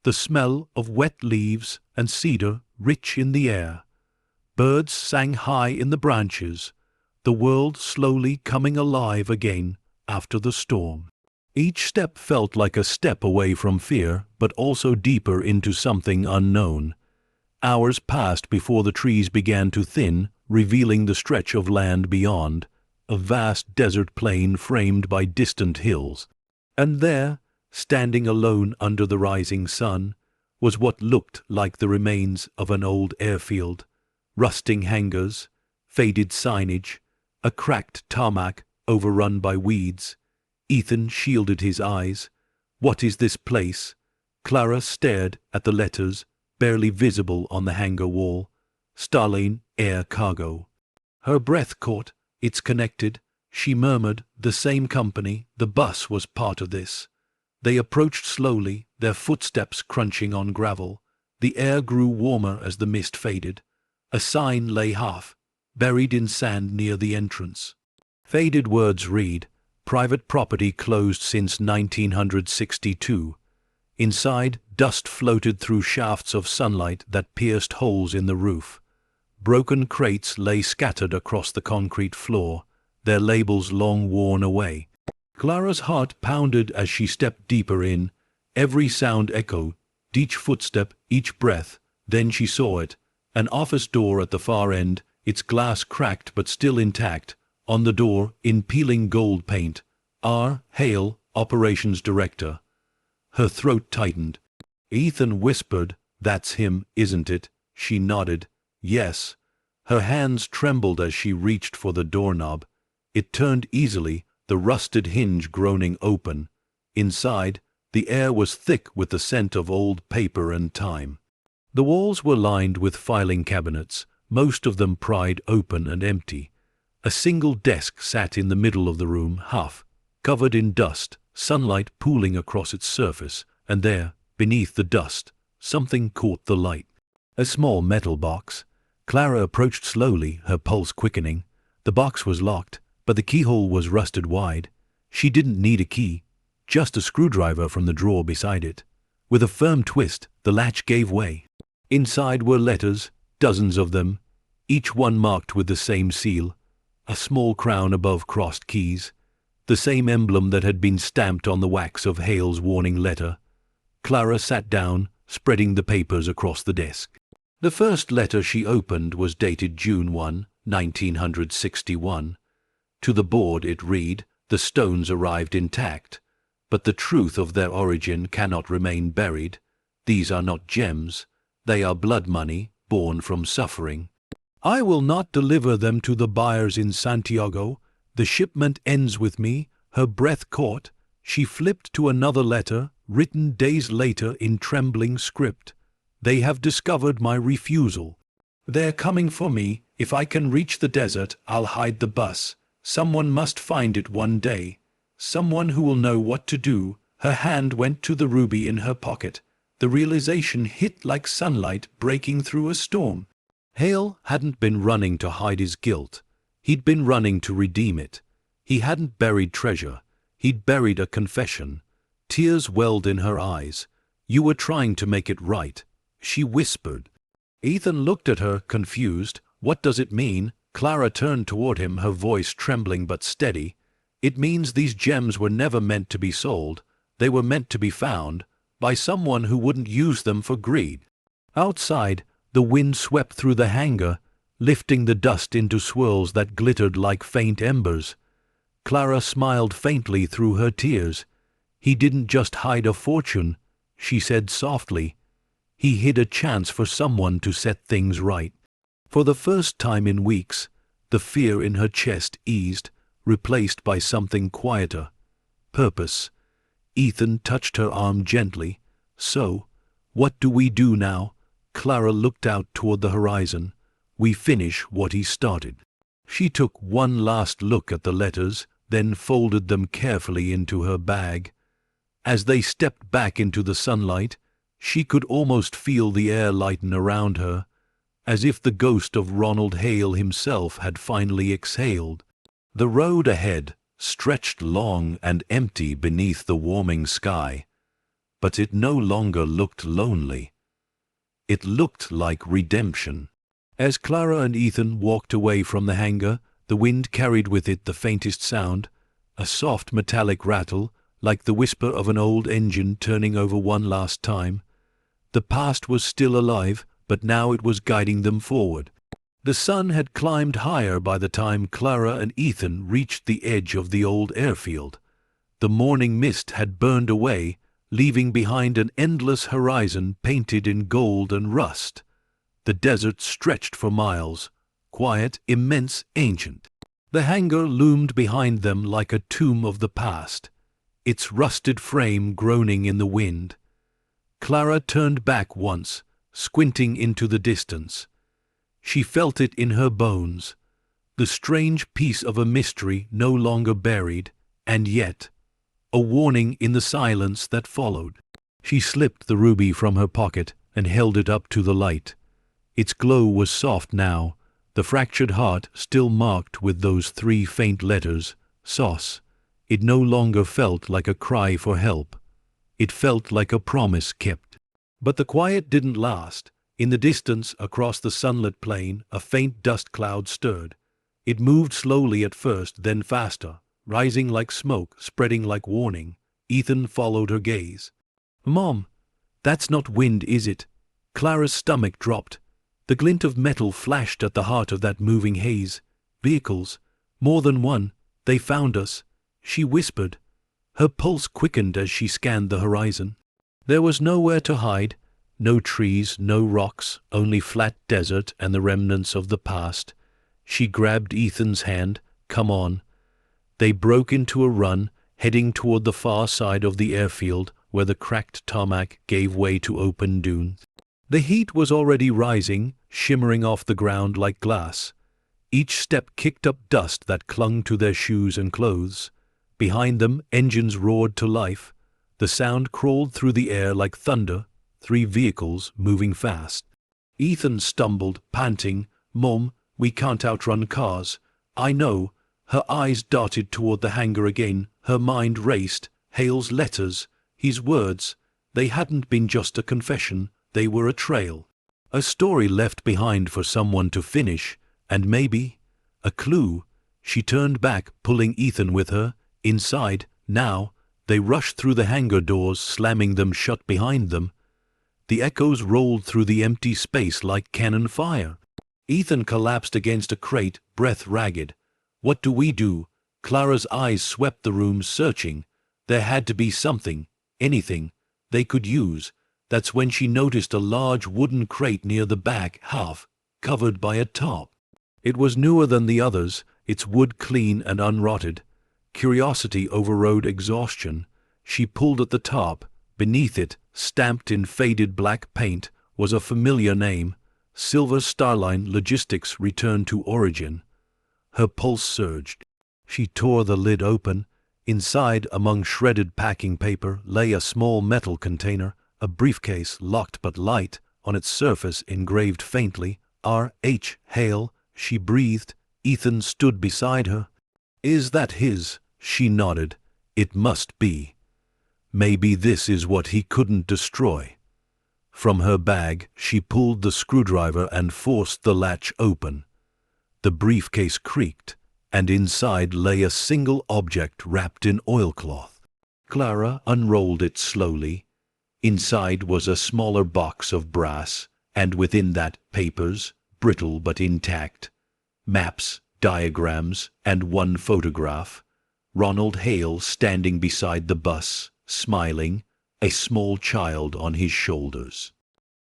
the smell of wet leaves and cedar rich in the air. Birds sang high in the branches, the world slowly coming alive again after the storm. Each step felt like a step away from fear, but also deeper into something unknown. Hours passed before the trees began to thin, revealing the stretch of land beyond, a vast desert plain framed by distant hills. And there, standing alone under the rising sun, was what looked like the remains of an old airfield. Rusting hangars, faded signage, a cracked tarmac overrun by weeds. Ethan shielded his eyes. "What is this place?" Clara stared at the letters, barely visible on the hangar wall. "Starlane Air Cargo." Her breath caught. "It's connected," she murmured. "The same company. The bus was part of this." They approached slowly, their footsteps crunching on gravel. The air grew warmer as the mist faded. A sign lay half buried in sand near the entrance. Faded words read, "Private property closed since 1962. Inside, dust floated through shafts of sunlight that pierced holes in the roof. Broken crates lay scattered across the concrete floor, their labels long worn away. Clara's heart pounded as she stepped deeper in. Every sound echoed, each footstep, each breath. Then she saw it, an office door at the far end, its glass cracked but still intact. On the door, in peeling gold paint, "R. Hale, Operations Director." Her throat tightened. Ethan whispered, "That's him, isn't it?" She nodded, "Yes." Her hands trembled as she reached for the doorknob. It turned easily, the rusted hinge groaning open. Inside, the air was thick with the scent of old paper and time. The walls were lined with filing cabinets, most of them pried open and empty. A single desk sat in the middle of the room, half covered in dust, sunlight pooling across its surface, and there, beneath the dust, something caught the light. A small metal box. Clara approached slowly, her pulse quickening. The box was locked, but the keyhole was rusted wide. She didn't need a key, just a screwdriver from the drawer beside it. With a firm twist, the latch gave way. Inside were letters, dozens of them, each one marked with the same seal, a small crown above crossed keys, the same emblem that had been stamped on the wax of Hale's warning letter. Clara sat down, spreading the papers across the desk. The first letter she opened was dated June 1, 1961. To the board it read, "The stones arrived intact, but the truth of their origin cannot remain buried. These are not gems. They are blood money, born from suffering. I will not deliver them to the buyers in Santiago. The shipment ends with me." Her breath caught. She flipped to another letter, written days later in trembling script. "They have discovered my refusal. They're coming for me. If I can reach the desert, I'll hide the bus. Someone must find it one day. Someone who will know what to do." Her hand went to the ruby in her pocket. The realization hit like sunlight breaking through a storm. Hale hadn't been running to hide his guilt. He'd been running to redeem it. He hadn't buried treasure. He'd buried a confession. Tears welled in her eyes. "You were trying to make it right," she whispered. Ethan looked at her, confused. "What does it mean?" Clara turned toward him, her voice trembling but steady. "It means these gems were never meant to be sold. They were meant to be found by someone who wouldn't use them for greed." Outside, the wind swept through the hangar, lifting the dust into swirls that glittered like faint embers. Clara smiled faintly through her tears. "He didn't just hide a fortune," she said softly. "He hid a chance for someone to set things right." For the first time in weeks, the fear in her chest eased, replaced by something quieter. Purpose. Ethan touched her arm gently. "So, what do we do now?" Clara looked out toward the horizon. "We finish what he started." She took one last look at the letters, then folded them carefully into her bag. As they stepped back into the sunlight, she could almost feel the air lighten around her, as if the ghost of Ronald Hale himself had finally exhaled. The road ahead stretched long and empty beneath the warming sky, but it no longer looked lonely. It looked like redemption. As Clara and Ethan walked away from the hangar, the wind carried with it the faintest sound, a soft metallic rattle, like the whisper of an old engine turning over one last time. The past was still alive, but now it was guiding them forward. The sun had climbed higher by the time Clara and Ethan reached the edge of the old airfield. The morning mist had burned away, leaving behind an endless horizon painted in gold and rust. The desert stretched for miles, quiet, immense, ancient. The hangar loomed behind them like a tomb of the past, its rusted frame groaning in the wind. Clara turned back once, squinting into the distance. She felt it in her bones, the strange piece of a mystery no longer buried, and yet a warning in the silence that followed. She slipped the ruby from her pocket and held it up to the light. Its glow was soft now, the fractured heart still marked with those 3 faint letters, SOS. It no longer felt like a cry for help. It felt like a promise kept. But the quiet didn't last. In the distance, across the sunlit plain, a faint dust cloud stirred. It moved slowly at first, then faster, rising like smoke, spreading like warning. Ethan followed her gaze. "Mom, that's not wind, is it?" Clara's stomach dropped. The glint of metal flashed at the heart of that moving haze. "Vehicles. More than one. They found us," she whispered. Her pulse quickened as she scanned the horizon. There was nowhere to hide. No trees, no rocks, only flat desert and the remnants of the past. She grabbed Ethan's hand. "Come on." They broke into a run, heading toward the far side of the airfield where the cracked tarmac gave way to open dunes. The heat was already rising, shimmering off the ground like glass. Each step kicked up dust that clung to their shoes and clothes. Behind them, engines roared to life. The sound crawled through the air like thunder, 3 vehicles moving fast. Ethan stumbled, panting, "Mom, we can't outrun cars." "I know." Her eyes darted toward the hangar again. Her mind raced. Hale's letters, his words, they hadn't been just a confession, they were a trail. A story left behind for someone to finish, and maybe a clue. She turned back, pulling Ethan with her. Inside, now, they rushed through the hangar doors, slamming them shut behind them. The echoes rolled through the empty space like cannon fire. Ethan collapsed against a crate, breath ragged. "What do we do?" Clara's eyes swept the room, searching. There had to be something, anything, they could use. That's when she noticed a large wooden crate near the back half, covered by a tarp. It was newer than the others, its wood clean and unrotted. Curiosity overrode exhaustion. She pulled at the tarp. Beneath it, stamped in faded black paint, was a familiar name. Silver Starline Logistics Return to Origin. Her pulse surged. She tore the lid open. Inside, among shredded packing paper, lay a small metal container, a briefcase locked but light, on its surface engraved faintly, R.H. Hale. She breathed. Ethan stood beside her. "Is that his?" She nodded. "It must be. Maybe this is what he couldn't destroy." From her bag, she pulled the screwdriver and forced the latch open. The briefcase creaked, and inside lay a single object wrapped in oilcloth. Clara unrolled it slowly. Inside was a smaller box of brass, and within that papers, brittle but intact, maps, diagrams, and one photograph. Ronald Hale standing beside the bus, smiling, a small child on his shoulders.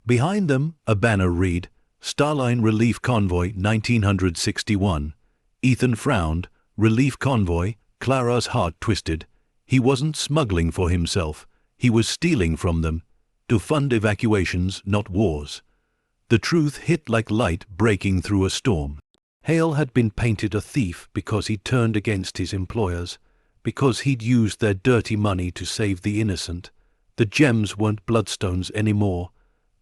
Behind them, a banner read, "Starline Relief Convoy 1961. Ethan frowned. Relief convoy. Clara's heart twisted. He wasn't smuggling for himself. He was stealing from them. To fund evacuations, not wars. The truth hit like light breaking through a storm. Hale had been painted a thief because he turned against his employers, because he'd used their dirty money to save the innocent. The gems weren't bloodstones anymore.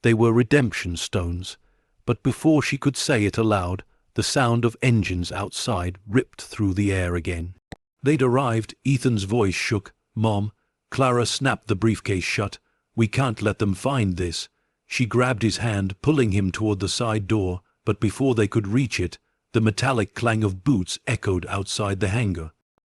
They were redemption stones. But before she could say it aloud, the sound of engines outside ripped through the air again. They'd arrived. Ethan's voice shook. "Mom." Clara snapped the briefcase shut. "We can't let them find this." She grabbed his hand, pulling him toward the side door, but before they could reach it, the metallic clang of boots echoed outside the hangar.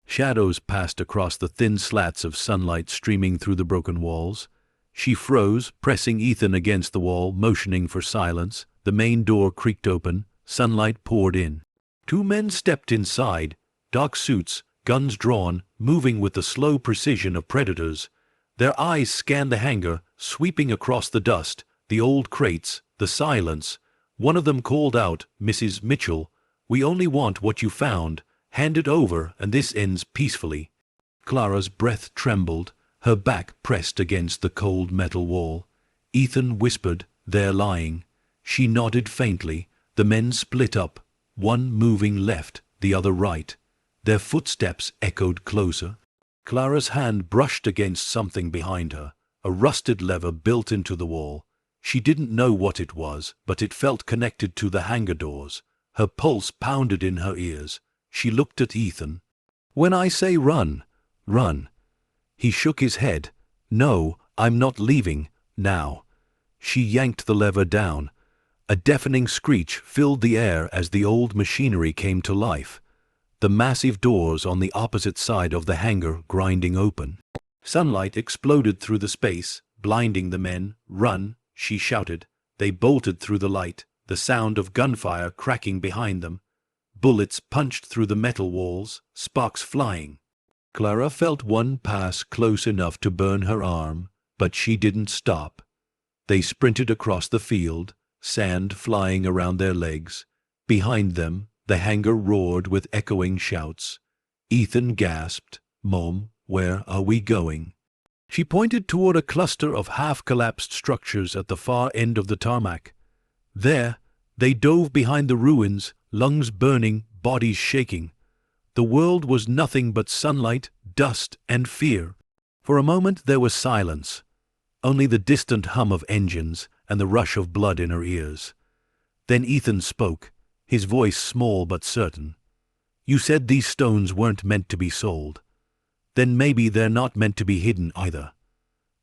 Shadows passed across the thin slats of sunlight streaming through the broken walls. She froze, pressing Ethan against the wall, motioning for silence. The main door creaked open. Sunlight poured in. Two men stepped inside, dark suits, guns drawn, moving with the slow precision of predators. Their eyes scanned the hangar, sweeping across the dust, the old crates, the silence. One of them called out, "Mrs. Mitchell, we only want what you found. Hand it over, and this ends peacefully." Clara's breath trembled, her back pressed against the cold metal wall. Ethan whispered, "They're lying." She nodded faintly. The men split up, one moving left, the other right. Their footsteps echoed closer. Clara's hand brushed against something behind her, a rusted lever built into the wall. She didn't know what it was, but it felt connected to the hangar doors. Her pulse pounded in her ears. She looked at Ethan. "When I say run, run." He shook his head. "No, I'm not leaving, now." She yanked the lever down. A deafening screech filled the air as the old machinery came to life. The massive doors on the opposite side of the hangar grinding open. Sunlight exploded through the space, blinding the men. "Run," she shouted. They bolted through the light, the sound of gunfire cracking behind them. Bullets punched through the metal walls, sparks flying. Clara felt one pass close enough to burn her arm, but she didn't stop. They sprinted across the field, sand flying around their legs. Behind them, the hangar roared with echoing shouts. Ethan gasped, "Mom, where are we going?" She pointed toward a cluster of half-collapsed structures at the far end of the tarmac. There, they dove behind the ruins, lungs burning, bodies shaking. The world was nothing but sunlight, dust, and fear. For a moment there was silence, only the distant hum of engines and the rush of blood in her ears. Then Ethan spoke, his voice small but certain. "You said these stones weren't meant to be sold. Then maybe they're not meant to be hidden either."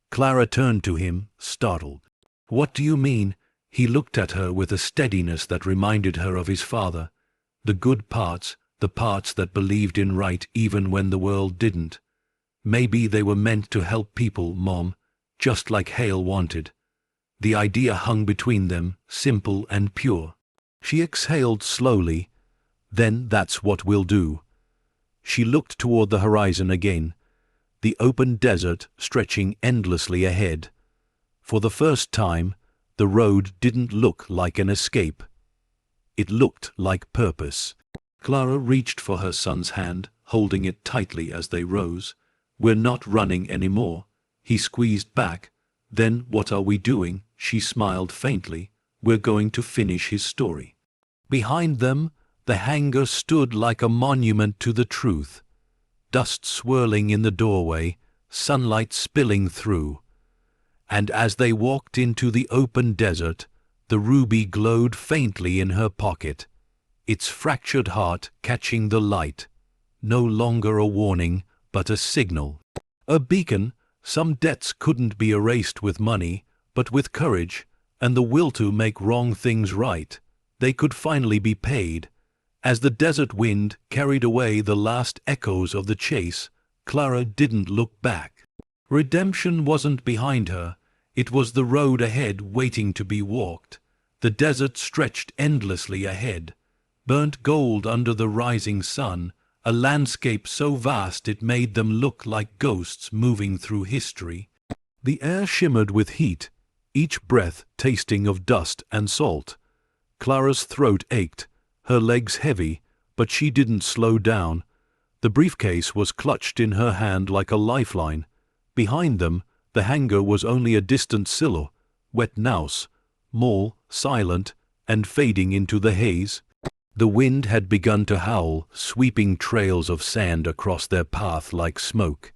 Clara turned to him, startled. "What do you mean?" He looked at her with a steadiness that reminded her of his father. The good parts, the parts that believed in right even when the world didn't. Maybe they were meant to help people, Mom, just like Hale wanted. The idea hung between them, simple and pure. She exhaled slowly. "Then that's what we'll do." She looked toward the horizon again, the open desert stretching endlessly ahead. For the first time, the road didn't look like an escape. It looked like purpose. Clara reached for her son's hand, holding it tightly as they rose. "We're not running anymore." He squeezed back. "Then what are we doing?" She smiled faintly. "We're going to finish his story." Behind them, the hangar stood like a monument to the truth. Dust swirling in the doorway, sunlight spilling through. And as they walked into the open desert, the ruby glowed faintly in her pocket, its fractured heart catching the light. No longer a warning, but a signal. A beacon. Some debts couldn't be erased with money, but with courage, and the will to make wrong things right, they could finally be paid. As the desert wind carried away the last echoes of the chase, Clara didn't look back. Redemption wasn't behind her. It was the road ahead waiting to be walked. The desert stretched endlessly ahead, burnt gold under the rising sun, a landscape so vast it made them look like ghosts moving through history. The air shimmered with heat, each breath tasting of dust and salt. Clara's throat ached, her legs heavy, but she didn't slow down. The briefcase was clutched in her hand like a lifeline. Behind them, the hangar was only a distant silhouette, wet naus, mall, silent, and fading into the haze. The wind had begun to howl, sweeping trails of sand across their path like smoke.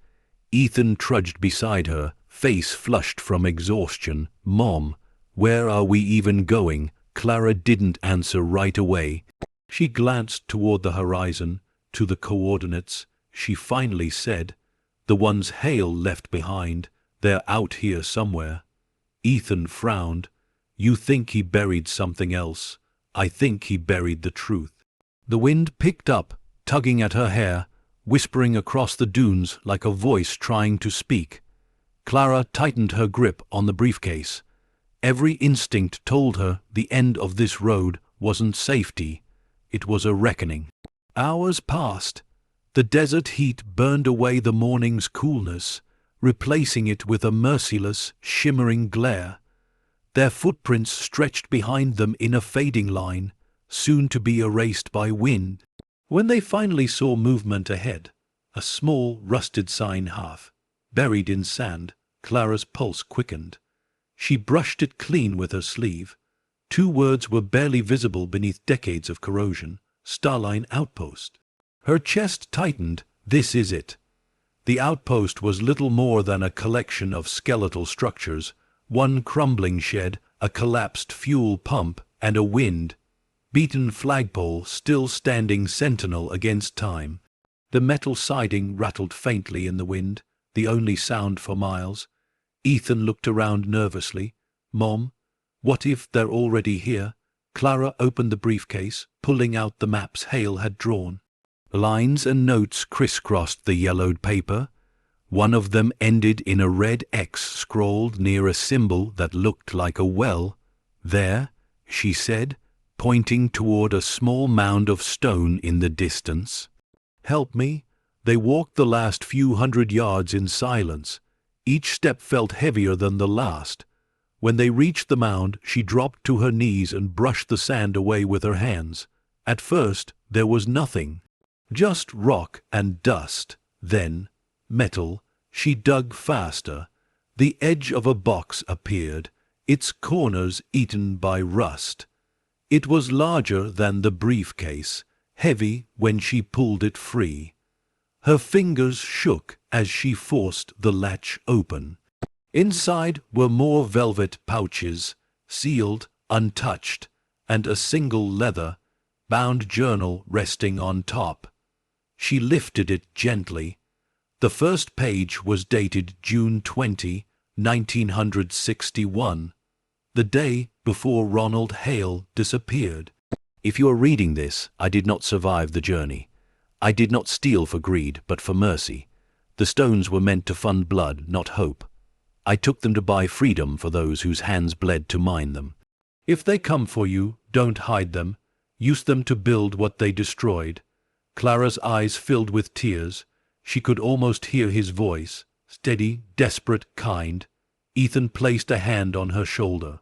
Ethan trudged beside her, face flushed from exhaustion. "Mom, where are we even going?" Clara didn't answer right away. She glanced toward the horizon, to the coordinates. She finally said, "The ones Hale left behind. They're out here somewhere." Ethan frowned. "You think he buried something else. I think he buried the truth." The wind picked up, tugging at her hair, whispering across the dunes like a voice trying to speak. Clara tightened her grip on the briefcase. Every instinct told her the end of this road wasn't safety, it was a reckoning. Hours passed. The desert heat burned away the morning's coolness, replacing it with a merciless, shimmering glare. Their footprints stretched behind them in a fading line, soon to be erased by wind. When they finally saw movement ahead, a small, rusted sign half buried in sand, Clara's pulse quickened. She brushed it clean with her sleeve. 2 words were barely visible beneath decades of corrosion: Starline Outpost. Her chest tightened. This is it. The outpost was little more than a collection of skeletal structures, one crumbling shed, a collapsed fuel pump, and a wind-beaten flagpole still standing sentinel against time. The metal siding rattled faintly in the wind, the only sound for miles. Ethan looked around nervously. "Mom, what if they're already here?" Clara opened the briefcase, pulling out the maps Hale had drawn. Lines and notes crisscrossed the yellowed paper. One of them ended in a red X scrawled near a symbol that looked like a well. "There," she said, pointing toward a small mound of stone in the distance. "Help me." They walked the last few hundred yards in silence. Each step felt heavier than the last. When they reached the mound, she dropped to her knees and brushed the sand away with her hands. At first, there was nothing. Just rock and dust. Then, metal. She dug faster. The edge of a box appeared, its corners eaten by rust. It was larger than the briefcase, heavy when she pulled it free. Her fingers shook as she forced the latch open. Inside were more velvet pouches, sealed, untouched, and a single leather-bound journal resting on top. She lifted it gently. The first page was dated June 20, 1961, the day before Ronald Hale disappeared. "If you are reading this, I did not survive the journey. I did not steal for greed, but for mercy. The stones were meant to fund blood, not hope. I took them to buy freedom for those whose hands bled to mine them. If they come for you, don't hide them. Use them to build what they destroyed." Clara's eyes filled with tears. She could almost hear his voice, steady, desperate, kind. Ethan placed a hand on her shoulder.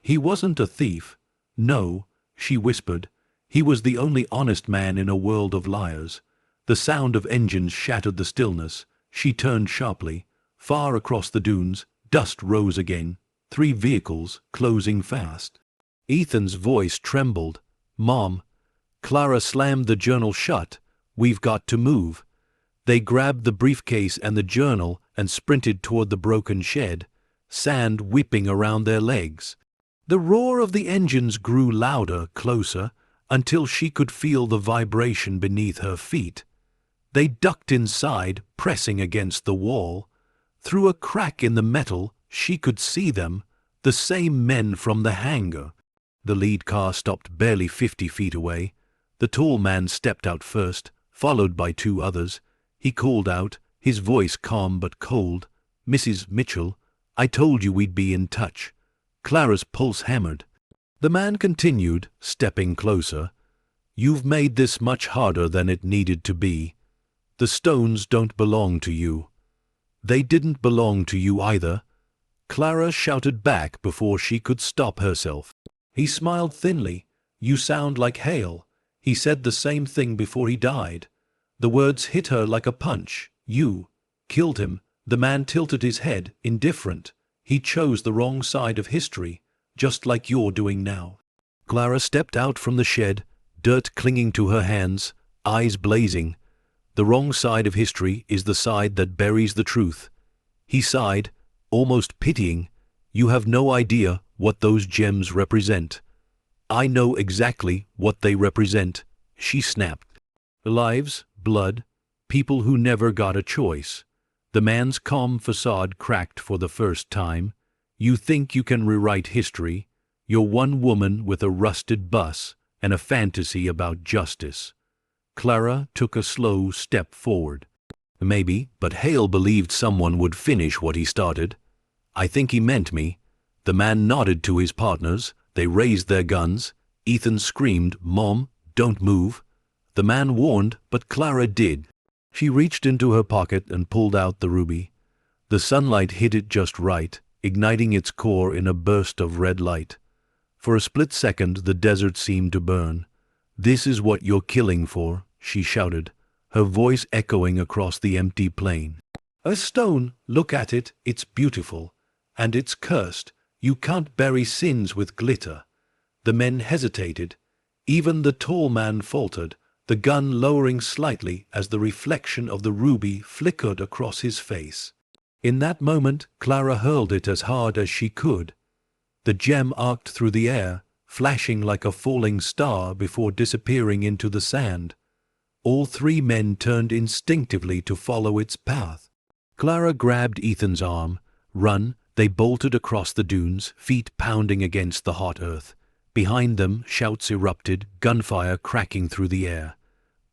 "He wasn't a thief." "No," she whispered. "He was the only honest man in a world of liars." The sound of engines shattered the stillness. She turned sharply. Far across the dunes, dust rose again. 3 vehicles, closing fast. Ethan's voice trembled. "Mom." Clara slammed the journal shut. "We've got to move." They grabbed the briefcase and the journal and sprinted toward the broken shed, sand whipping around their legs. The roar of the engines grew louder, closer, until she could feel the vibration beneath her feet. They ducked inside, pressing against the wall. Through a crack in the metal, she could see them, the same men from the hangar. The lead car stopped barely 50 feet away. The tall man stepped out first, followed by 2 others. He called out, his voice calm but cold, "Mrs. Mitchell, I told you we'd be in touch." Clara's pulse hammered. The man continued, stepping closer. "You've made this much harder than it needed to be. The stones don't belong to you." "They didn't belong to you either," Clara shouted back before she could stop herself. He smiled thinly. "You sound like Hale. He said the same thing before he died." The words hit her like a punch. "You killed him." The man tilted his head, indifferent. "He chose the wrong side of history, just like you're doing now." Clara stepped out from the shed, dirt clinging to her hands, eyes blazing. "The wrong side of history is the side that buries the truth." He sighed, almost pitying. "You have no idea what those gems represent." "I know exactly what they represent," she snapped. "Lives, blood, people who never got a choice." The man's calm facade cracked for the first time. "You think you can rewrite history? You're one woman with a rusted bus and a fantasy about justice." Clara took a slow step forward. Maybe, but Hale believed someone would finish what he started. I think he meant me. The man nodded to his partners. They raised their guns. Ethan screamed, "Mom, don't move." The man warned, but Clara did. She reached into her pocket and pulled out the ruby. The sunlight hit it just right, igniting its core in a burst of red light. For a split second, the desert seemed to burn. "This is what you're killing for," she shouted, her voice echoing across the empty plain. "A stone, look at it, it's beautiful. And it's cursed. You can't bury sins with glitter." The men hesitated. Even the tall man faltered, the gun lowering slightly as the reflection of the ruby flickered across his face. In that moment, Clara hurled it as hard as she could. The gem arced through the air, flashing like a falling star before disappearing into the sand. All three men turned instinctively to follow its path. Clara grabbed Ethan's arm. "Run!" They bolted across the dunes, feet pounding against the hot earth. Behind them, shouts erupted, gunfire cracking through the air.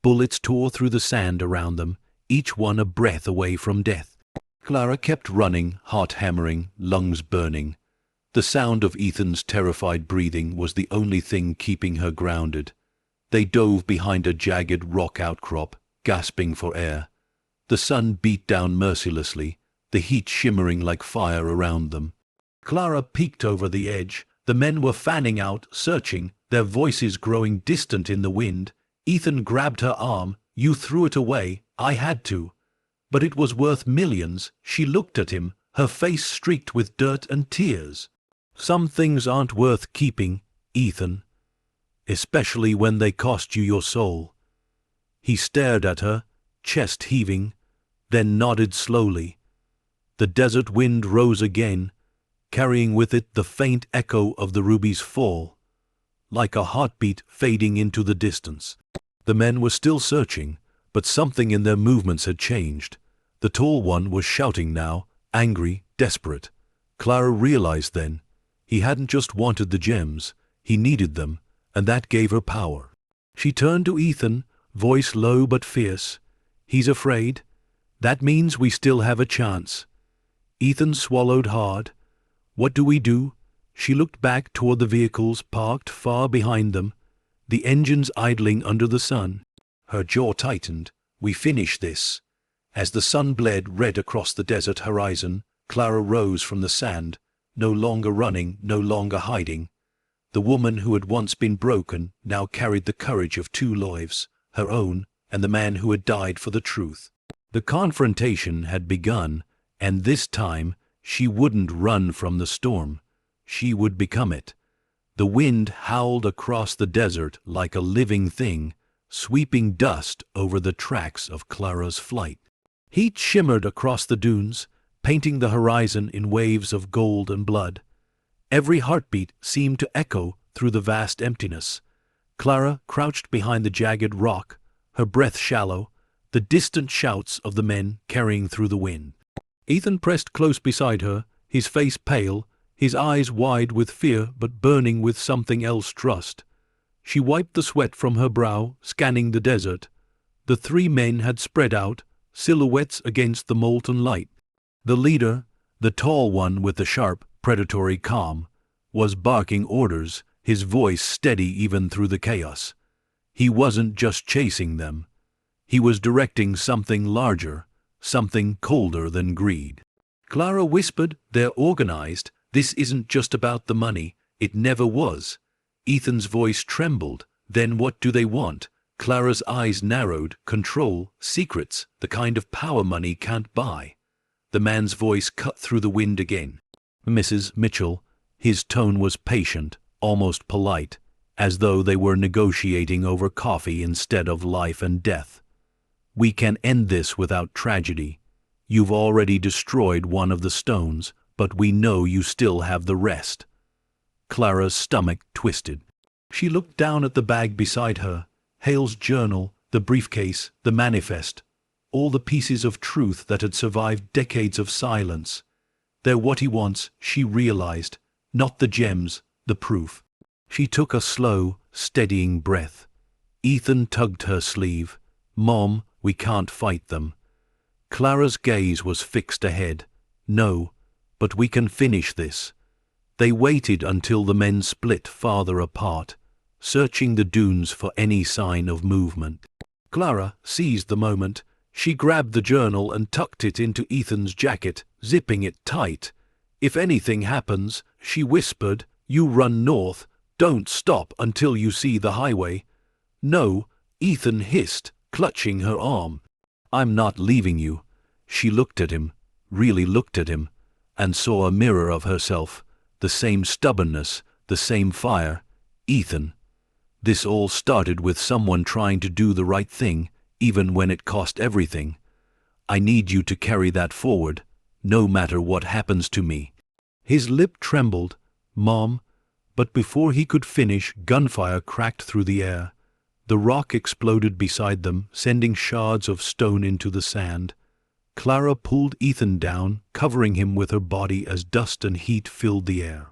Bullets tore through the sand around them, each one a breath away from death. Clara kept running, heart hammering, lungs burning. The sound of Ethan's terrified breathing was the only thing keeping her grounded. They dove behind a jagged rock outcrop, gasping for air. The sun beat down mercilessly, the heat shimmering like fire around them. Clara peeked over the edge. The men were fanning out, searching, their voices growing distant in the wind. Ethan grabbed her arm. "You threw it away." "I had to." "But it was worth millions." She looked at him, her face streaked with dirt and tears. "Some things aren't worth keeping, Ethan. Especially when they cost you your soul." He stared at her, chest heaving, then nodded slowly. The desert wind rose again, carrying with it the faint echo of the ruby's fall, like a heartbeat fading into the distance. The men were still searching, but something in their movements had changed. The tall one was shouting now, angry, desperate. Clara realized then, he hadn't just wanted the gems, he needed them, and that gave her power. She turned to Ethan, voice low but fierce. "He's afraid. That means we still have a chance." Ethan swallowed hard. "What do we do?" She looked back toward the vehicles parked far behind them, the engines idling under the sun. Her jaw tightened. "We finish this." As the sun bled red across the desert horizon, Clara rose from the sand, no longer running, no longer hiding. The woman who had once been broken now carried the courage of two lives, her own and the man who had died for the truth. The confrontation had begun, and this time she wouldn't run from the storm. She would become it. The wind howled across the desert like a living thing, sweeping dust over the tracks of Clara's flight. Heat shimmered across the dunes, painting the horizon in waves of gold and blood. Every heartbeat seemed to echo through the vast emptiness. Clara crouched behind the jagged rock, her breath shallow, the distant shouts of the men carrying through the wind. Ethan pressed close beside her, his face pale, his eyes wide with fear but burning with something else, trust. She wiped the sweat from her brow, scanning the desert. The three men had spread out, silhouettes against the molten light. The leader, the tall one with the sharp, predatory calm, was barking orders, his voice steady even through the chaos. He wasn't just chasing them. He was directing something larger, something colder than greed. Clara whispered, "They're organized. This isn't just about the money. It never was." Ethan's voice trembled. "Then what do they want?" Clara's eyes narrowed. "Control, secrets, the kind of power money can't buy." The man's voice cut through the wind again. "Mrs. Mitchell," his tone was patient, almost polite, as though they were negotiating over coffee instead of life and death. "We can end this without tragedy. You've already destroyed one of the stones, but we know you still have the rest." Clara's stomach twisted. She looked down at the bag beside her, Hale's journal, the briefcase, the manifest, all the pieces of truth that had survived decades of silence. They're what he wants, she realized, not the gems, the proof. She took a slow, steadying breath. Ethan tugged her sleeve. "Mom, we can't fight them." Clara's gaze was fixed ahead. No, but we can finish this. They waited until the men split farther apart, searching the dunes for any sign of movement. Clara seized the moment. She grabbed the journal and tucked it into Ethan's jacket, zipping it tight. "If anything happens," she whispered, "you run north. Don't stop until you see the highway." "No," Ethan hissed, clutching her arm. "I'm not leaving you." She looked at him, really looked at him, and saw a mirror of herself, the same stubbornness, the same fire. Ethan. This all started with someone trying to do the right thing, even when it cost everything. "I need you to carry that forward, no matter what happens to me." His lip trembled. "Mom," but before he could finish, gunfire cracked through the air. The rock exploded beside them, sending shards of stone into the sand. Clara pulled Ethan down, covering him with her body as dust and heat filled the air.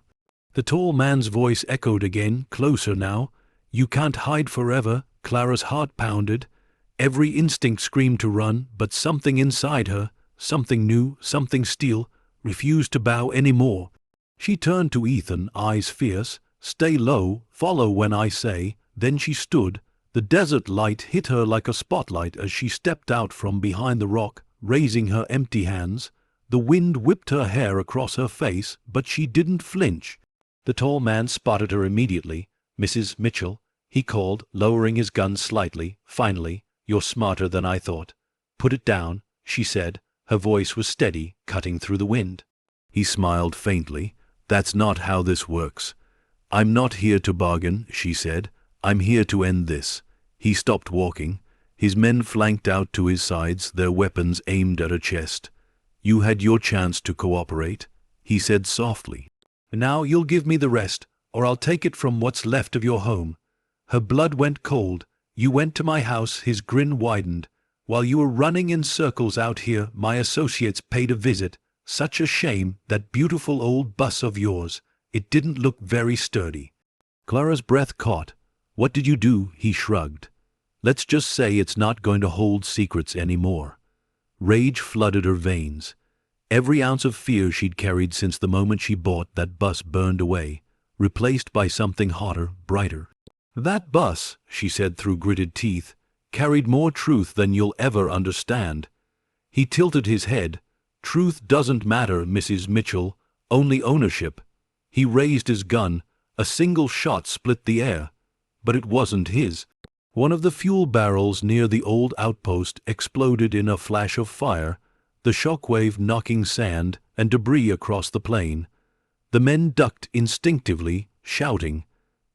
The tall man's voice echoed again, closer now. "You can't hide forever." Clara's heart pounded. Every instinct screamed to run, but something inside her, something new, something steel, refused to bow any more. She turned to Ethan, eyes fierce. "Stay low, follow when I say." Then she stood. The desert light hit her like a spotlight as she stepped out from behind the rock, raising her empty hands. The wind whipped her hair across her face, but she didn't flinch. The tall man spotted her immediately. "Mrs. Mitchell," he called, lowering his gun slightly. "Finally, you're smarter than I thought." "Put it down," she said. Her voice was steady, cutting through the wind. He smiled faintly. "That's not how this works." "I'm not here to bargain," she said. "I'm here to end this." He stopped walking. His men flanked out to his sides, their weapons aimed at her chest. "You had your chance to cooperate," he said softly. "Now you'll give me the rest, or I'll take it from what's left of your home." Her blood went cold. "You went to my house," his grin widened. "While you were running in circles out here, my associates paid a visit. Such a shame, that beautiful old bus of yours. It didn't look very sturdy." Clara's breath caught. "What did you do?" He shrugged. "Let's just say it's not going to hold secrets anymore." Rage flooded her veins. Every ounce of fear she'd carried since the moment she bought that bus burned away, replaced by something hotter, brighter. "That bus," she said through gritted teeth, "carried more truth than you'll ever understand." He tilted his head. "Truth doesn't matter, Mrs. Mitchell, only ownership." He raised his gun. A single shot split the air. But it wasn't his. One of the fuel barrels near the old outpost exploded in a flash of fire, the shockwave knocking sand and debris across the plain. The men ducked instinctively, shouting.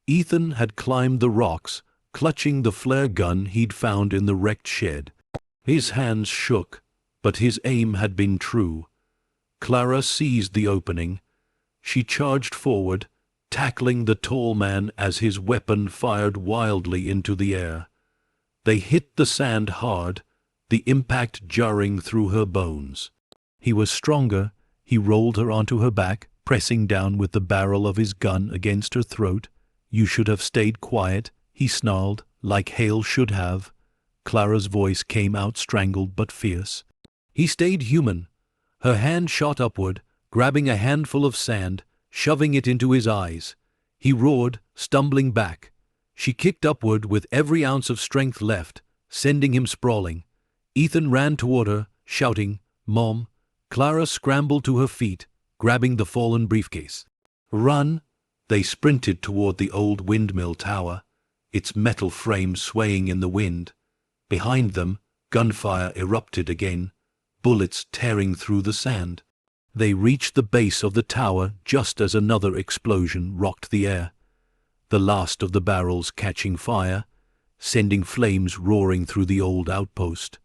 Ethan had climbed the rocks, clutching the flare gun he'd found in the wrecked shed. His hands shook, but his aim had been true. Clara seized the opening. She charged forward, tackling the tall man as his weapon fired wildly into the air. They hit the sand hard, the impact jarring through her bones. He was stronger. He rolled her onto her back, pressing down with the barrel of his gun against her throat. "You should have stayed quiet," he snarled, "like Hale should have." Clara's voice came out strangled but fierce. He stayed human. Her hand shot upward, grabbing a handful of sand, shoving it into his eyes. He roared, stumbling back. She kicked upward with every ounce of strength left, sending him sprawling. Ethan ran toward her, shouting, "Mom!" Clara scrambled to her feet, grabbing the fallen briefcase. "Run!" They sprinted toward the old windmill tower, its metal frame swaying in the wind. Behind them, gunfire erupted again, bullets tearing through the sand. They reached the base of the tower just as another explosion rocked the air, the last of the barrels catching fire, sending flames roaring through the old outpost.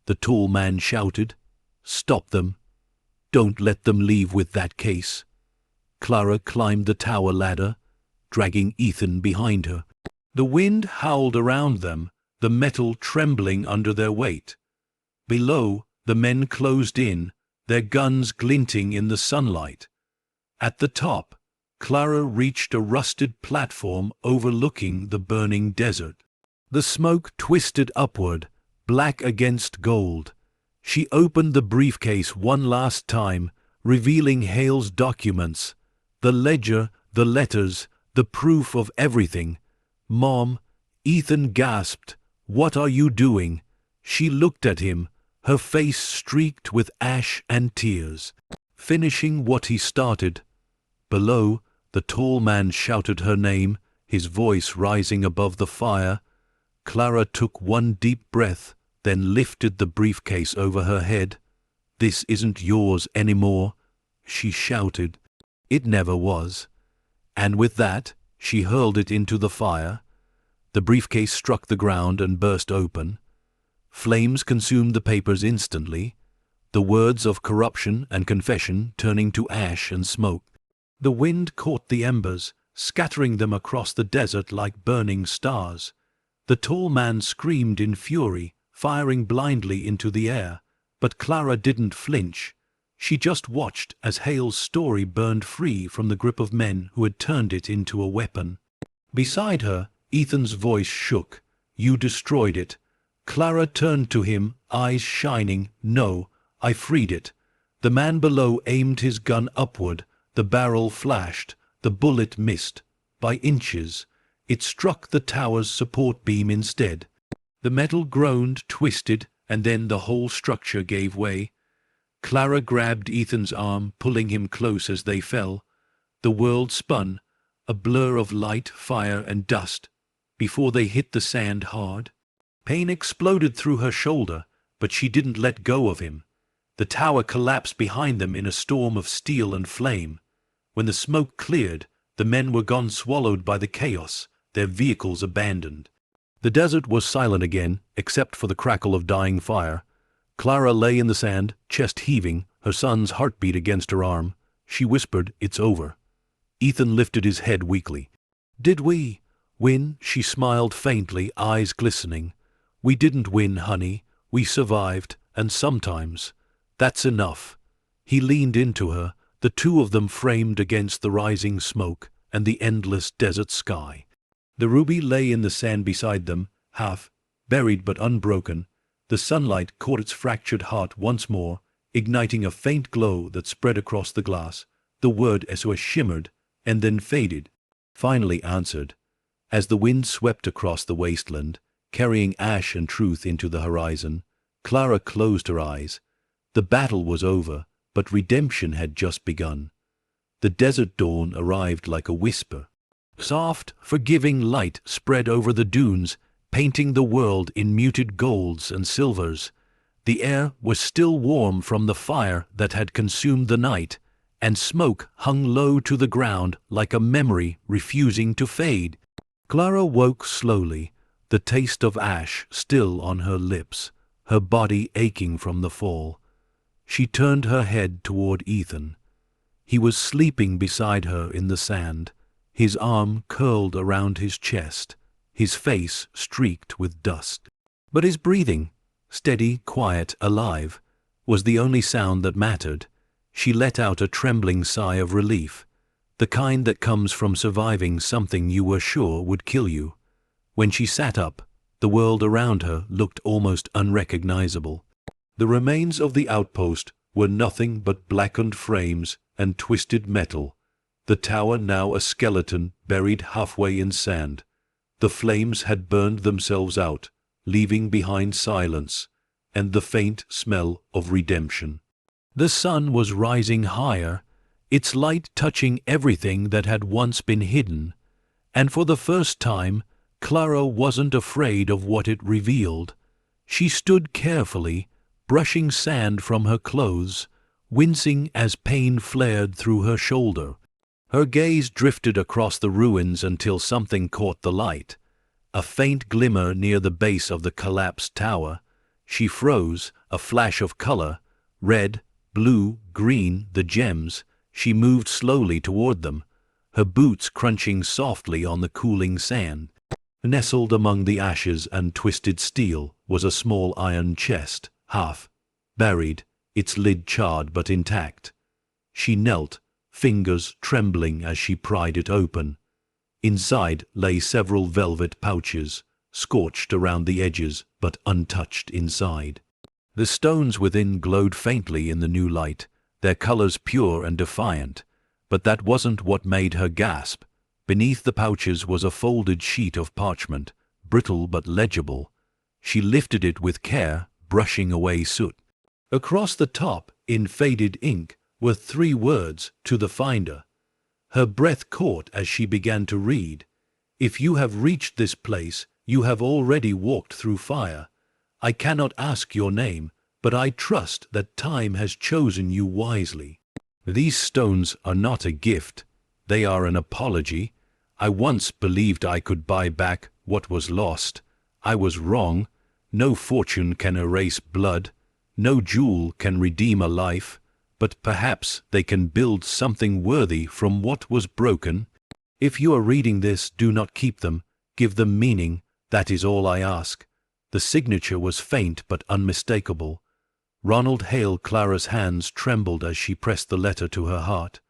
The tall man shouted, "Stop them! Don't let them leave with that case." Clara climbed the tower ladder, dragging Ethan behind her. The wind howled around them, the metal trembling under their weight. Below, the men closed in, their guns glinting in the sunlight. At the top, Clara reached a rusted platform overlooking the burning desert. The smoke twisted upward, black against gold. She opened the briefcase one last time, revealing Hale's documents. The ledger, the letters, the proof of everything. "Mom," Ethan gasped, "what are you doing?" She looked at him, her face streaked with ash and tears. "Finishing what he started." Below, the tall man shouted her name, his voice rising above the fire. Clara took one deep breath, then lifted the briefcase over her head. "This isn't yours anymore," she shouted. It never was. And with that, she hurled it into the fire. The briefcase struck the ground and burst open. Flames consumed the papers instantly, the words of corruption and confession turning to ash and smoke. The wind caught the embers, scattering them across the desert like burning stars. The tall man screamed in fury, firing blindly into the air, but Clara didn't flinch. She just watched as Hale's story burned free from the grip of men who had turned it into a weapon. Beside her, Ethan's voice shook. "You destroyed it." Clara turned to him, eyes shining. "No, I freed it." The man below aimed his gun upward. The barrel flashed. The bullet missed. By inches. It struck the tower's support beam instead. The metal groaned, twisted, and then the whole structure gave way. Clara grabbed Ethan's arm, pulling him close as they fell. The world spun, a blur of light, fire, and dust, before they hit the sand hard. Pain exploded through her shoulder, but she didn't let go of him. The tower collapsed behind them in a storm of steel and flame. When the smoke cleared, the men were gone, swallowed by the chaos, their vehicles abandoned. The desert was silent again, except for the crackle of dying fire. Clara lay in the sand, chest heaving, her son's heartbeat against her arm. She whispered, "It's over." Ethan lifted his head weakly. "Did we win?" She smiled faintly, eyes glistening. "We didn't win, honey. We survived, and sometimes that's enough." He leaned into her, the two of them framed against the rising smoke and the endless desert sky. The ruby lay in the sand beside them, half buried but unbroken. The sunlight caught its fractured heart once more, igniting a faint glow that spread across the glass. The word SOS shimmered and then faded, finally answered. As the wind swept across the wasteland, carrying ash and truth into the horizon, Clara closed her eyes. The battle was over, but redemption had just begun. The desert dawn arrived like a whisper. Soft, forgiving light spread over the dunes, painting the world in muted golds and silvers. The air was still warm from the fire that had consumed the night, and smoke hung low to the ground like a memory refusing to fade. Clara woke slowly, the taste of ash still on her lips, her body aching from the fall. She turned her head toward Ethan. He was sleeping beside her in the sand, his arm curled around his chest, his face streaked with dust. But his breathing, steady, quiet, alive, was the only sound that mattered. She let out a trembling sigh of relief, the kind that comes from surviving something you were sure would kill you. When she sat up, the world around her looked almost unrecognizable. The remains of the outpost were nothing but blackened frames and twisted metal, the tower now a skeleton buried halfway in sand. The flames had burned themselves out, leaving behind silence and the faint smell of redemption. The sun was rising higher, its light touching everything that had once been hidden, and for the first time Clara wasn't afraid of what it revealed. She stood carefully, brushing sand from her clothes, wincing as pain flared through her shoulder. Her gaze drifted across the ruins until something caught the light, a faint glimmer near the base of the collapsed tower. She froze, a flash of color, red, blue, green, the gems. She moved slowly toward them, her boots crunching softly on the cooling sand. Nestled among the ashes and twisted steel was a small iron chest, half buried, its lid charred but intact. She knelt, fingers trembling as she pried it open. Inside lay several velvet pouches, scorched around the edges but untouched inside. The stones within glowed faintly in the new light, their colors pure and defiant. But that wasn't what made her gasp. Beneath the pouches was a folded sheet of parchment, brittle but legible. She lifted it with care, brushing away soot. Across the top, in faded ink, were 3 words, to the finder. Her breath caught as she began to read. If you have reached this place, you have already walked through fire. I cannot ask your name, but I trust that time has chosen you wisely. These stones are not a gift. They are an apology. I once believed I could buy back what was lost. I was wrong. No fortune can erase blood. No jewel can redeem a life. But perhaps they can build something worthy from what was broken. If you are reading this, do not keep them. Give them meaning. That is all I ask. The signature was faint but unmistakable. Ronald Hale. Clara's hands trembled as she pressed the letter to her heart.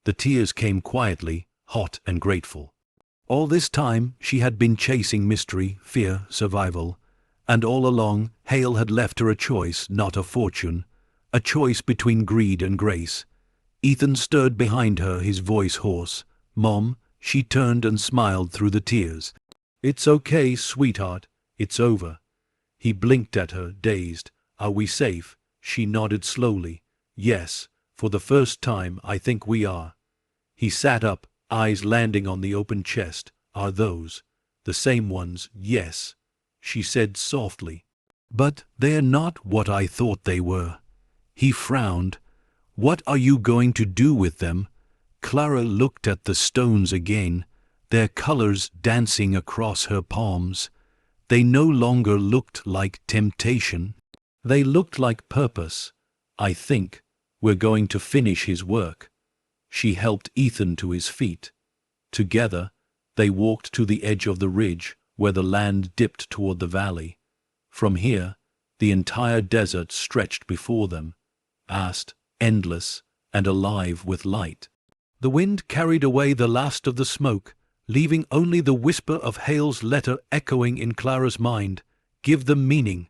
The tears came quietly, hot and grateful. All this time she had been chasing mystery, fear, survival. And all along, Hale had left her a choice, not a fortune. A choice between greed and grace. Ethan stirred behind her, his voice hoarse. "Mom," she turned and smiled through the tears. "It's okay, sweetheart. It's over." He blinked at her, dazed. "Are we safe?" She nodded slowly. "Yes, for the first time I think we are." He sat up, eyes landing on the open chest. "Are those the same ones?" "Yes," she said softly. "But they're not what I thought they were." He frowned. "What are you going to do with them?" Clara looked at the stones again, their colors dancing across her palms. They no longer looked like temptation. They looked like purpose. "I think we're going to finish his work." She helped Ethan to his feet. Together, they walked to the edge of the ridge where the land dipped toward the valley. From here, the entire desert stretched before them, vast, endless, and alive with light. The wind carried away the last of the smoke, leaving only the whisper of Hale's letter echoing in Clara's mind. "Give them meaning."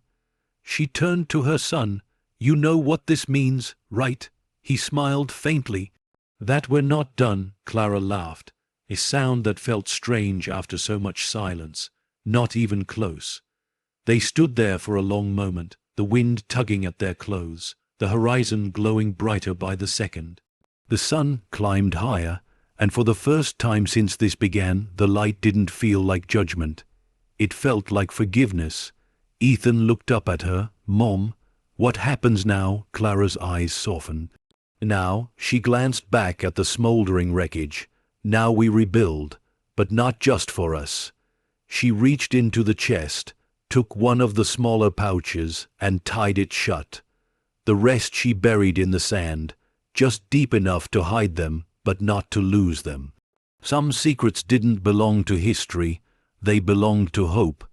She turned to her son. "You know what this means, right?" He smiled faintly. "That we're not done," Clara laughed, a sound that felt strange after so much silence. "Not even close." They stood there for a long moment, the wind tugging at their clothes, the horizon glowing brighter by the second. The sun climbed higher, and for the first time since this began, the light didn't feel like judgment. It felt like forgiveness. Ethan looked up at her. "Mom, what happens now?" Clara's eyes softened. "Now," she glanced back at the smoldering wreckage. "Now we rebuild, but not just for us." She reached into the chest, took one of the smaller pouches, and tied it shut. The rest she buried in the sand, just deep enough to hide them, but not to lose them. Some secrets didn't belong to history, they belonged to hope.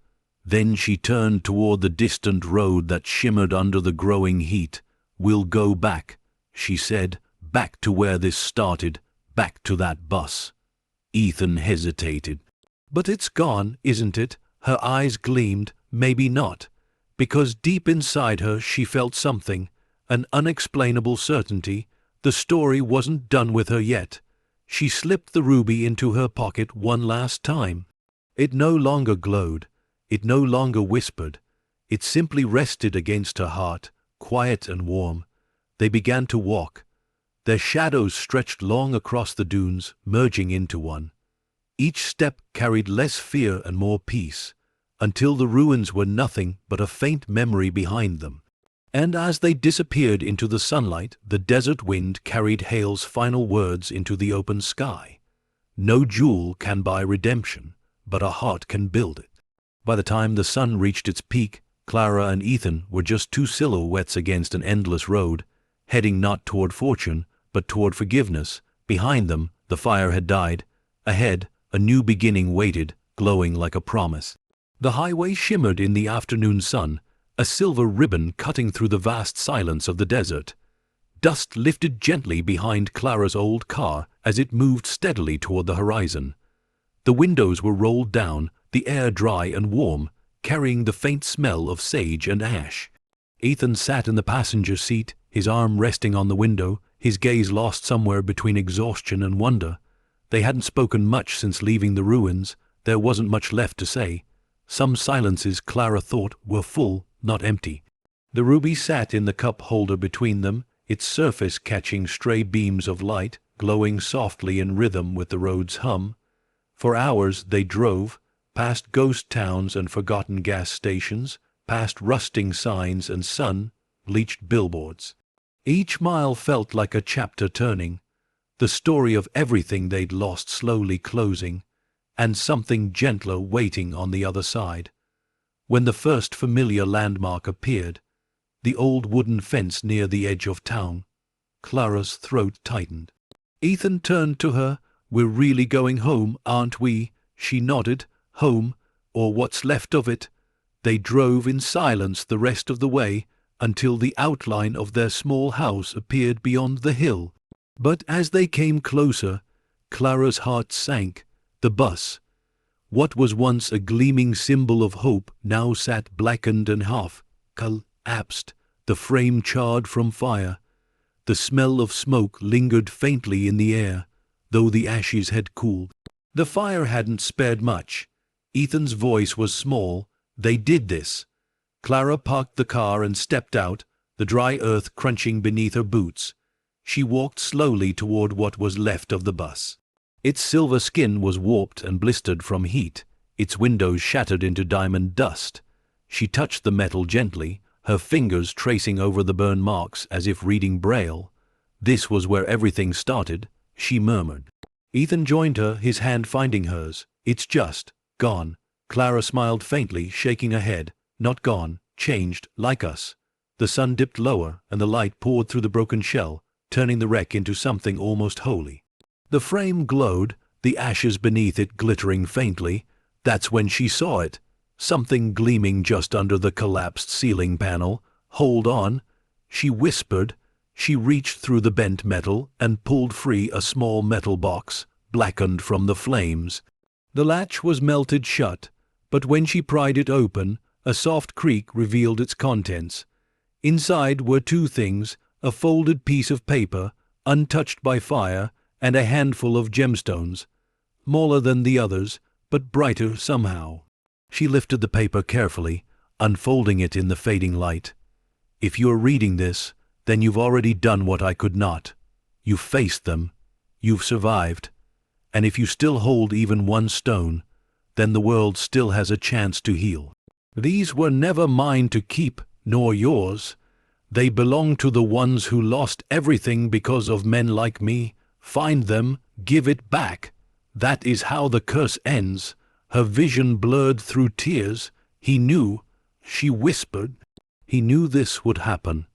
Then she turned toward the distant road that shimmered under the growing heat. "We'll go back," she said, "back to where this started, back to that bus." Ethan hesitated. "But it's gone, isn't it?" Her eyes gleamed. "Maybe not." Because deep inside her she felt something, an unexplainable certainty. The story wasn't done with her yet. She slipped the ruby into her pocket one last time. It no longer glowed. It no longer whispered. It simply rested against her heart, quiet and warm. They began to walk. Their shadows stretched long across the dunes, merging into one. Each step carried less fear and more peace, until the ruins were nothing but a faint memory behind them. And as they disappeared into the sunlight, the desert wind carried Hale's final words into the open sky. "No jewel can buy redemption, but a heart can build it." By the time the sun reached its peak, Clara and Ethan were just 2 silhouettes against an endless road, heading not toward fortune, but toward forgiveness. Behind them, the fire had died. Ahead, a new beginning waited, glowing like a promise. The highway shimmered in the afternoon sun, a silver ribbon cutting through the vast silence of the desert. Dust lifted gently behind Clara's old car as it moved steadily toward the horizon. The windows were rolled down, the air dry and warm, carrying the faint smell of sage and ash. Ethan sat in the passenger seat, his arm resting on the window, his gaze lost somewhere between exhaustion and wonder. They hadn't spoken much since leaving the ruins. There wasn't much left to say. Some silences, Clara thought, were full, not empty. The ruby sat in the cup holder between them, its surface catching stray beams of light, glowing softly in rhythm with the road's hum. For hours they drove, past ghost towns and forgotten gas stations, past rusting signs and sun-bleached billboards. Each mile felt like a chapter turning, the story of everything they'd lost slowly closing, and something gentler waiting on the other side. When the first familiar landmark appeared, the old wooden fence near the edge of town, Clara's throat tightened. Ethan turned to her. "We're really going home, aren't we?" She nodded. "Home, or what's left of it." They drove in silence the rest of the way, until the outline of their small house appeared beyond the hill. But as they came closer, Clara's heart sank. The bus, what was once a gleaming symbol of hope, now sat blackened and half collapsed, the frame charred from fire. The smell of smoke lingered faintly in the air, though the ashes had cooled. The fire hadn't spared much. Ethan's voice was small. "They did this." Clara parked the car and stepped out, the dry earth crunching beneath her boots. She walked slowly toward what was left of the bus. Its silver skin was warped and blistered from heat, its windows shattered into diamond dust. She touched the metal gently, her fingers tracing over the burn marks as if reading Braille. "This was where everything started," she murmured. Ethan joined her, his hand finding hers. "It's just gone." Clara smiled faintly, shaking her head. "Not gone, changed, like us." The sun dipped lower, and the light poured through the broken shell, turning the wreck into something almost holy. The frame glowed, the ashes beneath it glittering faintly. That's when she saw it. Something gleaming just under the collapsed ceiling panel. "Hold on," she whispered. She reached through the bent metal and pulled free a small metal box, blackened from the flames. The latch was melted shut, but when she pried it open, a soft creak revealed its contents. Inside were two things: a folded piece of paper, untouched by fire, and a handful of gemstones, smaller than the others, but brighter somehow. She lifted the paper carefully, unfolding it in the fading light. "If you're reading this, then you've already done what I could not. You've faced them. You've survived. And if you still hold even one stone, then the world still has a chance to heal. These were never mine to keep, nor yours. They belong to the ones who lost everything because of men like me. Find them, give it back." That is how the curse ends. Her vision blurred through tears. "He knew," she whispered. "He knew this would happen."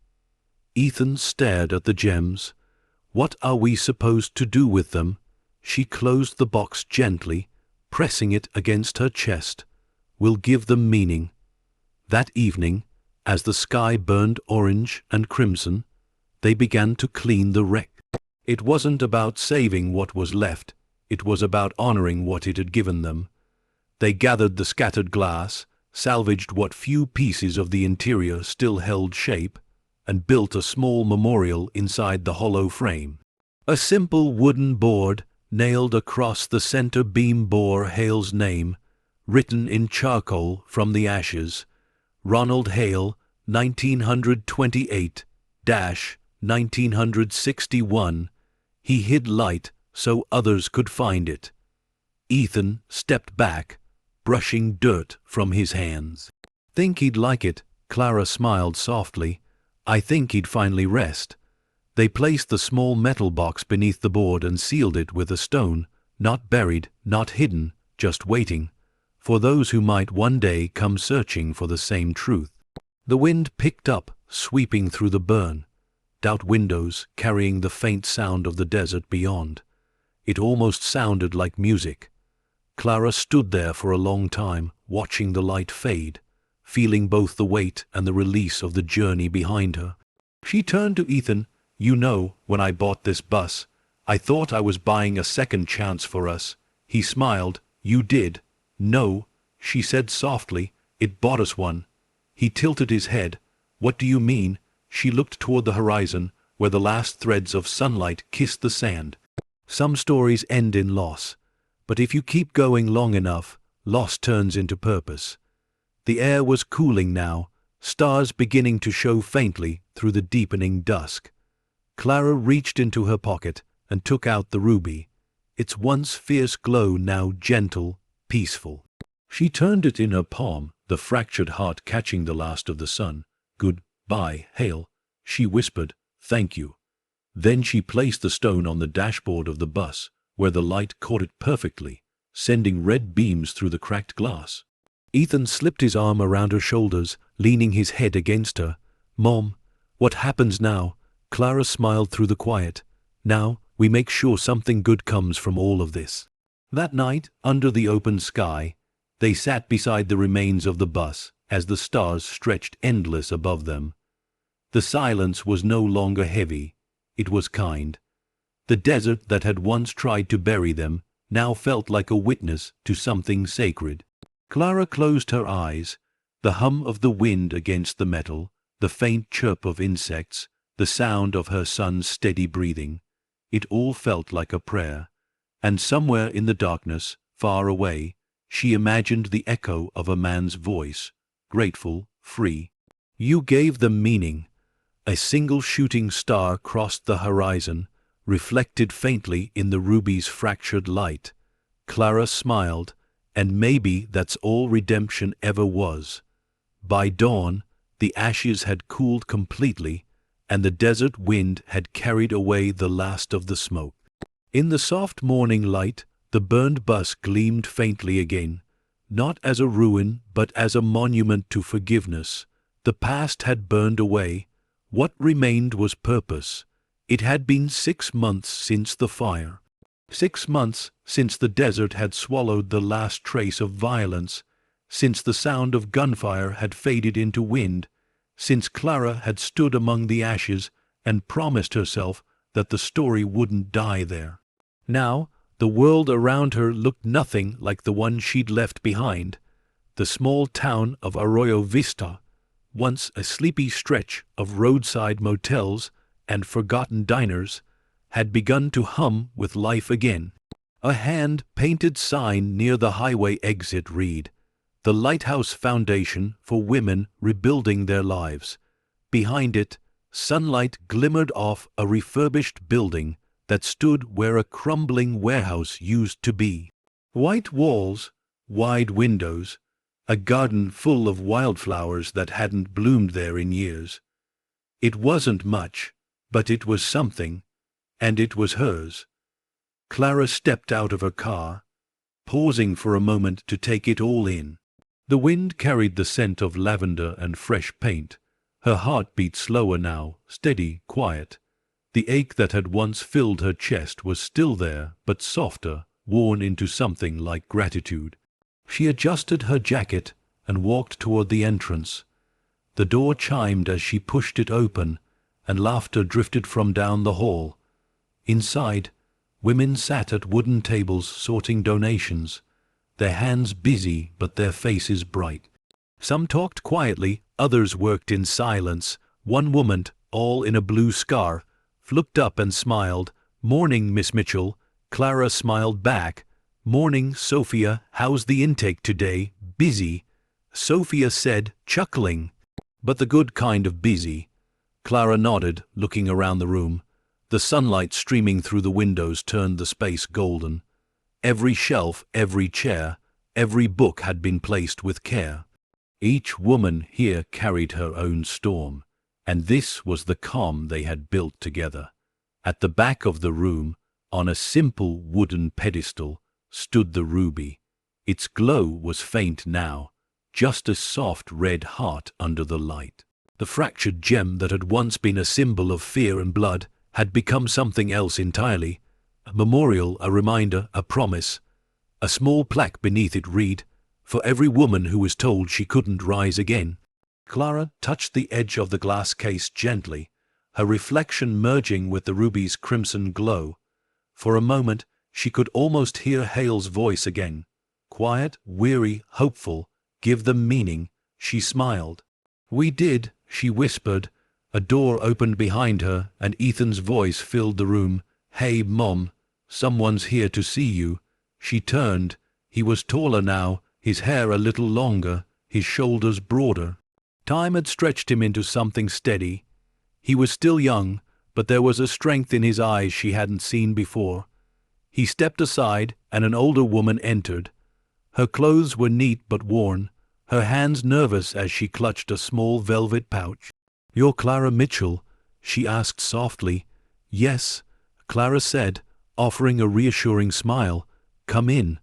Ethan stared at the gems. "What are we supposed to do with them?" She closed the box gently, pressing it against her chest. "We'll give them meaning." That evening, as the sky burned orange and crimson, they began to clean the wreck. It wasn't about saving what was left. It was about honoring what it had given them. They gathered the scattered glass, salvaged what few pieces of the interior still held shape, and built a small memorial inside the hollow frame. A simple wooden board nailed across the center beam bore Hale's name, written in charcoal from the ashes: Ronald Hale, 1928-1961. He hid light so others could find it. Ethan stepped back, brushing dirt from his hands. "Think he'd like it?" Clara smiled softly. "I think he'd finally rest." They placed the small metal box beneath the board and sealed it with a stone, not buried, not hidden, just waiting, for those who might one day come searching for the same truth. The wind picked up, sweeping through the burn, out windows, carrying the faint sound of the desert beyond. It almost sounded like music. Clara stood there for a long time, watching the light fade, feeling both the weight and the release of the journey behind her. She turned to Ethan. "You know, when I bought this bus, I thought I was buying a second chance for us." He smiled. "You did." "No," she said softly, "it bought us one." He tilted his head. What do you mean? She looked toward the horizon, where the last threads of sunlight kissed the sand. Some stories end in loss, but if you keep going long enough, loss turns into purpose. The air was cooling now, stars beginning to show faintly through the deepening dusk. Clara reached into her pocket and took out the ruby, its once fierce glow now gentle, peaceful. She turned it in her palm, the fractured heart catching the last of the sun. "Good-bye, Hale," she whispered. "Thank you." Then she placed the stone on the dashboard of the bus, where the light caught it perfectly, sending red beams through the cracked glass. Ethan slipped his arm around her shoulders, leaning his head against her. "Mom, what happens now?" Clara smiled through the quiet. "Now, we make sure something good comes from all of this." That night, under the open sky, they sat beside the remains of the bus as the stars stretched endless above them. The silence was no longer heavy, it was kind. The desert that had once tried to bury them now felt like a witness to something sacred. Clara closed her eyes. The hum of the wind against the metal, the faint chirp of insects, the sound of her son's steady breathing, it all felt like a prayer. And somewhere in the darkness, far away, she imagined the echo of a man's voice, grateful, free. "You gave them meaning." A single shooting star crossed the horizon, reflected faintly in the ruby's fractured light. Clara smiled, and maybe that's all redemption ever was. By dawn, the ashes had cooled completely, and the desert wind had carried away the last of the smoke. In the soft morning light, the burned bus gleamed faintly again, not as a ruin but as a monument to forgiveness. The past had burned away. What remained was purpose. It had been 6 months since the fire. 6 months since the desert had swallowed the last trace of violence, since the sound of gunfire had faded into wind, since Clara had stood among the ashes and promised herself that the story wouldn't die there. Now, the world around her looked nothing like the one she'd left behind. The small town of Arroyo Vista, once a sleepy stretch of roadside motels and forgotten diners, had begun to hum with life again. A hand-painted sign near the highway exit read, "The Lighthouse Foundation for Women Rebuilding Their Lives." Behind it, sunlight glimmered off a refurbished building that stood where a crumbling warehouse used to be. White walls, wide windows, a garden full of wildflowers that hadn't bloomed there in years. It wasn't much, but it was something, and it was hers. Clara stepped out of her car, pausing for a moment to take it all in. The wind carried the scent of lavender and fresh paint. Her heart beat slower now, steady, quiet. The ache that had once filled her chest was still there, but softer, worn into something like gratitude. She adjusted her jacket and walked toward the entrance. The door chimed as she pushed it open, and laughter drifted from down the hall. Inside, women sat at wooden tables sorting donations, their hands busy but their faces bright. Some talked quietly, others worked in silence. One woman, all in a blue scarf, looked up and smiled. "Morning, Miss Mitchell." Clara smiled back. "Morning, Sophia. How's the intake today?" "Busy," Sophia said, chuckling. "But the good kind of busy." Clara nodded, looking around the room. The sunlight streaming through the windows turned the space golden. Every shelf, every chair, every book had been placed with care. Each woman here carried her own storm, and this was the calm they had built together. At the back of the room, on a simple wooden pedestal, stood the ruby. Its glow was faint now, just a soft red heart under the light. The fractured gem that had once been a symbol of fear and blood had become something else entirely. A memorial, a reminder, a promise. A small plaque beneath it read, "For every woman who was told she couldn't rise again." Clara touched the edge of the glass case gently, her reflection merging with the ruby's crimson glow. For a moment, she could almost hear Hale's voice again. Quiet, weary, hopeful, "Give them meaning." She smiled. "We did," she whispered. A door opened behind her, and Ethan's voice filled the room. "Hey, Mom, someone's here to see you." She turned. He was taller now, his hair a little longer, his shoulders broader. Time had stretched him into something steady. He was still young, but there was a strength in his eyes she hadn't seen before. He stepped aside, and an older woman entered. Her clothes were neat but worn, her hands nervous as she clutched a small velvet pouch. "You're Clara Mitchell?" she asked softly. "Yes," Clara said, offering a reassuring smile. "Come in."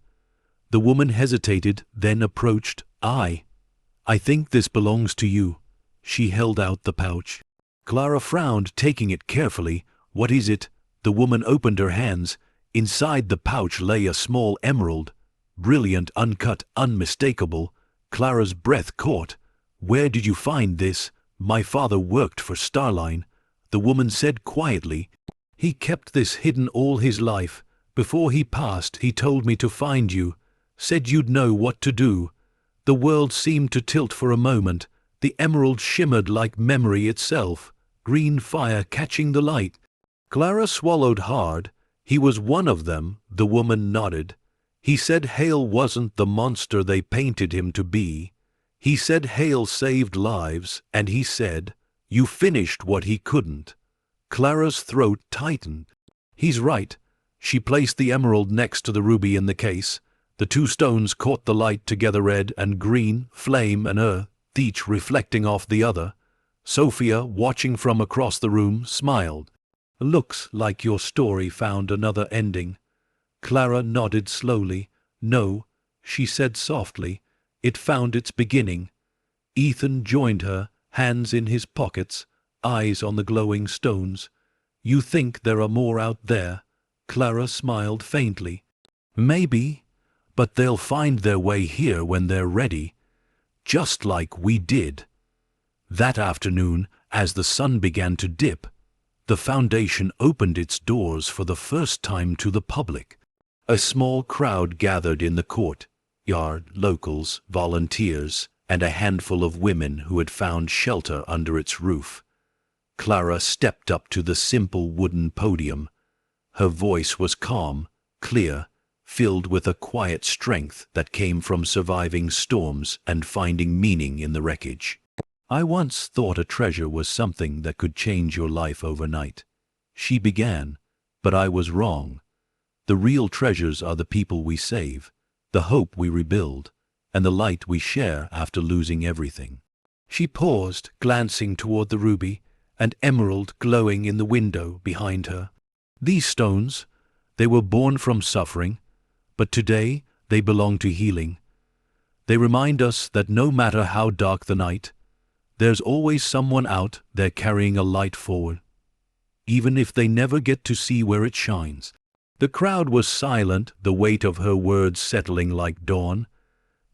The woman hesitated, then approached. I think this belongs to you." She held out the pouch. Clara frowned, taking it carefully. "What is it?" The woman opened her hands. Inside the pouch lay a small emerald. Brilliant, uncut, unmistakable. Clara's breath caught. "Where did you find this?" "My father worked for Starline," the woman said quietly. "He kept this hidden all his life. Before he passed, he told me to find you. Said you'd know what to do." The world seemed to tilt for a moment. The emerald shimmered like memory itself, green fire catching the light. Clara swallowed hard. "He was one of them," the woman nodded. "He said Hale wasn't the monster they painted him to be. He said Hale saved lives, and he said, you finished what he couldn't." Clara's throat tightened. "He's right." She placed the emerald next to the ruby in the case. The two stones caught the light together, red and green, flame and earth, each reflecting off the other. Sophia, watching from across the room, smiled. "Looks like your story found another ending." Clara nodded slowly. "No," she said softly, "it found its beginning." Ethan joined her, hands in his pockets, eyes on the glowing stones. "You think there are more out there?" Clara smiled faintly. "Maybe, but they'll find their way here when they're ready, just like we did." That afternoon, as the sun began to dip, the Foundation opened its doors for the first time to the public. A small crowd gathered in the courtyard, locals, volunteers, and a handful of women who had found shelter under its roof. Clara stepped up to the simple wooden podium. Her voice was calm, clear, filled with a quiet strength that came from surviving storms and finding meaning in the wreckage. "I once thought a treasure was something that could change your life overnight," she began, "but I was wrong. The real treasures are the people we save, the hope we rebuild, and the light we share after losing everything." She paused, glancing toward the ruby and emerald glowing in the window behind her. "These stones, they were born from suffering, but today they belong to healing. They remind us that no matter how dark the night, there's always someone out there carrying a light forward, even if they never get to see where it shines." The crowd was silent, the weight of her words settling like dawn.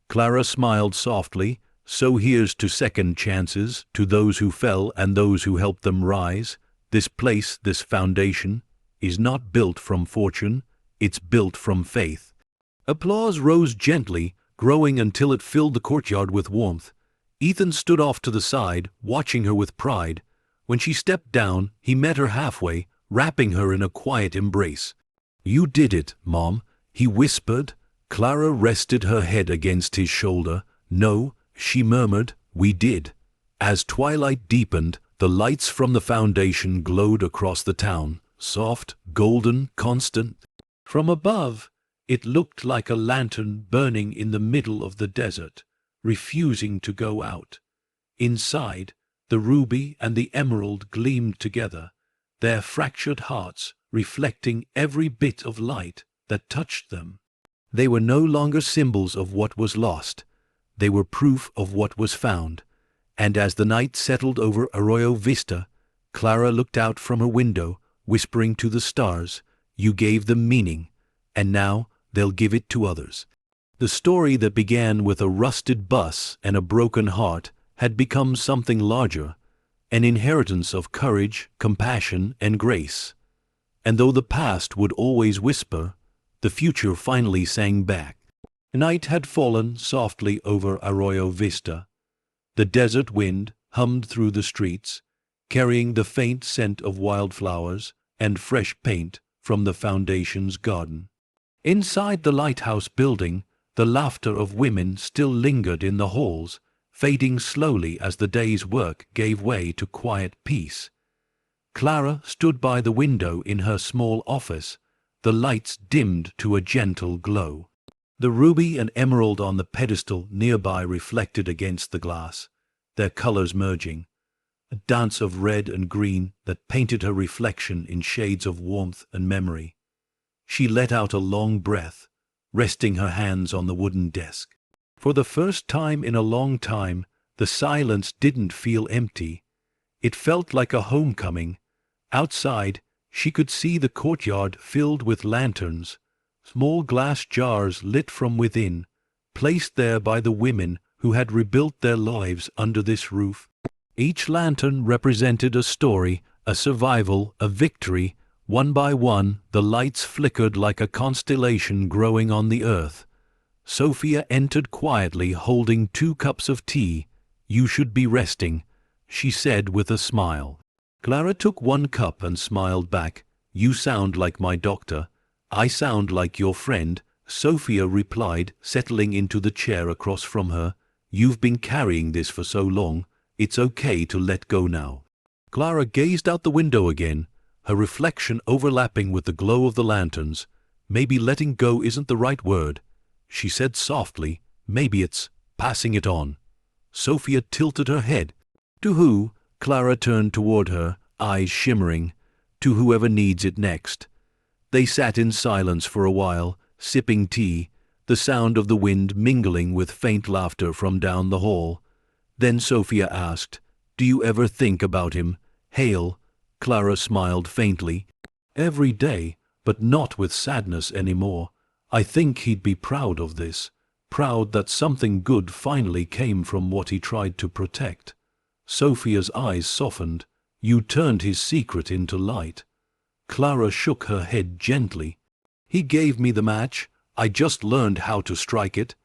Clara smiled softly. "So here's to second chances, to those who fell and those who helped them rise. This place, this foundation, is not built from fortune, it's built from faith." Applause rose gently, growing until it filled the courtyard with warmth. Ethan stood off to the side, watching her with pride. When she stepped down, he met her halfway, wrapping her in a quiet embrace. "You did it, Mom," he whispered. Clara rested her head against his shoulder. "No," she murmured, "we did." As twilight deepened, the lights from the foundation glowed across the town, soft, golden, constant. From above, it looked like a lantern burning in the middle of the desert, refusing to go out. Inside, the ruby and the emerald gleamed together, their fractured hearts reflecting every bit of light that touched them. They were no longer symbols of what was lost. They were proof of what was found. And as the night settled over Arroyo Vista, Clara looked out from her window, whispering to the stars, "You gave them meaning, and now they'll give it to others." The story that began with a rusted bus and a broken heart had become something larger, an inheritance of courage, compassion, and grace. And though the past would always whisper, the future finally sang back. Night had fallen softly over Arroyo Vista. The desert wind, hummed through the streets, carrying the faint scent of wildflowers and fresh paint from the foundation's garden. Inside the lighthouse building, the laughter of women still lingered in the halls, fading slowly as the day's work gave way to quiet peace. Clara stood by the window in her small office, the lights dimmed to a gentle glow. The ruby and emerald on the pedestal nearby reflected against the glass, their colors merging, a dance of red and green that painted her reflection in shades of warmth and memory. She let out a long breath, resting her hands on the wooden desk. For the first time in a long time, the silence didn't feel empty. It felt like a homecoming. Outside, she could see the courtyard filled with lanterns, small glass jars lit from within, placed there by the women who had rebuilt their lives under this roof. Each lantern represented a story, a survival, a victory. One by one, the lights flickered like a constellation growing on the earth. Sophia entered quietly, holding 2 cups of tea. "You should be resting," she said with a smile. Clara took 1 cup and smiled back. "You sound like my doctor." "I sound like your friend," Sophia replied, settling into the chair across from her. "You've been carrying this for so long. It's okay to let go now." Clara gazed out the window again, her reflection overlapping with the glow of the lanterns. "Maybe letting go isn't the right word," she said softly. "Maybe it's passing it on." Sophia tilted her head. "To who?" Clara turned toward her, eyes shimmering. "To whoever needs it next." They sat in silence for a while, sipping tea, the sound of the wind mingling with faint laughter from down the hall. Then Sophia asked, "Do you ever think about him, Hale?" Clara smiled faintly. "Every day, but not with sadness anymore. I think he'd be proud of this, proud that something good finally came from what he tried to protect." Sophia's eyes softened. "You turned his secret into light." Clara shook her head gently. "He gave me the match. I just learned how to strike it."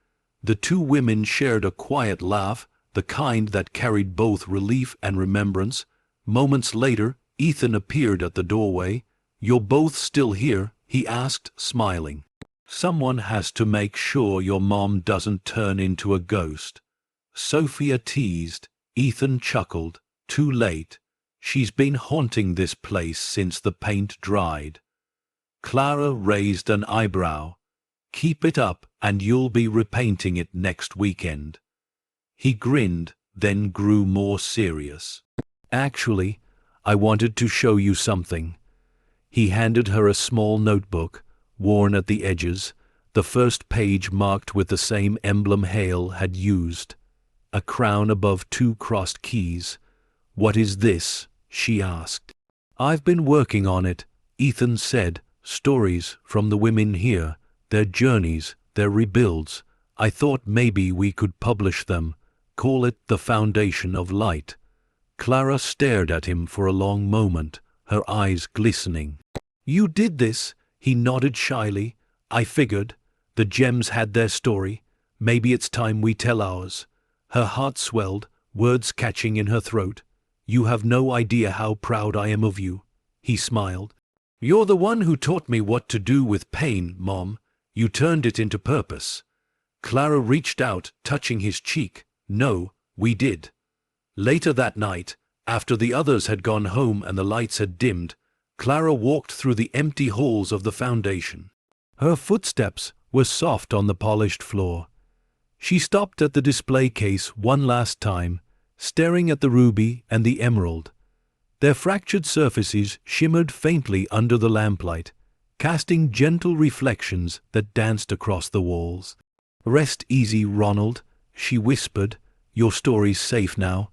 The 2 women shared a quiet laugh, the kind that carried both relief and remembrance. Moments later, Ethan appeared at the doorway. "You're both still here?" he asked, smiling. "Someone has to make sure your mom doesn't turn into a ghost." Sophia teased. Ethan chuckled. "Too late. She's been haunting this place since the paint dried." Clara raised an eyebrow. "Keep it up and you'll be repainting it next weekend." He grinned, then grew more serious. "Actually, I wanted to show you something." He handed her a small notebook, worn at the edges, the first page marked with the same emblem Hale had used, a crown above 2 crossed keys. "What is this?" she asked. "I've been working on it," Ethan said. "Stories from the women here, their journeys, their rebuilds. I thought maybe we could publish them, call it The Foundation of Light." Clara stared at him for a long moment, her eyes glistening. "You did this?" He nodded shyly. "I figured. The gems had their story. Maybe it's time we tell ours." Her heart swelled, words catching in her throat. "You have no idea how proud I am of you." He smiled. "You're the one who taught me what to do with pain, Mom. You turned it into purpose." Clara reached out, touching his cheek. "No, we did." Later that night, after the others had gone home and the lights had dimmed, Clara walked through the empty halls of the foundation. Her footsteps were soft on the polished floor. She stopped at the display case one last time, staring at the ruby and the emerald. Their fractured surfaces shimmered faintly under the lamplight, casting gentle reflections that danced across the walls. "Rest easy, Ronald," she whispered. "Your story's safe now."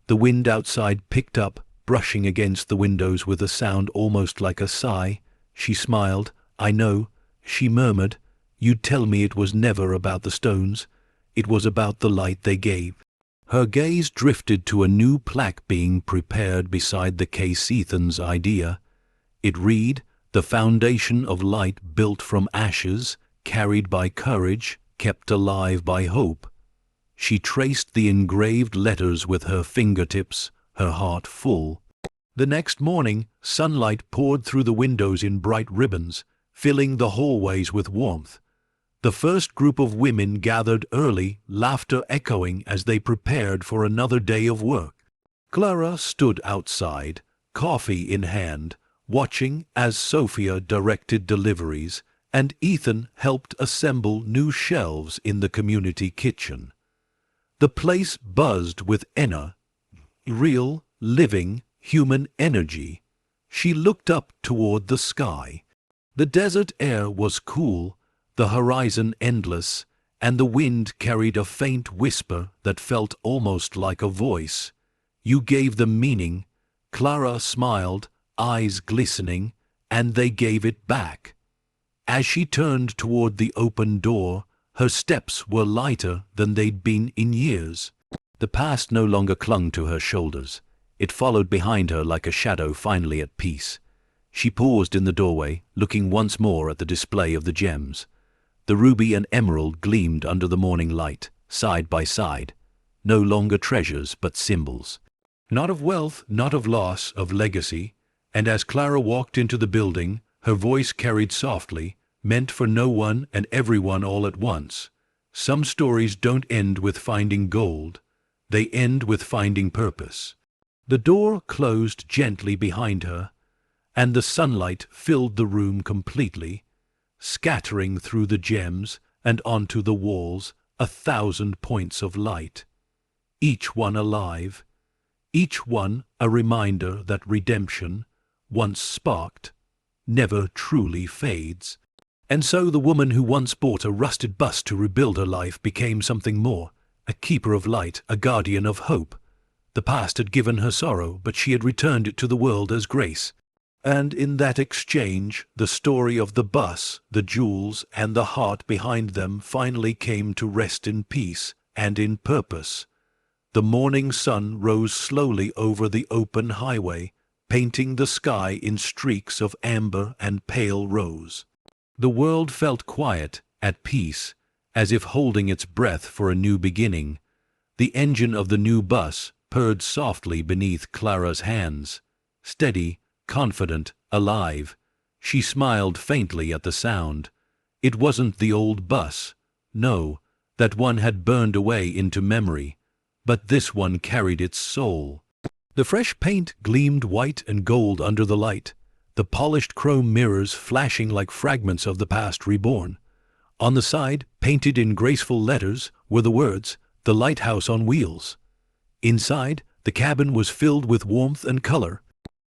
The wind outside picked up, brushing against the windows with a sound almost like a sigh. She smiled. "I know," she murmured. "You'd tell me it was never about the stones. It was about the light they gave." Her gaze drifted to a new plaque being prepared beside the case, Ethan's idea. It read, "The foundation of light built from ashes, carried by courage, kept alive by hope." She traced the engraved letters with her fingertips, her heart full. The next morning, sunlight poured through the windows in bright ribbons, filling the hallways with warmth. The first group of women gathered early, laughter echoing as they prepared for another day of work. Clara stood outside, coffee in hand, watching as Sophia directed deliveries, and Ethan helped assemble new shelves in the community kitchen. The place buzzed with real, living, human energy. She looked up toward the sky. The desert air was cool, the horizon endless, and the wind carried a faint whisper that felt almost like a voice. You gave them meaning. Clara smiled, eyes glistening, and they gave it back. As she turned toward the open door, her steps were lighter than they'd been in years. The past no longer clung to her shoulders. It followed behind her like a shadow finally at peace. She paused in the doorway, looking once more at the display of the gems. The ruby and emerald gleamed under the morning light, side by side, no longer treasures but symbols. Not of wealth, not of loss, of legacy. And as Clara walked into the building, her voice carried softly, meant for no one and everyone all at once. Some stories don't end with finding gold. They end with finding purpose. The door closed gently behind her, and the sunlight filled the room completely, scattering through the gems and onto the walls 1,000 points of light, each one alive, each one a reminder that redemption, once sparked, never truly fades. And so the woman who once bought a rusted bus to rebuild her life became something more, a keeper of light, a guardian of hope. The past had given her sorrow, but she had returned it to the world as grace. And in that exchange, the story of the bus, the jewels, and the heart behind them finally came to rest in peace and in purpose. The morning sun rose slowly over the open highway, painting the sky in streaks of amber and pale rose. The world felt quiet, at peace, as if holding its breath for a new beginning. The engine of the new bus purred softly beneath Clara's hands, steady, confident, alive. She smiled faintly at the sound. It wasn't the old bus. No, that one had burned away into memory. But this one carried its soul. The fresh paint gleamed white and gold under the light, the polished chrome mirrors flashing like fragments of the past reborn. On the side, painted in graceful letters, were the words, "The Lighthouse on Wheels." Inside, the cabin was filled with warmth and color.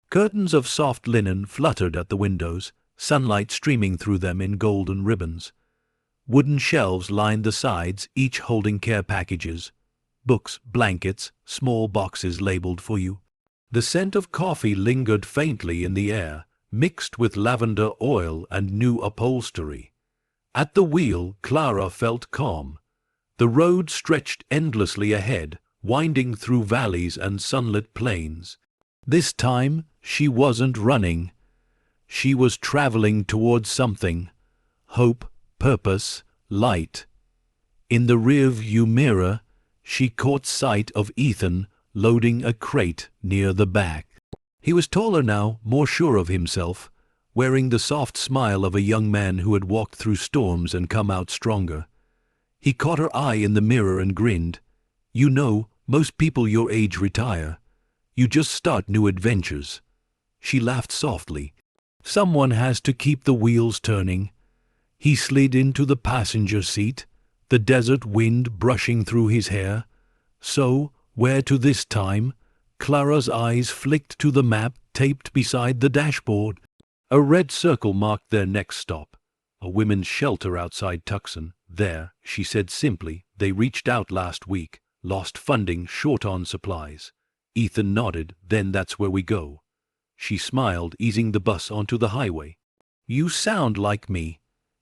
Curtains of soft linen fluttered at the windows, sunlight streaming through them in golden ribbons. Wooden shelves lined the sides, each holding care packages. Books, blankets, small boxes labeled for you. The scent of coffee lingered faintly in the air, mixed with lavender oil and new upholstery. At the wheel, Clara felt calm. The road stretched endlessly ahead, winding through valleys and sunlit plains. This time, she wasn't running. She was traveling towards something. Hope, purpose, light. In the rear-view mirror, she caught sight of Ethan loading a crate near the back. He was taller now, more sure of himself, wearing the soft smile of a young man who had walked through storms and come out stronger. He caught her eye in the mirror and grinned. "You know, most people your age retire. You just start new adventures." She laughed softly. "Someone has to keep the wheels turning." He slid into the passenger seat, the desert wind brushing through his hair. So, where to this time? Clara's eyes flicked to the map taped beside the dashboard. A red circle marked their next stop, a women's shelter outside Tucson. "There," she said simply. "They reached out last week, lost funding, short on supplies." Ethan nodded. "Then that's where we go." She smiled, easing the bus onto the highway. "You sound like me."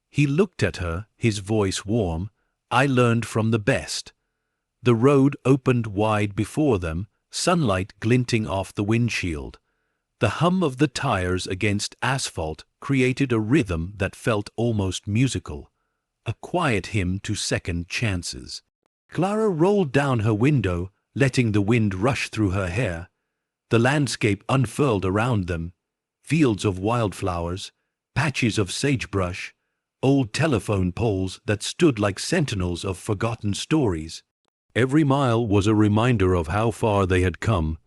He looked at her, his voice warm. "I learned from the best." The road opened wide before them, sunlight glinting off the windshield. The hum of the tires against asphalt created a rhythm that felt almost musical, a quiet hymn to second chances. Clara rolled down her window, letting the wind rush through her hair. The landscape unfurled around them. Fields of wildflowers, patches of sagebrush, old telephone poles that stood like sentinels of forgotten stories. Every mile was a reminder of how far they had come.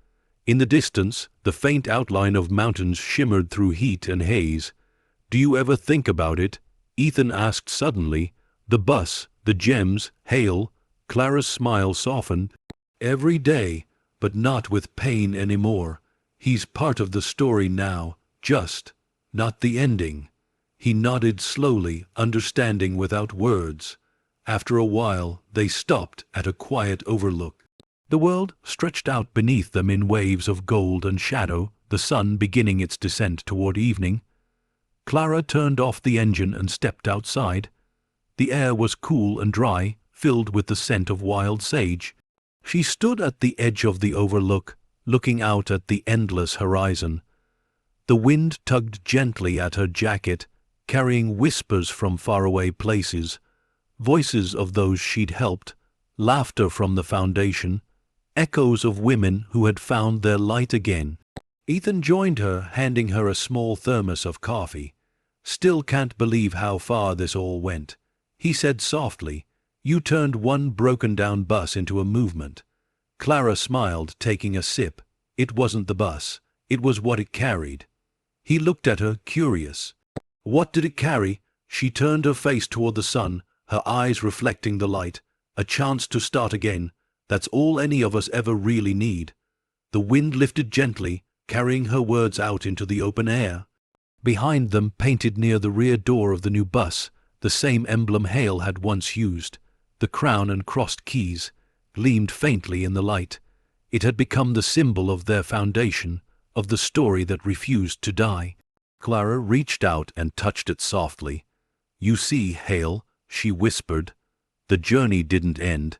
In the distance, the faint outline of mountains shimmered through heat and haze. "Do you ever think about it?" Ethan asked suddenly. "The bus, the gems, Hale." Clara's smile softened. "Every day, but not with pain anymore. He's part of the story now, just, not the ending." He nodded slowly, understanding without words. After a while, they stopped at a quiet overlook. The world stretched out beneath them in waves of gold and shadow, the sun beginning its descent toward evening. Clara turned off the engine and stepped outside. The air was cool and dry, filled with the scent of wild sage. She stood at the edge of the overlook, looking out at the endless horizon. The wind tugged gently at her jacket, carrying whispers from faraway places, voices of those she'd helped, laughter from the foundation, echoes of women who had found their light again. Ethan joined her, handing her a small thermos of coffee. "Still can't believe how far this all went," he said softly. "You turned one broken-down bus into a movement." Clara smiled, taking a sip. It wasn't the bus. It was what it carried. He looked at her, curious. What did it carry? She turned her face toward the sun, her eyes reflecting the light. "A chance to start again. That's all any of us ever really need." The wind lifted gently, carrying her words out into the open air. Behind them, painted near the rear door of the new bus, the same emblem Hale had once used. The crown and crossed keys gleamed faintly in the light. It had become the symbol of their foundation, of the story that refused to die. Clara reached out and touched it softly. "You see, Hale," she whispered, "the journey didn't end.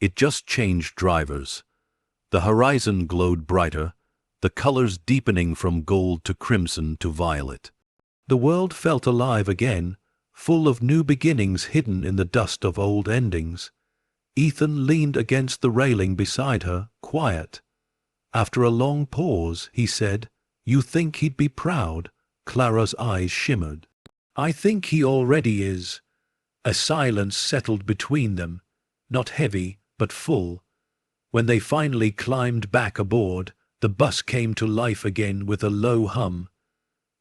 It just changed drivers." The horizon glowed brighter, the colors deepening from gold to crimson to violet. The world felt alive again, full of new beginnings hidden in the dust of old endings. Ethan leaned against the railing beside her, quiet. After a long pause, he said, "You think he'd be proud?" Clara's eyes shimmered. "I think he already is." A silence settled between them, not heavy, but full. When they finally climbed back aboard, the bus came to life again with a low hum.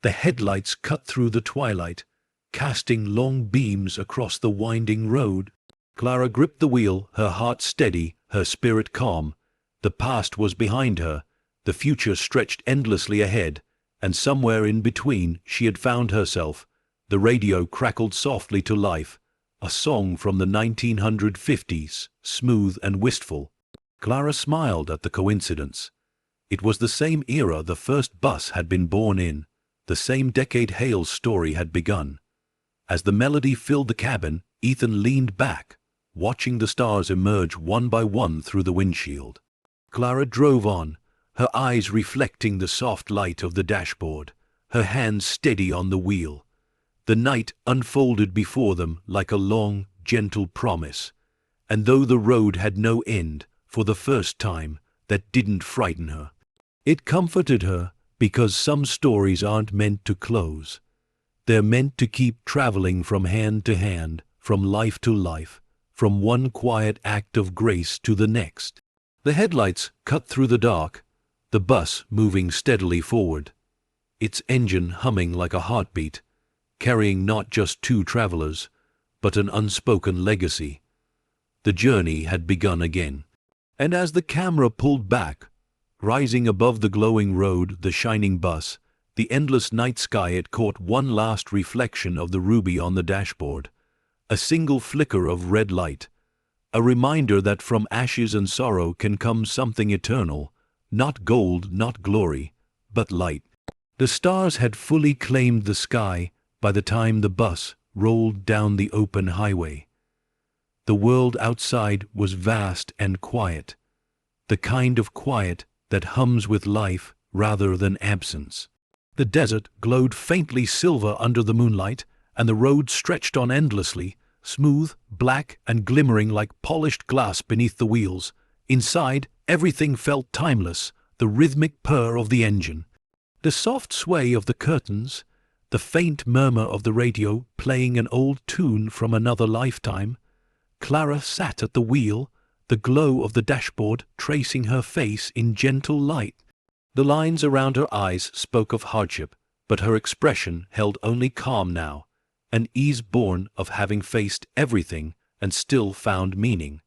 The headlights cut through the twilight, casting long beams across the winding road. Clara gripped the wheel, her heart steady, her spirit calm. The past was behind her, the future stretched endlessly ahead, and somewhere in between she had found herself. The radio crackled softly to life, a song from the 1950s, smooth and wistful. Clara smiled at the coincidence. It was the same era the first bus had been born in, the same decade Hale's story had begun. As the melody filled the cabin, Ethan leaned back, watching the stars emerge one by one through the windshield. Clara drove on, her eyes reflecting the soft light of the dashboard, her hands steady on the wheel. The night unfolded before them like a long, gentle promise, and though the road had no end, for the first time, that didn't frighten her. It comforted her, because some stories aren't meant to close. They're meant to keep traveling from hand to hand, from life to life, from one quiet act of grace to the next. The headlights cut through the dark, the bus moving steadily forward, its engine humming like a heartbeat, carrying not just two travelers, but an unspoken legacy. The journey had begun again. And as the camera pulled back, rising above the glowing road, the shining bus, the endless night sky, it caught one last reflection of the ruby on the dashboard. A single flicker of red light, a reminder that from ashes and sorrow can come something eternal, not gold, not glory, but light. The stars had fully claimed the sky by the time the bus rolled down the open highway. The world outside was vast and quiet, the kind of quiet that hums with life rather than absence. The desert glowed faintly silver under the moonlight, and the road stretched on endlessly, smooth, black, and glimmering like polished glass beneath the wheels. Inside, everything felt timeless, the rhythmic purr of the engine, the soft sway of the curtains, the faint murmur of the radio playing an old tune from another lifetime. Clara sat at the wheel, the glow of the dashboard tracing her face in gentle light. The lines around her eyes spoke of hardship, but her expression held only calm now, an ease born of having faced everything and still found meaning.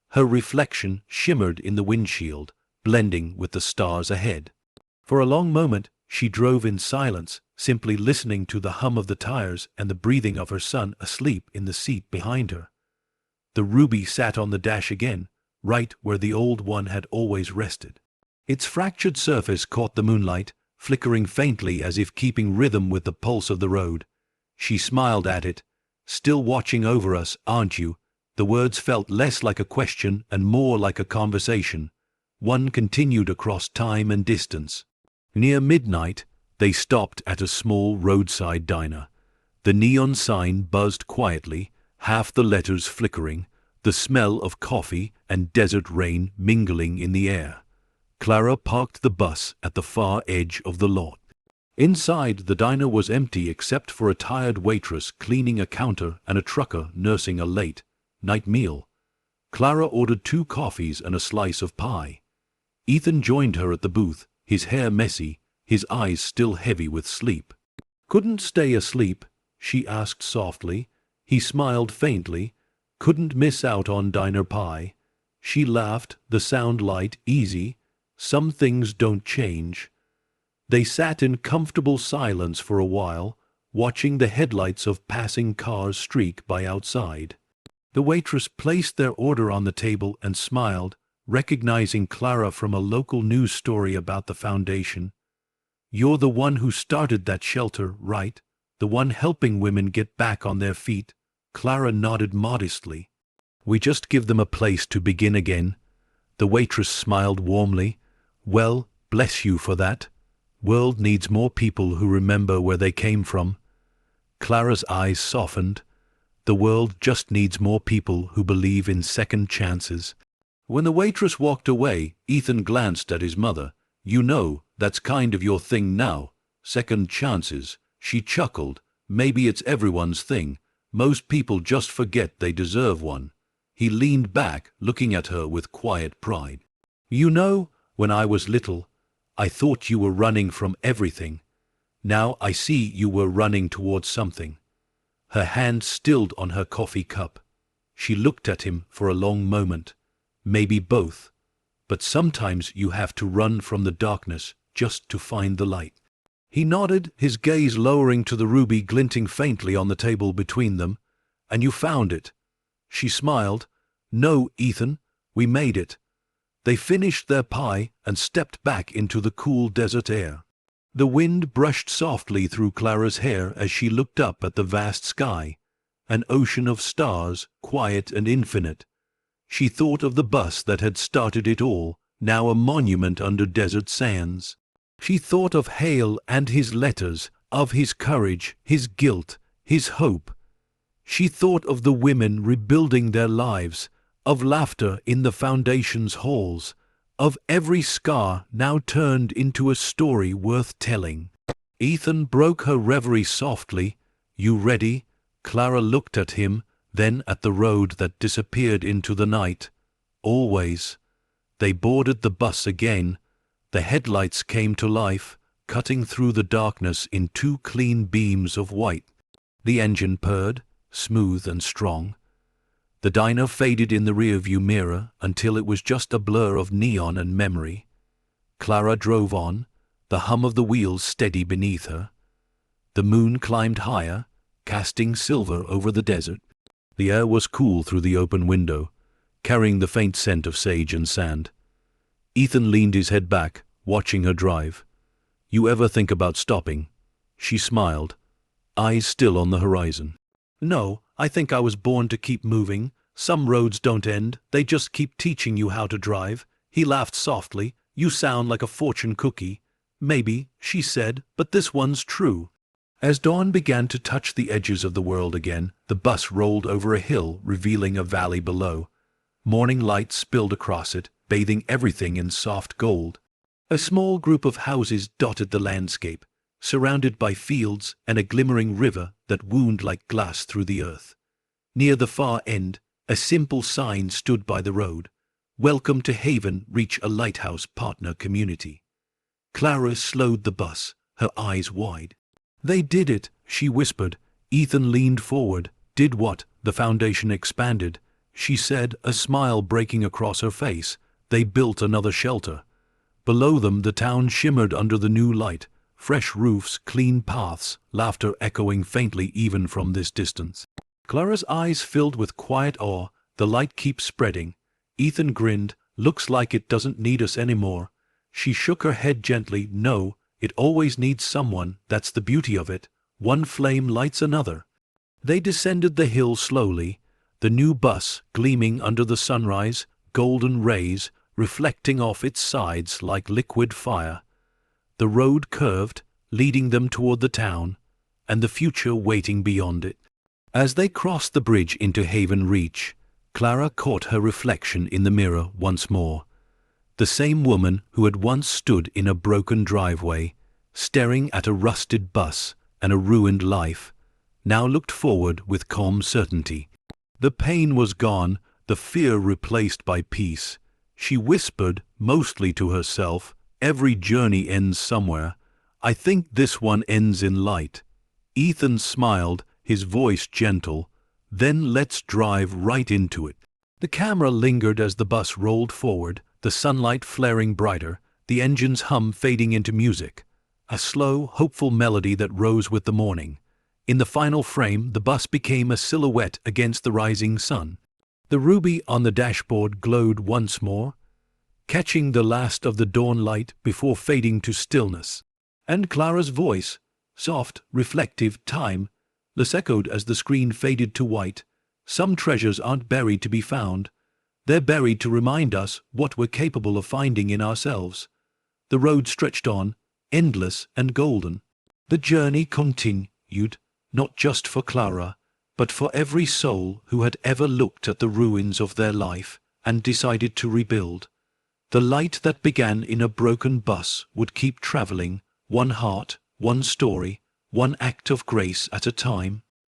Her reflection shimmered in the windshield, blending with the stars ahead. For a long moment, she drove in silence, simply listening to the hum of the tires and the breathing of her son asleep in the seat behind her. The Ruby sat on the dash again, right where the old one had always rested. Its fractured surface caught the moonlight, flickering faintly as if keeping rhythm with the pulse of the road. She smiled at it. "Still watching over us, aren't you?" The words felt less like a question and more like a conversation. One continued across time and distance. Near midnight, they stopped at a small roadside diner. The neon sign buzzed quietly, half the letters flickering, the smell of coffee and desert rain mingling in the air. Clara parked the bus at the far edge of the lot. Inside, the diner was empty except for a tired waitress cleaning a counter and a trucker nursing a late night meal. Clara ordered 2 coffees and a slice of pie. Ethan joined her at the booth, his hair messy, his eyes still heavy with sleep. "Couldn't stay asleep?" she asked softly. He smiled faintly. "Couldn't miss out on diner pie?" She laughed, the sound light, easy. "Some things don't change." They sat in comfortable silence for a while, watching the headlights of passing cars streak by outside. The waitress placed their order on the table and smiled, recognizing Clara from a local news story about the foundation. "You're the one who started that shelter, right? The one helping women get back on their feet?" Clara nodded modestly. "We just give them a place to begin again." The waitress smiled warmly. "Well, bless you for that. World needs more people who remember where they came from." Clara's eyes softened. The world just needs more people who believe in second chances. When the waitress walked away, Ethan glanced at his mother. "You know, that's kind of your thing now. Second chances." She chuckled. "Maybe it's everyone's thing. Most people just forget they deserve one." He leaned back, looking at her with quiet pride. "You know, when I was little, I thought you were running from everything. Now I see you were running towards something." Her hand stilled on her coffee cup. She looked at him for a long moment. "Maybe both. But sometimes you have to run from the darkness just to find the light." He nodded, his gaze lowering to the ruby glinting faintly on the table between them. "And you found it?" She smiled. "No, Ethan, we made it." They finished their pie and stepped back into the cool desert air. The wind brushed softly through Clara's hair as she looked up at the vast sky, an ocean of stars, quiet and infinite. She thought of the bus that had started it all, now a monument under desert sands. She thought of Hale and his letters, of his courage, his guilt, his hope. She thought of the women rebuilding their lives, of laughter in the foundation's halls, of every scar now turned into a story worth telling. Ethan broke her reverie softly. "You ready?" Clara looked at him, then at the road that disappeared into the night. "Always." They boarded the bus again. The headlights came to life, cutting through the darkness in 2 clean beams of white. The engine purred, smooth and strong. The diner faded in the rearview mirror until it was just a blur of neon and memory. Clara drove on, the hum of the wheels steady beneath her. The moon climbed higher, casting silver over the desert. The air was cool through the open window, carrying the faint scent of sage and sand. Ethan leaned his head back, watching her drive. "You ever think about stopping?" She smiled, eyes still on the horizon. "No, I think I was born to keep moving. Some roads don't end, they just keep teaching you how to drive." He laughed softly. "You sound like a fortune cookie." "Maybe," she said, "but this one's true." As dawn began to touch the edges of the world again, the bus rolled over a hill, revealing a valley below. Morning light spilled across it, bathing everything in soft gold. A small group of houses dotted the landscape, surrounded by fields and a glimmering river that wound like glass through the earth. Near the far end, a simple sign stood by the road. "Welcome to Haven, reach a lighthouse partner community." Clara slowed the bus, her eyes wide. "They did it," she whispered. Ethan leaned forward. "Did what?" The foundation expanded. She said, a smile breaking across her face. "They built another shelter." Below them, the town shimmered under the new light. Fresh roofs, clean paths, laughter echoing faintly even from this distance. Clara's eyes filled with quiet awe. "The light keeps spreading." Ethan grinned. "Looks like it doesn't need us anymore." She shook her head gently. "No, it always needs someone. That's the beauty of it. One flame lights another." They descended the hill slowly, the new bus gleaming under the sunrise, golden rays reflecting off its sides like liquid fire. The road curved, leading them toward the town, and the future waiting beyond it. As they crossed the bridge into Haven Reach, Clara caught her reflection in the mirror once more. The same woman who had once stood in a broken driveway, staring at a rusted bus and a ruined life, now looked forward with calm certainty. The pain was gone, the fear replaced by peace. She whispered, mostly to herself, "Every journey ends somewhere. I think this one ends in light." Ethan smiled, his voice gentle. "Then let's drive right into it." The camera lingered as the bus rolled forward, the sunlight flaring brighter, the engine's hum fading into music, a slow, hopeful melody that rose with the morning. In the final frame, the bus became a silhouette against the rising sun. The ruby on the dashboard glowed once more, catching the last of the dawn light before fading to stillness. And Clara's voice, soft, reflective, timeless, echoed as the screen faded to white. "Some treasures aren't buried to be found. They're buried to remind us what we're capable of finding in ourselves." The road stretched on, endless and golden. The journey continued, not just for Clara, but for every soul who had ever looked at the ruins of their life and decided to rebuild. The light that began in a broken bus would keep traveling, one heart, one story, one act of grace at a time.